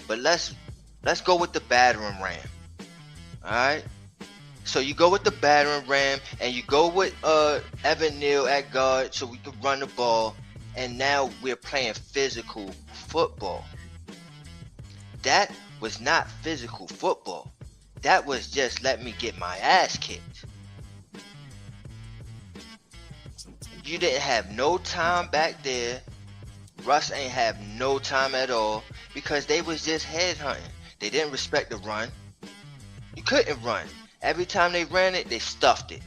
Speaker 6: but let's go with the battering ram. All right. So you go with the battering ram, and you go with Evan Neal at guard, so we could run the ball. And now we're playing physical football. That was not physical football. That was just let me get my ass kicked. You didn't have no time back there. Russ ain't have no time at all because they was just headhunting. They didn't respect the run. You couldn't run. Every time they ran it, they stuffed it.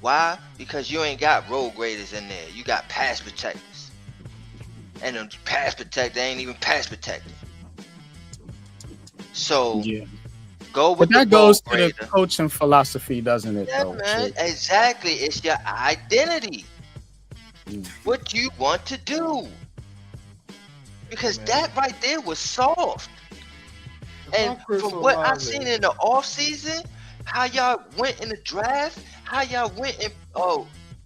Speaker 6: Why? Because you ain't got road graders in there. You got pass protectors. And them pass protectors ain't even pass protecting. So go with
Speaker 4: but that
Speaker 6: the
Speaker 4: goes to
Speaker 6: grader.
Speaker 4: the coaching philosophy, doesn't it?
Speaker 6: Yeah,
Speaker 4: though?
Speaker 6: man. Exactly. It's your identity. What you want to do. Because that right there was soft. And from what I've seen in the off season, how y'all went in the draft, how y'all went and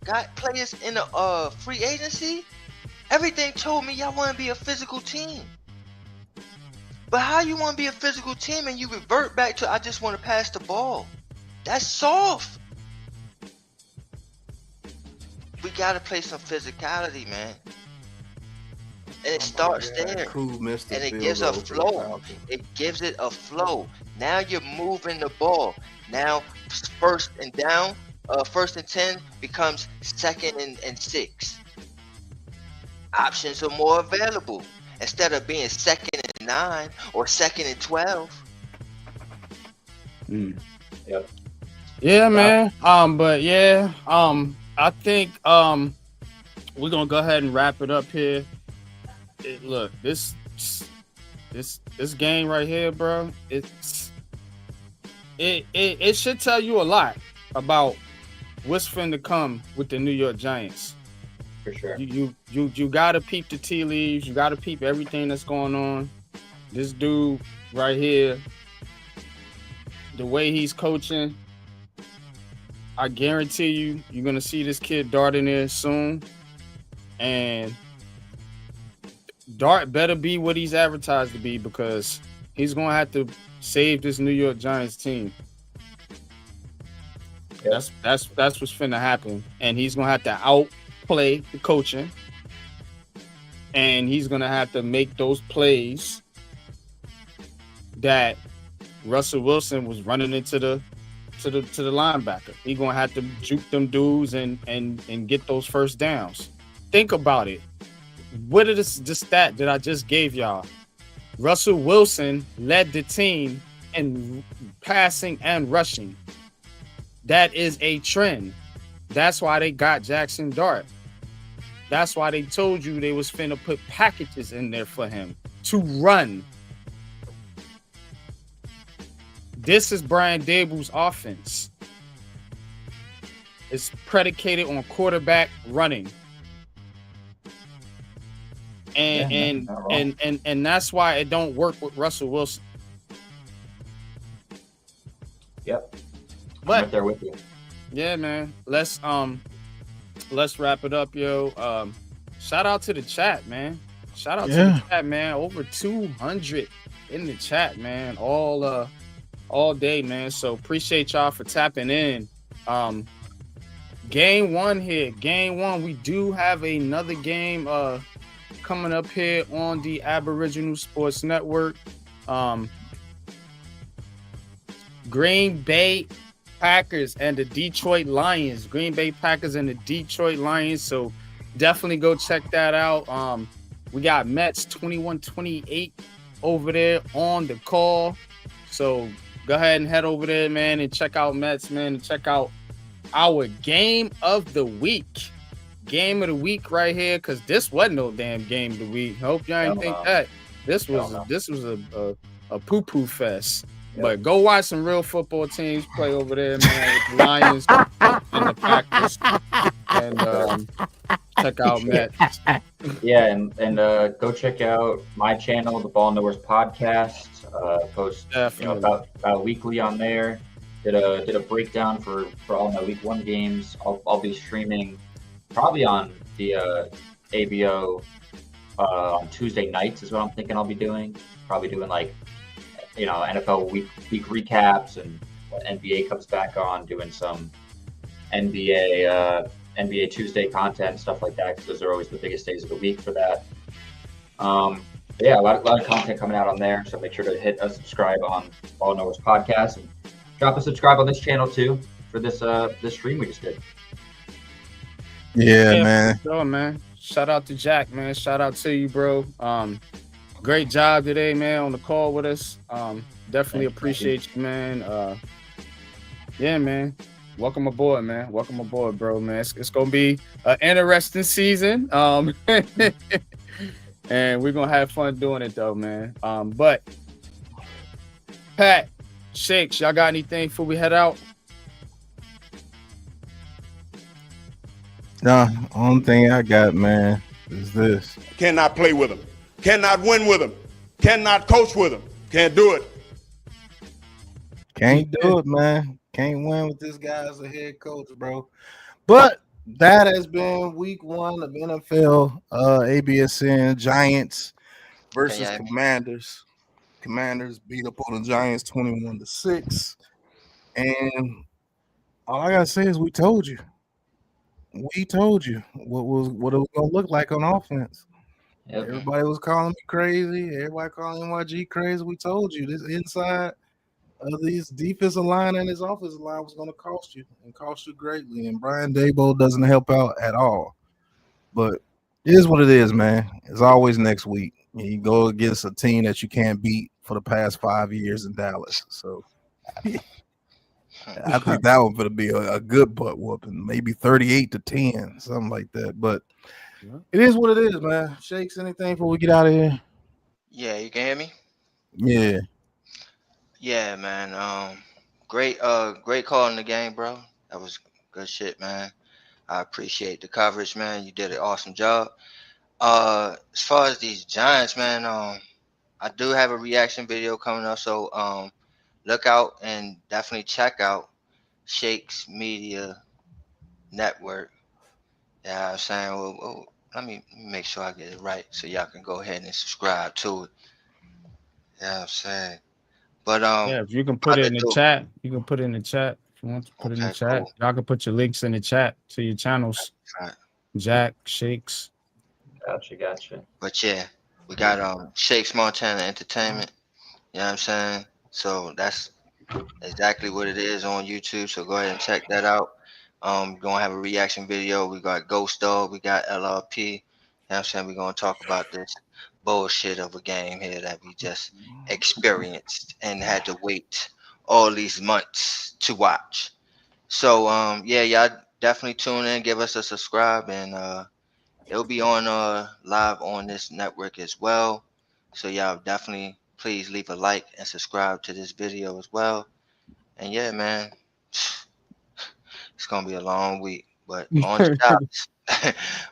Speaker 6: got players in the free agency, everything told me y'all want to be a physical team. But how you want to be a physical team and you revert back to I just want to pass the ball? That's soft. We gotta play some physicality, man. And it starts there.
Speaker 1: Cool, Mr.
Speaker 6: And it
Speaker 1: Field
Speaker 6: gives a
Speaker 1: goal for the
Speaker 6: flow.
Speaker 1: Falcons.
Speaker 6: It gives it a flow. Now you're moving the ball. Now first and 10 becomes 2nd and 6. Options are more available instead of being 2nd and 9 or 2nd and 12.
Speaker 3: Yep.
Speaker 4: Yeah, man. But yeah, I think we're gonna go ahead and wrap it up here. Look, this game right here, bro. It should tell you a lot about what's finna come with the New York Giants.
Speaker 3: For sure.
Speaker 4: You gotta peep the tea leaves. You gotta peep everything that's going on. This dude right here, the way he's coaching, I guarantee you're gonna see this kid dart in there soon, and Dart better be what he's advertised to be because he's gonna have to save this New York Giants team.
Speaker 3: Yep.
Speaker 4: That's what's finna happen, and he's gonna have to outplay the coaching, and he's gonna have to make those plays that Russell Wilson was running into the linebacker. He's gonna have to juke them dudes and get those first downs. Think about it. What is the stat that I just gave y'all? Russell Wilson led the team in passing and rushing. That is a trend. That's why they got Jackson Dart. That's why they told you they was finna put packages in there for him to run. This is Brian Daboll's offense. It's predicated on quarterback running. And that's why it don't work with Russell Wilson.
Speaker 3: Yep.
Speaker 4: But
Speaker 3: I'm right there with you.
Speaker 4: yeah, man. Let's wrap it up, yo. Shout out to the chat, man. Shout out to the chat, man. Over 200 in the chat, man. All day, man. So appreciate y'all for tapping in. Game 1 here. Game 1. We do have another game coming up here on the Aboriginal Sports Network. Green Bay Packers and the Detroit Lions. Green Bay Packers and the Detroit Lions. So definitely go check that out. We got Mets 21-28 over there on the call. So go ahead and head over there, man, and check out Mets, man, and check out our game of the week. Game of the week right here, because this wasn't no damn game of the week. Hope y'all didn't think that. This was a poo-poo fest. Yep. But go watch some real football teams play over there, man, with the Lions and the Packers. And check out Matt.
Speaker 3: Yeah, and go check out my channel, the Ball Knowers Podcast. Post about weekly on there. Did a breakdown for all my week 1 games. I'll be streaming probably on the ABO on Tuesday nights is what I'm thinking I'll be doing. Probably doing like NFL week recaps and when NBA comes back on, doing some NBA Tuesday content, stuff like that, because those are always the biggest days of the week for that. Yeah, a lot of content coming out on there. So make sure to hit a subscribe on All Knowers Podcast and drop a subscribe on this channel too for this stream we just did.
Speaker 1: Yeah, man.
Speaker 4: Sure, man. Shout out to Jack, man. Shout out to you, bro. Great job today, man, on the call with us. Definitely appreciate you, man. Yeah, man. Welcome aboard, man. Welcome aboard, bro, man. It's gonna be an interesting season. And we're gonna have fun doing it though, man. But Pat, Shakes, y'all got anything before we head out?
Speaker 1: Nah, only thing I got, man, is this.
Speaker 2: Cannot play with him. Cannot win with him. Cannot coach with him. Can't do it.
Speaker 1: Can't do it, man. Can't win with this guy as a head coach, bro. But that has been week 1 of NFL ABSN Giants versus Commanders. Commanders beat up on the Giants 21-6. And all I gotta say is we told you. We told you what it was gonna look like on offense. Yep. Everybody was calling me crazy. Everybody calling NYG crazy. We told you this inside of these defensive line and his offensive line was going to cost you and cost you greatly. And Brian Daboll doesn't help out at all. But it is what it is, man. It's always next week. You go against a team that you can't beat for the past 5 years in Dallas. So I think that one's going to be a good butt whooping, maybe 38-10, something like that. But it is what it is, man. Shakes, anything before we get out of here?
Speaker 6: Yeah, you can hear me?
Speaker 1: Yeah.
Speaker 6: Yeah, man. Great call in the game, bro. That was good shit, man. I appreciate the coverage, man. You did an awesome job. As far as these Giants, man, I do have a reaction video coming up, so look out and definitely check out Shakes Media Network. Yeah, I'm saying, well, let me make sure I get it right so y'all can go ahead and subscribe to it. Yeah, I'm saying. But
Speaker 4: yeah, if you can put it in the chat, you can put it in the chat. If you want to put it in the chat, cool. Y'all can put your links in the chat to your channels. Right. Jack, Shakes.
Speaker 3: Gotcha.
Speaker 6: But yeah, we got Shakes Montana Entertainment. You know what I'm saying? So that's exactly what it is on YouTube. So go ahead and check that out. We're gonna have a reaction video. We got Ghost Dog, we got LRP. You know what I'm saying? We're gonna talk about this bullshit of a game here that we just experienced and had to wait all these months to watch. So yeah, y'all definitely tune in, give us a subscribe, and it'll be on live on this network as well. So y'all definitely please leave a like and subscribe to this video as well. And yeah, man, it's gonna be a long week, but on to Dallas.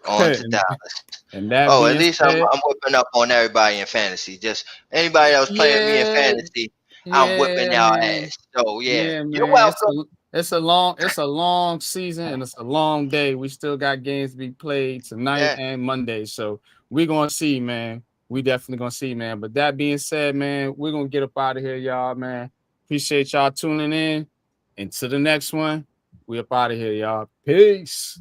Speaker 6: On to Dallas.
Speaker 4: And that
Speaker 6: at least I'm whipping up on everybody in fantasy. Just anybody that was playing me in fantasy, I'm whipping y'all ass. So yeah, you're welcome.
Speaker 4: It's a long season and it's a long day. We still got games to be played tonight and Monday. So we're gonna see, man. We definitely gonna see, man. But that being said, man, we're gonna get up out of here, y'all, man. Appreciate y'all tuning in. Until the next one, we up out of here, y'all. Peace.